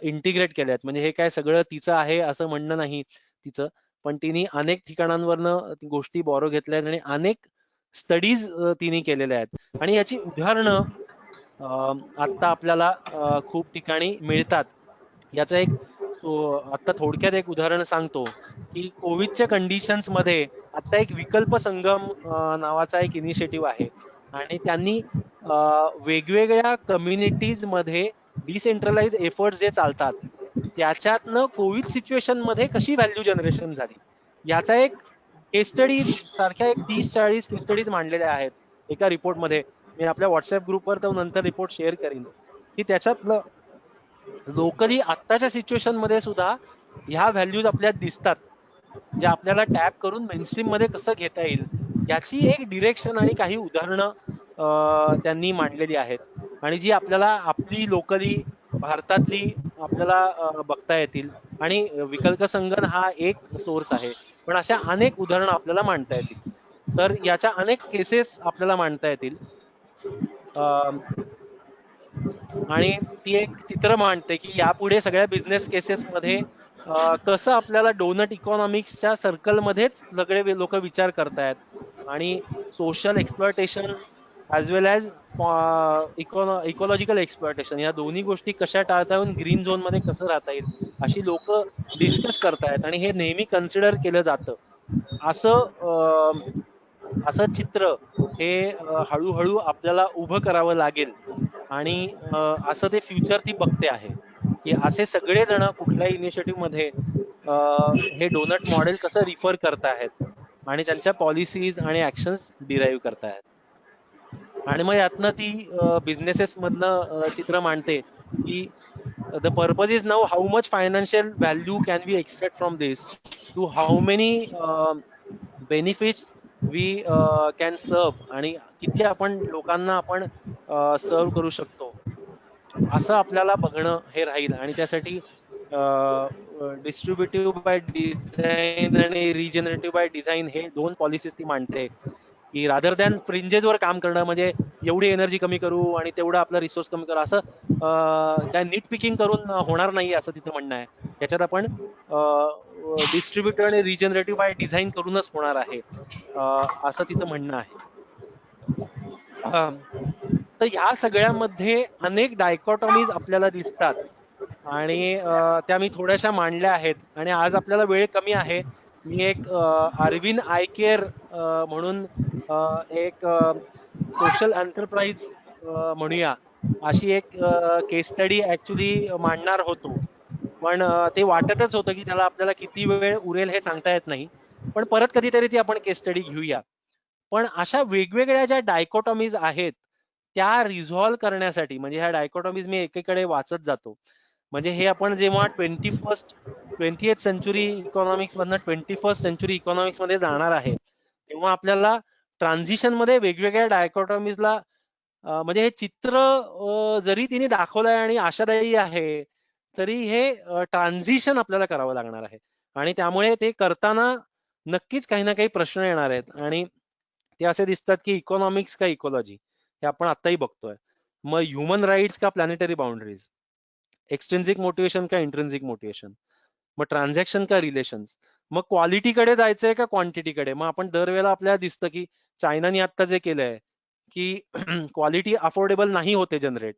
इंटिग्रेट केल्यात. म्हणजे हे काय सगळं तिचं आहे असं म्हणणं नाही तिचं पण तिने अनेक ठिकाणांवरनं गोष्टी बॉरो घेतल्या आणि अनेक स्टडीज तिने केलेल्या आहेत आणि याची उदाहरणं आता आपल्याला खूप ठिकाणी मिळतात. याचं एक आता थोडक्यात एक उदाहरण सांगतो की कोविडच्या कंडिशन्स मध्ये आता एक विकल्प संगम नावाचा एक इनिशिएटिव्ह आहे आणि त्यांनी वेगवेगळ्या कम्युनिटीज मध्ये डिसेंट्रलाइज एफर्ट्स जे चालतात त्याच्यातनं कोविड सिच्युएशन मध्ये कशी व्हॅल्यू जनरेशन झाली याचा एक केस स्टडी सारख्या एक 30-40 केस स्टडीज मांडलेल्या आहेत एका रिपोर्टमध्ये. मी आपल्या व्हॉट्सअप ग्रुपवर तो नंतर रिपोर्ट शेअर करीन की त्याच्यातलं लोकली आत्ताच्या सिच्युएशन मध्ये सुद्धा ह्या व्हॅल्यूज आपल्यात दिसतात, ज्या आपल्याला टॅप करून मेनस्ट्रीम मध्ये कसं घेता येईल याची एक डिरेक्शन आणि काही उदाहरणं त्यांनी मांडलेली आहेत आणि जी आपल्याला आपली लोकली भारतातली आपल्याला बघता येतील. आणि विकल्प संगणन हा एक सोर्स आहे, पण अशा अनेक उदाहरणं आपल्याला मांडता येतील. तर याच्या अनेक केसेस आपल्याला मांडता येतील आणि ती एक चित्र मांडते की यापुढे सगळ्या बिझनेस केसेस मध्ये कसं आपल्याला डोनट इकॉनॉमिक्सच्या सर्कलमध्येच सगळे लोक विचार करतायत आणि सोशल एक्सप्लॉयटेशन ॲज वेल ॲज इकॉलॉजिकल एक्सप्लॉयटेशन या दोन्ही गोष्टी कशा टाळता येऊन ग्रीन झोन मध्ये कसं राहता येईल अशी लोक डिस्कस करतायत आणि हे नेहमी कन्सिडर केलं जातं. असं असं चित्र हे हळूहळू आपल्याला उभं करावं लागेल आणि असं ते फ्युचर ती बघते आहे की असे सगळे जण कुठल्याही इनिशिएटिव्ह मध्ये हे डोनट मॉडेल कसं रिफर करतायत आणि त्यांच्या पॉलिसीज आणि ऍक्शन्स डिराईव्ह करतायत. आणि मग यातनं ती बिझनेसेस मधनं चित्र मांडते की the purpose is now how much financial value can we extract from this to how many benefits we can serve आणि किती आपण लोकांना आपण सर्व करू शकतो असं आपल्याला बघणं हे राहील. आणि त्यासाठी डिस्ट्रीब्युटिव्ह बाय डिझाईन आणि रिजनरेटिव्ह बाय डिझाईन हे दोन पॉलिसीज ती मांडते की रादर दॅन फ्रिंजेसवर काम करणं म्हणजे एवढी एनर्जी कमी करू आणि तेवढं आपला रिसोर्स कमी करू असं काय नीट पिकिंग करून होणार नाही असं तिचं म्हणणं आहे. याच्यात आपण डिस्ट्रीब्युटिव्ह आणि रिजनरेटिव्ह बाय डिझाईन करूनच होणार आहे असं तिचं म्हणणं आहे. तर ह्या सगळ्यामध्ये अनेक डायकॉटॉमीज आपल्याला दिसतात आणि त्या मी थोड्याशा मांडल्या आहेत. आणि आज आपल्याला वेळ कमी आहे. मी एक अरविंद आय केअर म्हणून एक सोशल एंटरप्राइज म्हणूया अशी एक केस स्टडी ऍक्च्युली मांडणार होतो, पण ते वाटतच होतं की त्याला आपल्याला किती वेळ उरेल हे सांगता येत नाही, पण परत कधीतरी ती आपण केस स्टडी घेऊया. पण अशा वेगवेगळ्या ज्या डायकोटॉमीज आहेत त्या रिझॉल्व्ह करण्यासाठी म्हणजे ह्या डायकोटॉमीज मी एकीकडे वाचत जातो. म्हणजे हे आपण जेव्हा 20th सेंचुरी इकॉनॉमिक्स मधनं 21st सेंचुरी इकॉनॉमिक्स मध्ये जाणार आहे तेव्हा आपल्याला ट्रान्झिशन मध्ये वेगवेगळ्या डायकोटॉमीजला म्हणजे हे चित्र जरी तिने दाखवलंय आणि आशादायी आहे तरी हे ट्रान्झिशन आपल्याला करावं लागणार आहे आणि त्यामुळे ते करताना नक्कीच काही ना काही प्रश्न येणार आहेत. आणि ते असे दिसतात की इकॉनॉमिक्स का इकॉलॉजी हे आपण आताही बघतोय. मग ह्युमन राईट्स का प्लॅनेटरी बाउंड्रीज, एक्सट्रिन्सिक मोटिवेशन का इंट्रिन्सिक मोटिवेशन, मग ट्रान्झॅक्शन का रिलेशन्स, मग क्वालिटीकडे जायचंय का क्वांटिटीकडे. मग आपण दरवेळेला आपल्याला दिसतं की चायनाने आता जे केलंय की क्वालिटी अफोर्डेबल नाही होते जनरेट,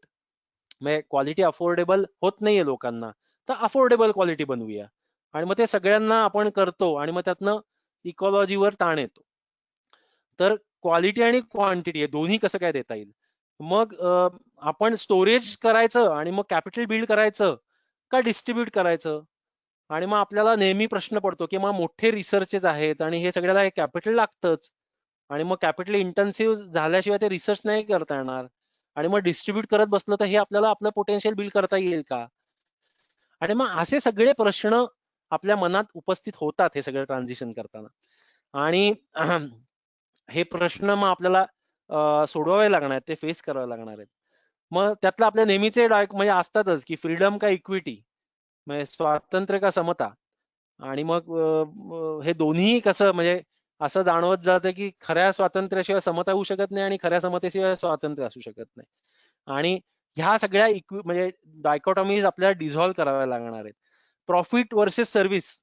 म्हणजे क्वालिटी अफोर्डेबल होत नाहीये लोकांना, तर अफोर्डेबल क्वालिटी बनवूया. आणि मग ते सगळ्यांना आपण करतो आणि मग त्यातनं इकॉलॉजीवर ताण येतो. तर क्वालिटी आणि क्वांटिटी हे दोन्ही कसं काय देता येईल. मग आपण स्टोरेज करायचं आणि मग कॅपिटल बिल्ड करायचं का डिस्ट्रीब्यूट करायचं. आणि मग आपल्याला नेहमी प्रश्न पडतो की मग मोठे रिसर्चेस आहेत आणि हे सगळ्याला हे कॅपिटल लागतंच आणि मग कॅपिटल इंटेन्सिव्ह झाल्याशिवाय ते रिसर्च नाही करता येणार. आणि मग डिस्ट्रीब्यूट करत बसलं तर हे आपल्याला आपलं पोटेन्शियल बिल्ड करता येईल का. आणि मग असे सगळे प्रश्न आपल्या मनात उपस्थित होतात हे सगळं ट्रान्झिशन करताना. आणि हे प्रश्न मग आपल्याला सोडवावे लागणार आहेत, ते फेस करावे लागणार आहेत. मग त्यातलं आपल्या नेहमीचे म्हणजे असतातच की फ्रीडम का इक्विटी, म्हणजे स्वातंत्र्य का समता. आणि मग हे दोन्ही कसं म्हणजे असं जाणवत जातं की खऱ्या स्वातंत्र्याशिवाय समता होऊ शकत नाही आणि खऱ्या समतेशिवाय स्वातंत्र्य असू शकत नाही. आणि ह्या सगळ्या म्हणजे डायकोटॉमीज आपल्याला डिझॉल्व्ह कराव्या लागणार आहेत. प्रॉफिट वर्सेस सर्व्हिस,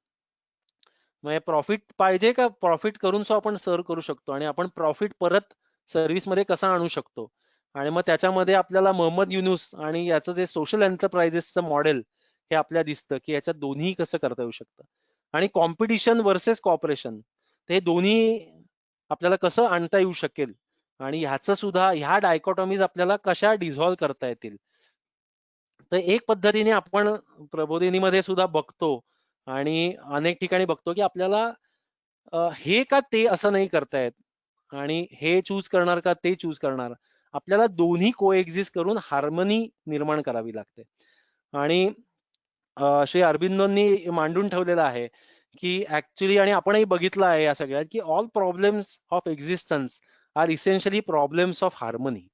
म्हणजे प्रॉफिट पाहिजे का प्रॉफिट करून सो आपण सर्व करू शकतो आणि आपण प्रॉफिट परत सर्व्हिस मध्ये कसा आणू शकतो. आणि मग त्याच्यामध्ये आपल्याला मोहम्मद युनुस आणि याचं जे सोशल एंटरप्राइजेसचं मॉडेल हे आपल्याला दिसतं की याच्यात दोन्ही कसं करता येऊ शकतं. आणि कॉम्पिटिशन वर्सेस कॉपरेशन ते दोन्ही आपल्याला कसं आणता येऊ शकेल आणि ह्याचं सुद्धा ह्या डायकोटॉमीज आपल्याला कशा डिझॉल्व्ह करता येतील तर एक पद्धतीने आपण प्रबोधिनीमध्ये सुद्धा बघतो आणि अनेक ठिकाणी बघतो की आपल्याला हे का ते असं नाही करतायत आणि हे चूज करणार का ते चूज करणार, आपल्याला दोन्ही कोएक्झिस्ट करून हार्मनी निर्माण करावी लागते. आणि श्री अरबिंदोंनी मांडून ठेवलेलं आहे की ऍक्च्युली, आणि आपणही बघितलं आहे या सगळ्यात, की all problems of existence are essentially problems of harmony,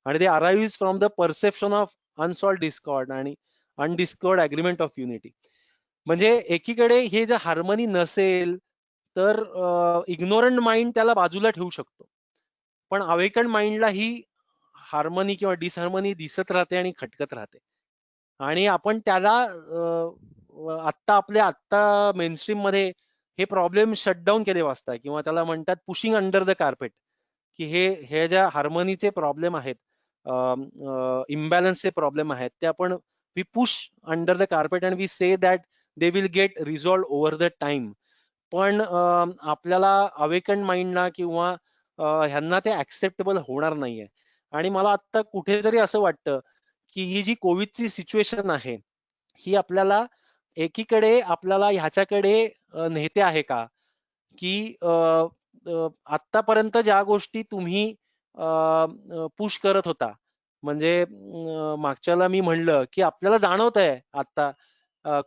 आणि ते arrive from the perception of unsolved discord आणि अनडिस्कॉर्ड अग्रीमेंट ऑफ युनिटी. म्हणजे एकीकडे हे जर हार्मनी नसेल तर इग्नोरंट माइंड त्याला बाजूला ठेवू शकतो, पण अवेकन माइंडला ही हार्मनी किंवा डिसहार्मनी दिसत राहते आणि खटकत राहते. आणि आपण त्याला आत्ता मेनस्ट्रीम मध्ये हे प्रॉब्लेम शटडाऊन केले वाचताय, किंवा त्याला म्हणतात पुशिंग अंडर द कार्पेट, की हे ज्या हार्मनीचे प्रॉब्लेम आहेत, इम्बॅलन्सचे प्रॉब्लेम आहेत, ते आपण we push under the carpet and we say that they will get resolve over the time. पण आपल्याला अवेकन माइंडला किंवा ह्यांना ते ऍक्सेप्टेबल होणार नाहीये. आणि मला आता कुठेतरी असं वाटतं की ही जी कोविडची सिच्युएशन आहे, ही आपल्याला एकीकडे आपल्याला ह्याच्याकडे नेते आहे का, की आतापर्यंत ज्या गोष्टी तुम्ही पुश करत होता, म्हणजे मागच्याला मी म्हणलं की आपल्याला जाणवत आहे आता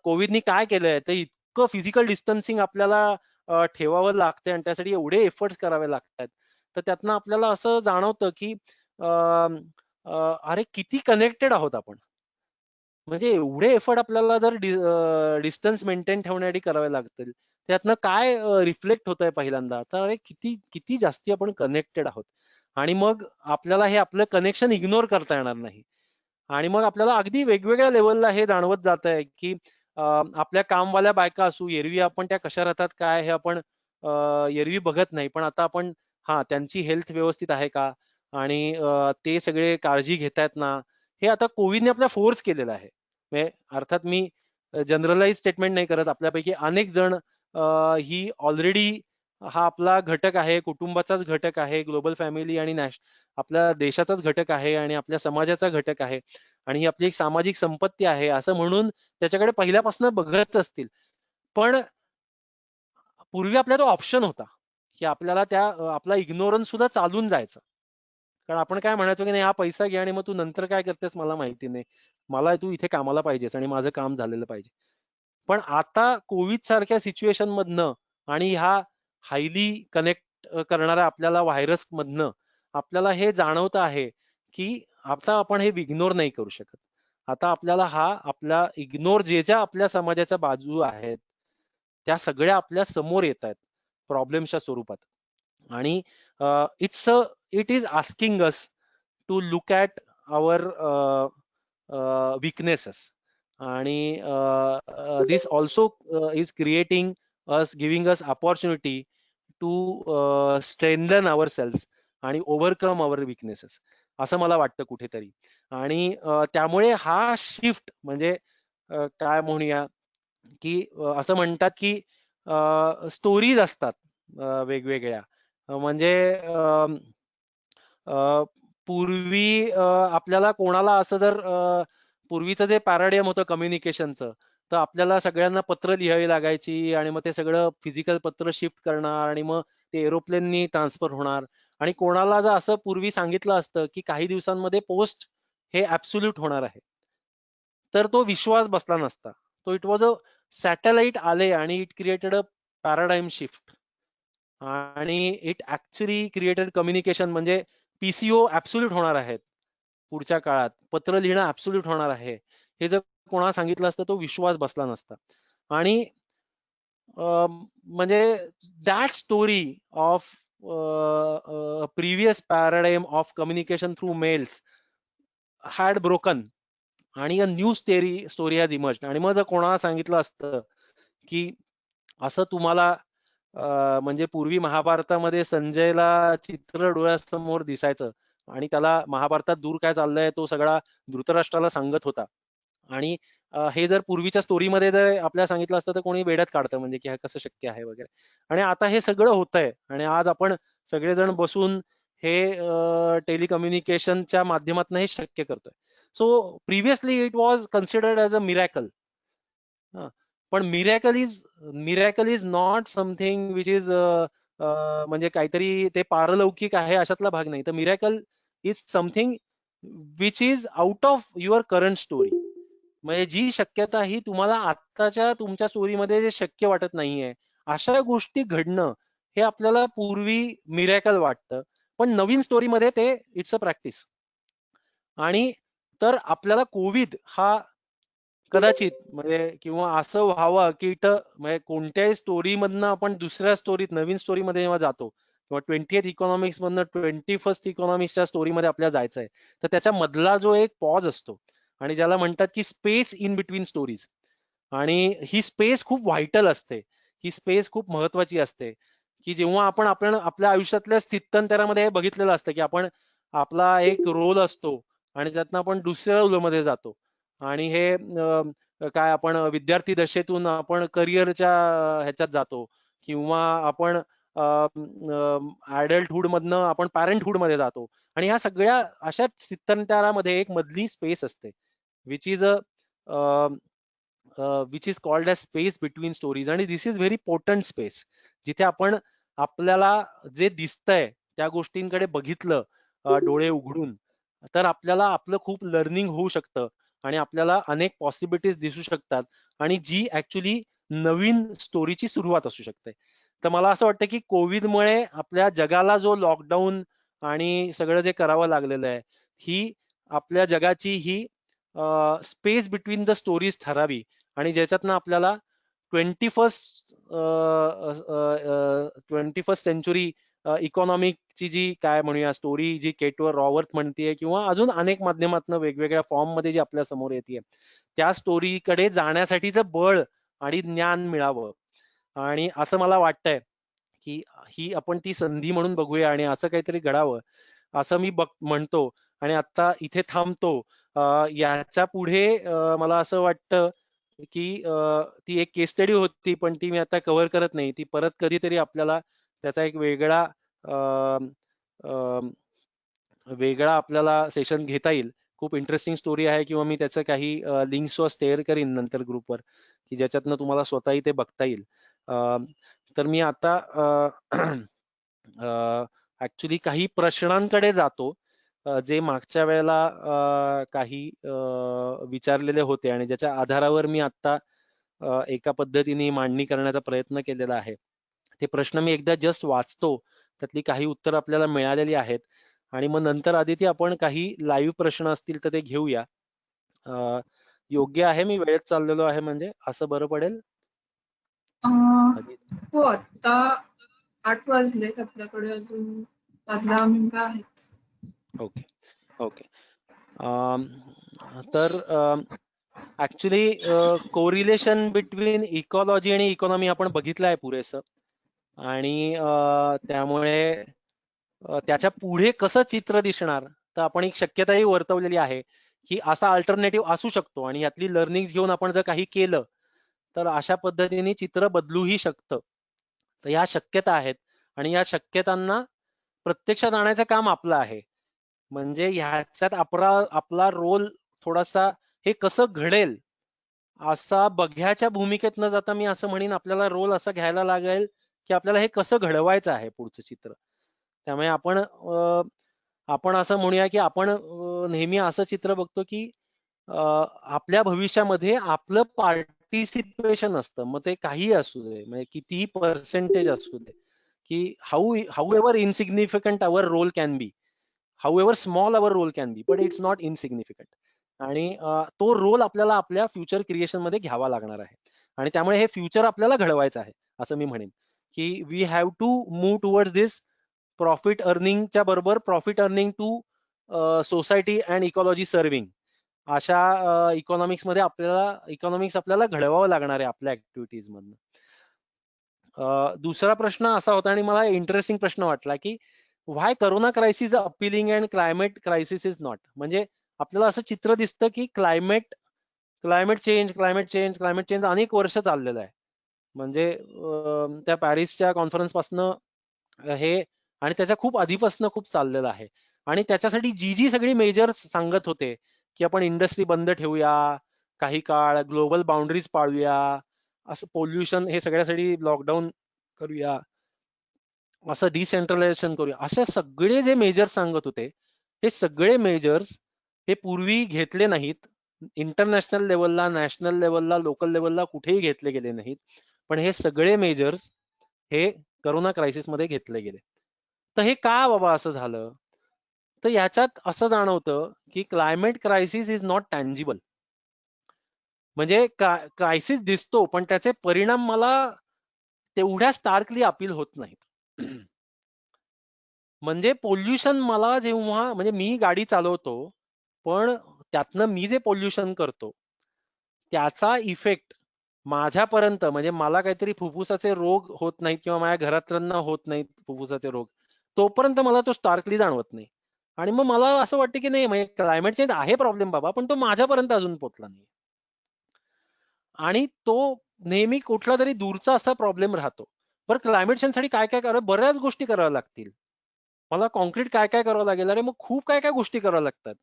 कोविडनी काय केलंय, तर इतकं फिजिकल डिस्टन्सिंग आपल्याला ठेवावं लागतंय आणि त्यासाठी एवढे एफर्ट्स करावे लागतात. तर त्यातनं आपल्याला असं जाणवतं की अरे किती कनेक्टेड आहोत आपण. म्हणजे एवढे एफर्ट आपल्याला जर डिस्टन्स मेंटेन ठेवण्यासाठी करावे लागतील, त्यातनं काय रिफ्लेक्ट होत आहे पहिल्यांदा, तर अरे किती किती जास्ती आपण कनेक्टेड आहोत. आणि मग आपल्याला हे आपलं कनेक्शन इग्नोर करता येणार नाही. आणि मग आपल्याला अगदी वेगवेगळ्या लेवलला हे जाणवत जात आहे की आपल्या कामवाल्या बायका असू, एरवी आपण त्या कशा राहतात काय हे आपण एरवी बघत नाही, पण आता आपण हा त्यांची हेल्थ व्यवस्थित आहे का, आणि ते सगळे काळजी घेतायत ना, हे आता कोविडने आपल्या फोर्स केलेलं आहे. म्हणजे अर्थात मी जनरलाइज स्टेटमेंट नाही करत, आपल्यापैकी अनेक जण ही ऑलरेडी हा आपला घटक आहे, कुटुंबाचाच घटक आहे, ग्लोबल फॅमिली आणि आपल्या देशाचाच घटक आहे आणि आपल्या समाजाचा घटक आहे, आणि ही आपली एक सामाजिक संपत्ती आहे असं म्हणून त्याच्याकडे पहिल्यापासून बघत असतील. पण पूर्वी आपला तो ऑप्शन होता की आपल्याला आपला इग्नोरन्स सुद्धा चालून जायचा. कारण आपण काय म्हणायचो की नाही, हा पैसा घे आणि मग तू नंतर काय करतेस मला माहिती नाही, मला तू इथे कामाला पाहिजेस आणि माझं काम झालेलं पाहिजे. पण आता कोविड सारख्या सिच्युएशन मधनं आणि ह्या हायली कनेक्ट करणाऱ्या आपल्याला व्हायरस मधनं आपल्याला हे जाणवतं आहे की आता आपण हे इग्नोर नाही करू शकत. आता आपल्याला आपल्या इग्नोर जे ज्या आपल्या समाजाच्या बाजू आहेत त्या सगळ्या आपल्या समोर येत आहेत प्रॉब्लेमच्या स्वरूपात. आणि it is asking us to look at our weaknesses. आणि this also is creating us, giving us opportunity to strengthen ourselves आणि overcome our weaknesses, असं मला वाटतं कुठेतरी. आणि त्यामुळे हा शिफ्ट म्हणजे काय म्हणूया की असं म्हणतात की स्टोरीज असतात वेगवेगळ्या. म्हणजे पूर्वी आपल्याला कोणाला असं जर पूर्वीचं जे पॅराडाइम होतं कम्युनिकेशनचं, तर आपल्याला सगळ्यांना पत्र लिहावी लागायची आणि मग ते सगळं फिजिकल पत्र शिफ्ट करणार आणि मग ते एरोप्लेननी ट्रान्सफर होणार. आणि कोणाला जर असं पूर्वी सांगितलं असतं की काही दिवसांमध्ये पोस्ट हे ऍब्सोल्यूट होणार आहे, तर तो विश्वास बसला नसता. तो इट वॉज अ सॅटेलाइट आले आणि it created a paradigm shift. आणि इट ऍक्च्युअली क्रिएटेड कम्युनिकेशन, म्हणजे पीसीओ ऍब्सोल्यूट होणार आहेत पुढच्या काळात, पत्र लिहिणं ऍब्सोल्यूट होणार आहे, हे जर कोणाला सांगितलं असतं तो विश्वास बसला नसता. आणि म्हणजे that story of previous paradigm of communication through mails had broken आणि a new story has emerged. आणि मग जर कोणाला सांगितलं असतं की असं तुम्हाला म्हणजे पूर्वी महाभारतामध्ये संजयला चित्र डोळ्यासमोर दिसायचं आणि त्याला महाभारतात दूर काय चाललंय तो सगळा धृतराष्ट्राला सांगत होता. आणि हे जर पूर्वीच्या स्टोरीमध्ये जर आपल्याला सांगितलं असतं तर कोणी वेड्यात काढतं, म्हणजे की हे कसं शक्य आहे वगैरे. आणि आता हे सगळं होतंय आणि आज आपण सगळेजण बसून हे टेलिकम्युनिकेशनच्या माध्यमातून हे शक्य करतोय. So previously it was considered as a miracle. पण miracle is not something which is म्हणजे काहीतरी ते पारलौकिक आहे अशातला भाग नाही. तर miracle is something which is out of your current story. म्हणजे जी शक्यता ही तुम्हाला आत्ताच्या तुमच्या स्टोरीमध्ये जे शक्य वाटत नाहीये, अशा गोष्टी घडणं हे आपल्याला पूर्वी मिरॅकल वाटतं, पण नवीन स्टोरीमध्ये ते इट्स अ प्रॅक्टिस. आणि तर आपल्याला कोविड हा कदाचित म्हणजे किंवा असं व्हावं की म्हणजे कोणत्याही स्टोरी मधनं आपण दुसऱ्या स्टोरीत नवीन स्टोरीमध्ये जेव्हा जातो किंवा 20th इकॉनॉमिक्स मधनं 21st इकॉनॉमिक्सच्या स्टोरीमध्ये आपल्याला जायचंय, तर त्याच्या मधला जो एक पॉज असतो आणि ज्याला म्हणतात की स्पेस इन बिटवीन स्टोरीज, आणि ही स्पेस खूप व्हायटल असते, ही स्पेस खूप महत्वाची असते. की जेव्हा आपण आपल्या आयुष्यातल्या स्थित्यंतरामध्ये हे बघितलेलं असतं की आपण आपला एक रोल असतो आणि त्यातनं आपण दुसऱ्या रोलमध्ये जातो, आणि हे काय आपण विद्यार्थी दशेतून आपण करिअरच्या ह्याच्यात जातो, किंवा आपण ऍडल्टहुड मधनं आपण पॅरेंटहुड मध्ये जातो, आणि ह्या सगळ्या अशा स्थित्यंतरामध्ये एक मधली स्पेस असते which is which is called age space between stories. आणि this is very important space, जिथे आपण आपल्याला जे दिसतंय त्या गोष्टींकडे बघितलं डोळे उघडून, तर आपल्याला आपलं खूप लर्निंग होऊ शकतं आणि आपल्याला अनेक पॉसिबिलिटीज दिसू शकतात, आणि जी ऍक्च्युली नवीन स्टोरीची सुरुवात असू शकते. तर मला असं वाटतं की कोविडमुळे आपल्या जगाला जो लॉकडाऊन आणि सगळं जे करावं लागलेलं आहे, ही आपल्या जगाची ही स्पेस बिटवीन द स्टोरीज ठरावी, आणि ज्याच्यातनं आपल्याला 21st सेंचुरी इकॉनॉमिकची जी काय म्हणूया स्टोरी जी केटवर रॉवर्थ म्हणतीये, किंवा अजून अनेक माध्यमातून वेगवेगळ्या फॉर्म मध्ये जी आपल्या समोर येते, त्या स्टोरीकडे जाण्यासाठीचं बळ आणि ज्ञान मिळावं. आणि असं मला वाटतंय की ही आपण ती संधी म्हणून बघूया आणि असं काहीतरी घडावं, असं मी म्हणतो. आणि आता इथे थांबतो. याच्या पुढे मला असं वाटतं की ती एक केस स्टडी होती, पण ती मी आता कव्हर करत नाही. ती परत कधीतरी आपल्याला त्याचा एक वेगळा आपल्याला सेशन घेता येईल. खूप इंटरेस्टिंग स्टोरी आहे, किंवा मी त्याचं काही लिंक्स शेअर करीन नंतर ग्रुपवर, की ज्याच्यातनं तुम्हाला स्वतःही ते बघता येईल. तर मी आता ऍक्च्युली काही प्रश्नांकडे जातो, जे मागच्या वेळेला काही विचारलेले होते, आणि ज्याच्या आधारावर मी आता एका पद्धतीने मांडणी करण्याचा प्रयत्न केलेला आहे. ते प्रश्न मी एकदा जस्ट वाचतो, त्यातली काही उत्तर आपल्याला मिळालेली आहेत, आणि मग नंतर आदिती आपण काही लाईव्ह प्रश्न असतील तर ते घेऊया. योग्य आहे, मी वेळेत चाललेलो आहे म्हणजे असं बरं पडेल? हो, आता 8 वाजलेत, आपल्याकडे अजून 5-10 मिनिटं आहेत. Okay okay. तर ऍक्च्युली कोरिलेशन बिटवीन इकॉलॉजी आणि इकॉनॉमी आपण बघितलं आहे पुरेसं, आणि त्यामुळे त्याच्या पुढे कसं चित्र दिसणार, तर आपण एक शक्यताही वर्तवलेली आहे की असा अल्टरनेटिव्ह असू शकतो, आणि यातली लर्निंग घेऊन आपण जर काही केलं तर अशा पद्धतीने चित्र बदलूही शकतं. तर ह्या शक्यता आहेत, आणि या शक्यतांना प्रत्यक्षात आणायचं काम आपलं आहे. म्हणजे ह्याच्यात आपला रोल थोडासा, हे कसं घडेल असा बघ्याच्या भूमिकेत न जाता, मी असं म्हणेन आपल्याला रोल असा घ्यायला लागेल की आपल्याला हे कसं घडवायचं आहे पुढचं चित्र. त्यामुळे आपण असं म्हणूया की आपण नेहमी असं चित्र बघतो की आपल्या भविष्यामध्ये आपलं पार्टिसिपेशन असतं, मग ते काही असू दे, म्हणजे कितीही पर्सेंटेज असू दे, की however insignificant our role can be, however small our role can be, but it's not insignificant. आणि तो रोल आपल्याला आपल्या फ्युचर क्रिएशन मध्ये घ्यावा लागणार आहे, आणि त्यामुळे हे फ्युचर आपल्याला घडवायचं आहे. असं मी म्हणेन की we have to move towards this profit अर्निंगच्या बरोबर profit earning to society and ecology serving, अशा इकॉनॉमिक्स आपल्याला घडवावं लागणार आहे आपल्या ऍक्टिव्हिटीज मधनं. दुसरा प्रश्न असा होता, आणि मला इंटरेस्टिंग प्रश्न वाटला, की why corona crisis appealing and climate crisis is not. म्हणजे आपल्याला असं चित्र दिसतं की क्लायमेट चेंज अनेक वर्ष चाललेलं आहे. म्हणजे त्या पॅरिसच्या कॉन्फरन्स पासनं हे, आणि त्याच्या खूप आधीपासून खूप चाललेलं आहे, आणि त्याच्यासाठी जी सगळी मेजर्स सांगत होते की आपण इंडस्ट्री बंद ठेवूया काही काळ, ग्लोबल बाउंड्रीज पाळूया, असं पोल्युशन हे सगळ्यासाठी लॉकडाऊन करूया, असं डिसेंट्रलायझेशन करूया, असे सगळे जे मेजर्स सांगत होते हे सगळे मेजर्स हे पूर्वी घेतले नाहीत. इंटरनॅशनल लेवलला, नॅशनल लेवलला, लोकल लेवलला कुठेही घेतले गेले नाहीत. पण हे सगळे मेजर्स हे करोना क्रायसिस मध्ये घेतले गेले. तर हे का बाबा असं झालं? तर याच्यात असं जाणवतं की climate crisis is not tangible. म्हणजे क्रायसिस दिसतो पण त्याचे परिणाम मला तेवढ्या स्टार्कली अपील होत नाहीत. म्हणजे पोल्युशन मला जेव्हा म्हणजे मी गाडी चालवतो पण त्यातनं मी जे पोल्युशन करतो त्याचा इफेक्ट माझ्यापर्यंत म्हणजे मला काहीतरी फुफ्फुसाचे रोग होत नाहीत किंवा माझ्या घरातल्यांना होत नाहीत फुफ्फुसाचे रोग, तोपर्यंत मला तो स्टार्कली जाणवत नाही. आणि मग मला असं वाटतं की नाही म्हणजे क्लायमेट चेंज आहे प्रॉब्लेम बाबा पण तो माझ्यापर्यंत अजून पोहोचला नाही. आणि तो नेहमी कुठला तरी दूरचा असा प्रॉब्लेम राहतो. बरं क्लायमेट चेंज साठी काय काय करावं, बऱ्याच गोष्टी कराव्या लागतील. मला कॉन्क्रीट काय काय करावं लागेल, अरे मग खूप काय काय गोष्टी कराव्या लागतात.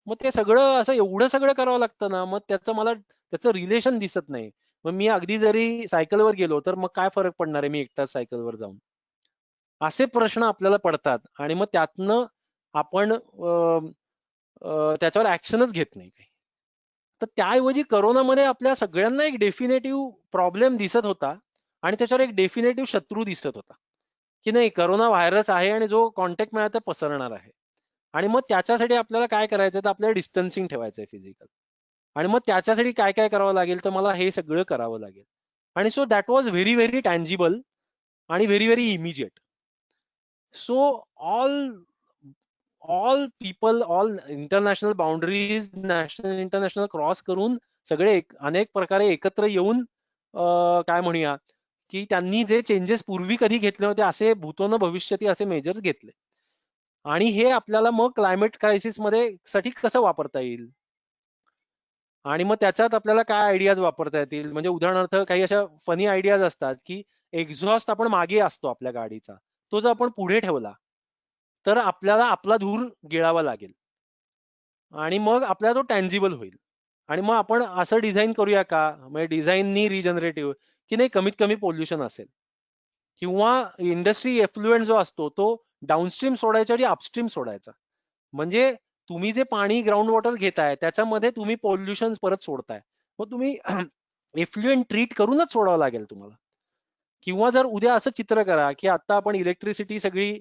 मग ते सगळं असं एवढं सगळं करावं लागतं ना, मग त्याचं रिलेशन दिसत नाही. मग मी अगदी जरी सायकलवर गेलो तर मग काय फरक पडणार आहे मी एकटाच सायकलवर जाऊन, असे प्रश्न आपल्याला पडतात. आणि मग त्यातनं आपण त्याच्यावर ऍक्शनच घेत नाही काही. तर त्याऐवजी करोनामध्ये आपल्या सगळ्यांना एक डेफिनेटिव्ह प्रॉब्लेम दिसत होता आणि त्याच्यावर एक डेफिनेटिव्ह शत्रू दिसत होता की नाही करोना व्हायरस आहे आणि जो कॉन्टॅक्ट मिळाला तर पसरणार आहे. आणि मग त्याच्यासाठी आपल्याला काय करायचं तर आपल्याला डिस्टन्सिंग ठेवायचं आहे फिजिकल. आणि मग त्याच्यासाठी काय काय करावं लागेल तर मला हे सगळं करावं लागेल. आणि so that was very very tangible आणि very very immediate. So all all people, all international boundaries, national international cross करून सगळे अनेक प्रकारे एकत्र येऊन काय म्हणूया की त्यांनी जे चेंजेस पूर्वी कधी घेतले होते असे भूतोन भविष्यती असे मेजर्स घेतले. आणि हे आपल्याला मग क्लायमेट क्रायसिस मध्ये साठी कसं वापरता येईल. आणि मग त्याच्यात आपल्याला काय आयडियाज वापरता येतील, म्हणजे उदाहरणार्थ काही अशा फनी आयडियाज असतात की एक्झॉस्ट आपण मागे असतो आपल्या गाडीचा, तो जर आपण पुढे ठेवला तर आपल्याला आपला धूर गिळावा लागेल आणि मग आपल्याला तो टँजिबल होईल. आणि मग आपण असं डिझाईन करूया का, म्हणजे डिझाईननी रिजनरेटिव्ह की नाही कमीत कमी पोल्युशन असेल. किंवा इंडस्ट्री एफ्लुएंट जो असतो तो डाऊनस्ट्रीम सोडायच्या ऐवजी अपस्ट्रीम सोडायचा. म्हणजे तुम्ही जे पाणी ग्राउंड वॉटर घेताय त्याच्यामध्ये तुम्ही पोल्युशन परत सोडताय, मग तुम्ही एफ्लुएंट ट्रीट करूनच सोडावं लागेल तुम्हाला. किंवा जर उद्या असं चित्र करा की आता आपण इलेक्ट्रिसिटी सगळी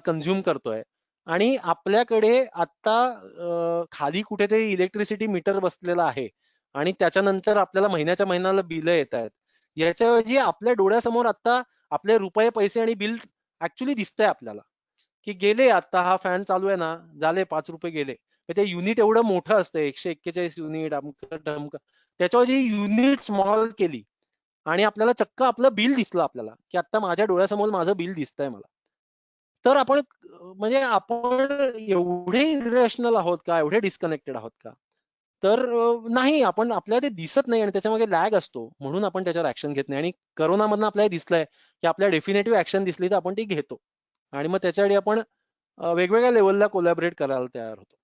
कन्झ्युम करतोय आणि आपल्याकडे आता खाली कुठेतरी इलेक्ट्रिसिटी मीटर बसलेला आहे आणि त्याच्यानंतर आपल्याला महिन्याच्या महिन्याला बिल येत आहेत. याच्याऐवजी आपल्या डोळ्यासमोर आता आपले रुपये पैसे आणि बिल ऍक्च्युली दिसतंय आपल्याला की गेले, आता हा फॅन चालू आहे ना झाले 5 रुपये गेले. ते युनिट एवढं मोठं असतं 141 युनिट त्याच्याऐवजी युनिट स्मॉल केली आणि आपल्याला चक्क आपलं बिल दिसलं आपल्याला की आता माझ्या डोळ्यासमोर माझं बिल दिसतंय मला. तर आपण म्हणजे आपण एवढे इरेशनल आहोत का, एवढे डिस्कनेक्टेड आहोत का. तर नाही, आपण आपल्याला ते दिसत नाही आणि त्याच्यामध्ये लॅग असतो म्हणून आपण त्याच्यावर ऍक्शन घेत नाही. आणि करोनामधनं आपल्याला दिसलंय की आपल्या डेफिनेटिव्ह ऍक्शन दिसली तर आपण ती घेतो आणि मग त्याच्यासाठी आपण वेगवेगळ्या लेवलला कोलॅबरेट करायला तयार होतो.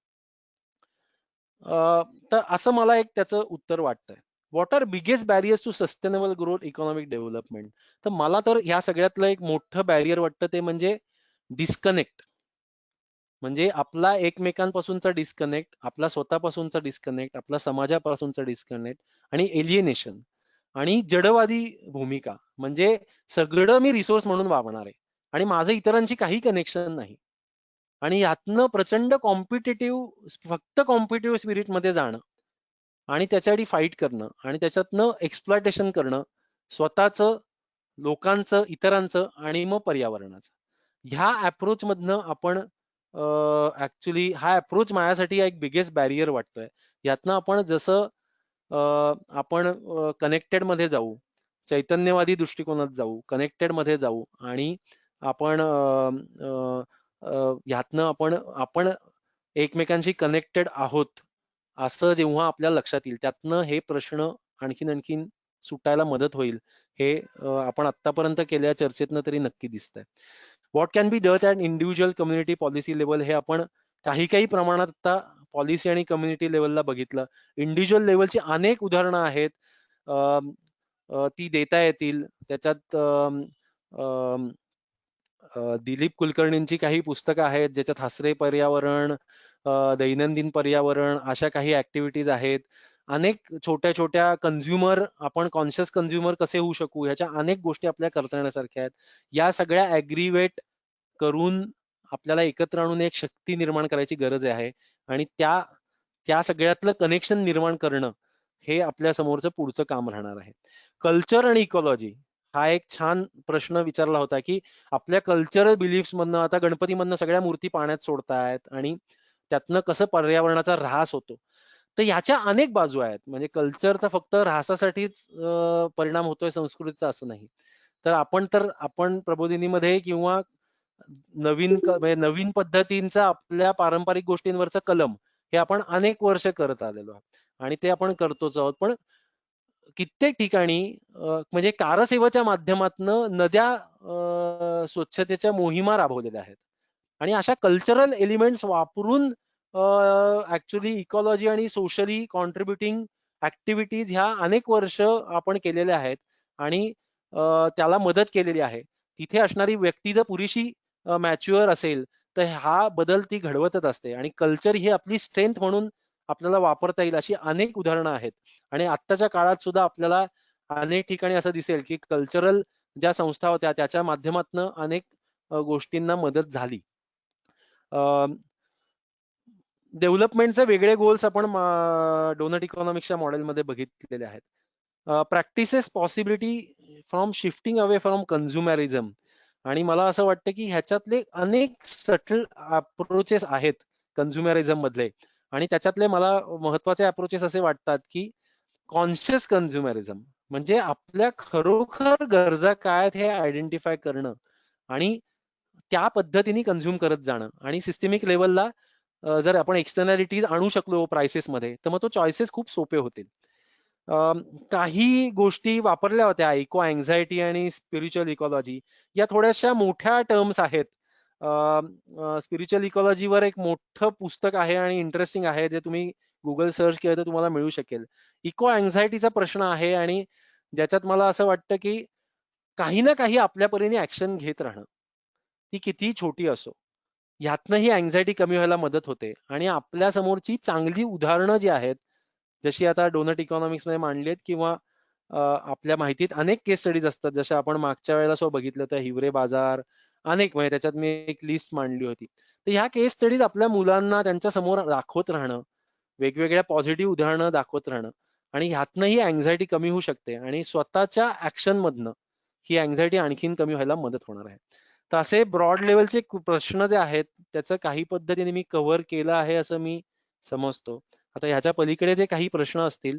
तर असं मला एक त्याचं उत्तर वाटतंय. What are biggest barriers to sustainable growth economic development. तर मला तर ह्या सगळ्यातलं एक मोठं बॅरियर वाटतं ते म्हणजे डिस्कनेक्ट. म्हणजे आपला एकमेकांपासूनचा डिस्कनेक्ट, आपला स्वतःपासूनचा डिस्कनेक्ट, आपला समाजापासूनचा डिस्कनेक्ट आणि एलिएनेशन आणि जडवादी भूमिका. म्हणजे सगळं मी रिसोर्स म्हणून वागणार आहे आणि माझं इतरांशी काही कनेक्शन नाही. आणि यातनं प्रचंड कॉम्पिटेटिव्ह, फक्त कॉम्पिटेटिव्ह स्पिरिट मध्ये जाणं आणि त्याच्यासाठी फाईट करणं आणि त्याच्यातनं एक्सप्लॉयटेशन करणं स्वतःचं, लोकांचं, इतरांचं आणि मग पर्यावरणाचं. ह्या अप्रोच मधनं आपण ऍक्च्युली हा अप्रोच माझ्यासाठी एक बिगेस्ट बॅरियर वाटतोय. यातनं आपण जसं आपण कनेक्टेड मध्ये जाऊ, चैतन्यवादी दृष्टिकोनात जाऊ, कनेक्टेड मध्ये जाऊ आणि आपण ह्यातनं आपण एकमेकांशी कनेक्टेड आहोत असं जेव्हा आपल्याला लक्षात येईल त्यातनं हे प्रश्न आणखीन सुटायला मदत होईल. हे आपण आतापर्यंत केलेल्या चर्चेतनं तरी नक्की दिसतंय. What can be done at individual community policy level हे आपण काही प्रमाणात आता पॉलिसी आणि कम्युनिटी लेवलला बघितलं, इंडिव्हिज्युअल लेवलची अनेक उदाहरणं आहेत. ती देता येतील. त्याच्यात दिलीप कुलकर्णींची काही पुस्तकं आहेत ज्याच्यात हसरे पर्यावरण, दैनंदिन पर्यावरण अशा काही ऍक्टिव्हिटीज आहेत. अनेक छोट्या छोट्या कंझ्युमर, आपण कॉन्शियस कंझ्युमर कसे होऊ शकू ह्याच्या अनेक गोष्टी आपल्या करण्यासारख्या आहेत. या सगळ्या ऍग्रीवेट करून आपल्याला एकत्र आणून एक शक्ती निर्माण करायची गरज आहे आणि त्या सगळ्यातलं कनेक्शन निर्माण करणं हे आपल्या समोरचं पुढचं काम राहणार आहे. कल्चर आणि इकॉलॉजी हा एक छान प्रश्न विचारला होता की आपल्या कल्चरल बिलीफ्स मधनं, आता गणपतीमधनं सगळ्या मूर्ती पाण्यात सोडतायत आणि त्यातनं कसं पर्यावरणाचा ऱ्हास होतो. तर याच्या अनेक बाजू आहेत. म्हणजे कल्चरचा फक्त ऱ्हासासाठीच परिणाम होतोय संस्कृतीचा असं नाही. तर आपण प्रबोधिनीमध्ये किंवा म्हणजे नवीन पद्धतींचा आपल्या पारंपरिक गोष्टींवरचा कलम हे आपण अनेक वर्ष करत आलेलो आहोत आणि ते आपण करतोच आहोत. पण कित्येक ठिकाणी म्हणजे कारसेवेच्या माध्यमातून नद्या स्वच्छतेच्या मोहिमा राबवलेल्या आहेत आणि अशा कल्चरल एलिमेंट्स वापरून ऍक्च्युली इकॉलॉजी आणि सोशली कॉन्ट्रीब्युटिंग ऍक्टिव्हिटीज ह्या अनेक वर्ष आपण केलेल्या आहेत आणि त्याला मदत केलेली आहे. तिथे असणारी व्यक्ती जर पुरेशी मॅच्युअर असेल तर हा बदल ती घडवतच असते आणि कल्चर ही आपली स्ट्रेंथ म्हणून आपल्याला वापरता येईल अशी अनेक उदाहरणं आहेत. आणि आत्ताच्या काळात सुद्धा आपल्याला अनेक ठिकाणी असं दिसेल की कल्चरल ज्या संस्था होत्या त्याच्या माध्यमातून अनेक गोष्टींना मदत झाली. डेव्हलपमेंटचे वेगळे गोल्स आपण डोनट इकॉनॉमिक्सच्या मॉडेलमध्ये बघितलेले आहेत. Practices possibility from shifting away from consumerism, आणि मला असं वाटतं की ह्याच्यातले अनेक सटल अप्रोचेस आहेत कन्झ्युमरिझम मधले, आणि त्याच्यातले मला महत्वाचे अप्रोचेस असे वाटतात की कॉन्शियस कन्झ्युमरिझम म्हणजे आपल्या खरोखर गरजा काय आहेत हे आयडेंटिफाय करणं आणि त्या पद्धतीने कन्झ्युम करत जाणं. आणि सिस्टमिक लेवलला जर आपण एक्सटर्नॅलिटीज आणू शकलो प्राइसेस मध्ये तर मग तो चॉईसेस खूप सोपे होतील. काही गोष्टी वापरल्या होत्या, इको अँझायटी आणि स्पिरिच्युअल इकॉलॉजी, या थोड्याशा मोठ्या टर्म्स आहेत. स्पिरिच्युअल इकॉलॉजीवर एक मोठं पुस्तक आहे आणि इंटरेस्टिंग आहे, जे तुम्ही गुगल सर्च केलं तर तुम्हाला मिळू शकेल. इको अँझायटीचा प्रश्न आहे आणि ज्याच्यात मला असं वाटतं की काही ना काही आपल्या परीने ऍक्शन घेत राहणं, ती कितीही छोटी असो, ह्यातनं ही अँझायटी कमी व्हायला मदत होते. आणि आपल्या समोरची चांगली उदाहरणं जी आहेत, जशी आता डोनट इकॉनॉमिक्स मध्ये मांडली आहेत किंवा आपल्या माहितीत अनेक केस स्टडीज असतात, जशा आपण मागच्या वेळेला सो बघितलं तर हिवरे बाजार, अनेक, म्हणजे त्याच्यात मी एक लिस्ट मांडली होती. तर ह्या केस स्टडीज आपल्या मुलांना त्यांच्या समोर दाखवत राहणं, वेगवेगळ्या पॉझिटिव्ह उदाहरणं दाखवत राहणं, आणि ह्यातनं ही अँझायटी कमी होऊ शकते आणि स्वतःच्या ऍक्शन मधनं ही अँझायटी आणखीन कमी व्हायला मदत होणार आहे. तर असे ब्रॉड लेवलचे प्रश्न जे आहेत त्याचं काही पद्धतीने मी कव्हर केलं आहे असं मी समजतो. आता ह्याच्या पलीकडे जे काही प्रश्न असतील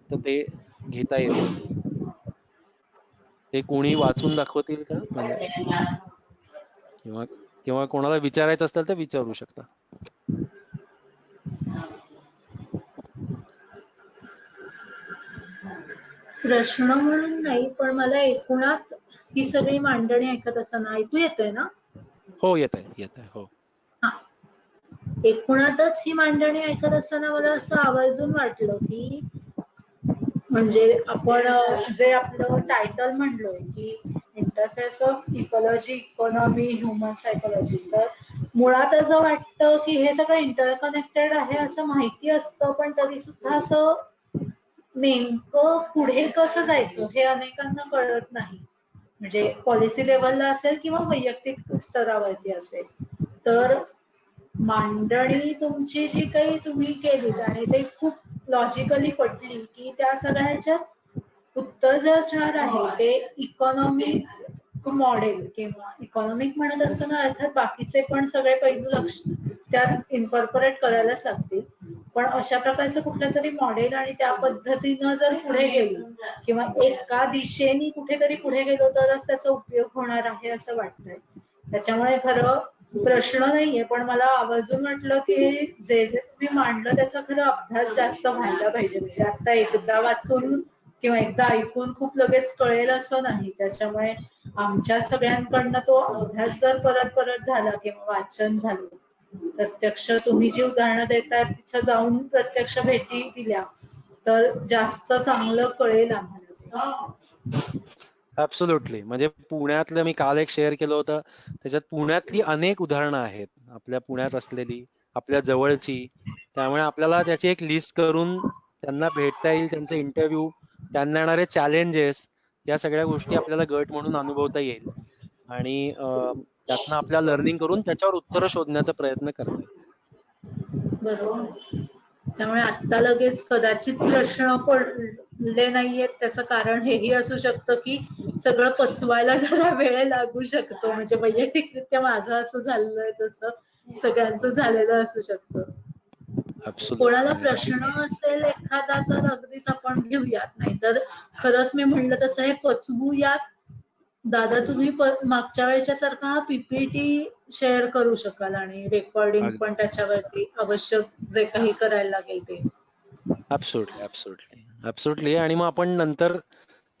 तर ते घेता येतील. ते कोणी वाचून दाखवतील का, म्हणजे किंवा किंवा कोणाला विचारायचं असेल तर विचारू शकता. प्रश्न म्हणून नाही, पण मला एकूणात ही सगळी मांडणी ऐकत असताना ऐकू येतंय ना? हो, येत आहे हो. हा, एकूणातच ही मांडणी ऐकत असताना मला असं आवर्जून वाटलं की म्हणजे आपण जे आपलं टायटल म्हणलोय की interface of ecology, economy, human psychology, तर मुळात असं वाटतं की हे सगळं इंटरकनेक्टेड आहे असं माहिती असतं, पण तरी सुद्धा असं नेमकं पुढे कसं जायचं हे अनेकांना कळत नाही. म्हणजे पॉलिसी लेवलला असेल किंवा वैयक्तिक स्तरावरती असेल. तर मांडणी तुमची जी काही तुम्ही केली आणि ते खूप लॉजिकली पटली की त्या सगळ्याच्यात उत्तर जे असणार आहे ते इकॉनॉमिक मॉडेल किंवा इकॉनॉमिक म्हणत असताना अर्थात बाकीचे पण सगळे पैलू लक्ष त्यात इन्कॉर्पोरेट करायलाच लागतील. पण अशा प्रकारचं कुठलं तरी मॉडेल आणि त्या पद्धतीनं जर पुढे गेलो किंवा एका दिशेने कुठेतरी पुढे गेलो तरच त्याचा उपयोग होणार आहे असं वाटतंय. त्याच्यामुळे खरं प्रश्न नाहीये, पण मला आवर्जून वाटलं की जे जे तुम्ही मांडलं त्याचा खरं अभ्यास जास्त व्हायला पाहिजे. म्हणजे आता एकदा वाचून किंवा एकदा ऐकून खूप लगेच कळेल असं नाही. त्याच्यामुळे आमच्या सगळ्यांकडनं तो अभ्यास जर परत परत झाला किंवा वाचन झालं प्रत्यक्ष तुम्ही जी उदाहरणं देताय तिथं जाऊन प्रत्यक्ष भेटी दिल्या तर जास्त चांगलं कळेल आम्हाला. ऍब्सोल्युटली. म्हणजे पुण्यातलं मी काल एक शेअर केलं होतं, त्याच्यात पुण्यातली अनेक उदाहरणं आहेत, आपल्या पुण्यात असलेली, आपल्या जवळची. त्यामुळे आपल्याला त्याची एक लिस्ट करून त्यांना भेटता येईल, त्यांचे इंटरव्ह्यू, त्यांना येणारे चॅलेंजेस, या सगळ्या गोष्टी आपल्याला गट म्हणून अनुभवता येईल आणि त्यातनं आपल्या लर्निंग करून त्याच्यावर उत्तरं शोधण्याचा प्रयत्न करता येईल. बरोबर. त्यामुळे आता लगेच कदाचित प्रश्न पडले नाहीयेत, त्याचं कारण हेही असू शकतं की सगळं पचवायला जरा वेळ लागू शकतो. म्हणजे वैयक्तिकरित्या माझं असं झालेलं तसं सगळ्यांचं झालेलं असू शकतं. कोणाला प्रश्न असेल एखादा तर अगदीच आपण घेऊयात, नाहीतर खरंच मी म्हणलं तसं हे पचवूयात. दादा तुम्ही मागच्या वेळेच्या सारखा हा पीपीटी शेअर करू शकाल आणि रेकॉर्डिंग पण त्याच्यावरती आवश्यक जे काही करायला लागेल ते. Absolutely absolutely absolutely. आणि मग आपण नंतर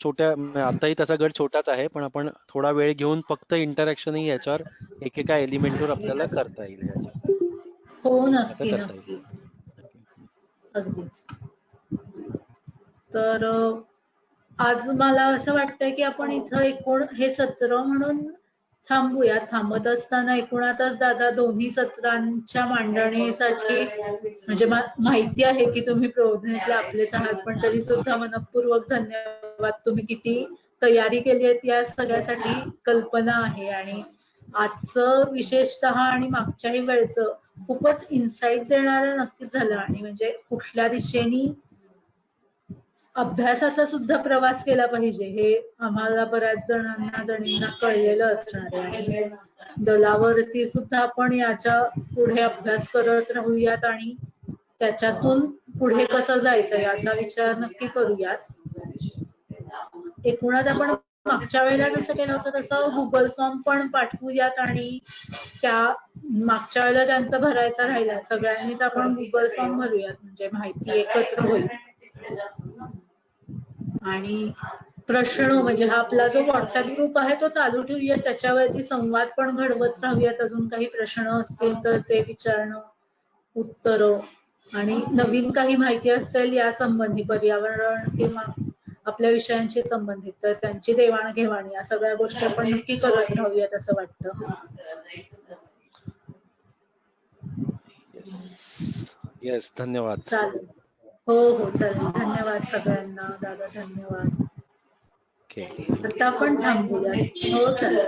छोट्या, आताही तसा गट छोटाच आहे, पण आपण थोडा वेळ घेऊन फक्त इंटरॅक्शन ही याच्यावर एकेका एलिमेंटवर आपल्याला करता येईल याच्यावर. हो असं नक्की करता नक्की. येईल. अगदीच. तर आज मला असं वाटतंय की आपण इथं एकूण हे सत्र म्हणून थांबूया. थांबत असताना एकूणातच दादा दोन्ही सत्रांच्या मांडणीसाठी म्हणजे माहिती आहे की तुम्ही प्रबोधिनीतले आपलेच आहात, पण तरी सुद्धा मनपूर्वक धन्यवाद. तुम्ही किती तयारी केली आहे या सगळ्यासाठी कल्पना आहे. आणि आजचं विशेषतः आणि मागच्याही वेळचं खूपच इन्साइट देणारं नक्कीच झालं. आणि म्हणजे कुठल्या दिशेने अभ्यासाचा सुद्धा प्रवास केला पाहिजे हे आम्हाला बऱ्याच जणींना कळलेलं असणार आहे. आणि दलावरती सुद्धा आपण याच्या पुढे अभ्यास करत राहूयात आणि त्याच्यातून पुढे कसं जायचं याचा विचार नक्की करूयात. एकूणच आपण मागच्या वेळेला जसं केलं होतं तसं गुगल फॉर्म पण पाठवूयात आणि त्या मागच्या वेळेला ज्यांचं भरायचं राहिला सगळ्यांनीच आपण गुगल फॉर्म भरूयात, म्हणजे माहिती एकत्र होईल. आणि प्रश्न म्हणजे हा आपला जो व्हॉट्सअप ग्रुप आहे तो चालू ठेवूया, त्याच्यावरती संवाद पण घडवत राहूयात. अजून काही प्रश्न असतील तर ते विचारणं, उत्तर, आणि नवीन काही माहिती असेल या संबंधी पर्यावरण किंवा आपल्या विषयांशी संबंधित तर त्यांची देवाणघेवाण या सगळ्या गोष्टी आपण नक्की करत राहूयात असं वाटतं. येस धन्यवाद. चालेल. हो हो चालेल. धन्यवाद सगळ्यांना. दादा धन्यवाद. आता आपण थांबूया. हो चालेल.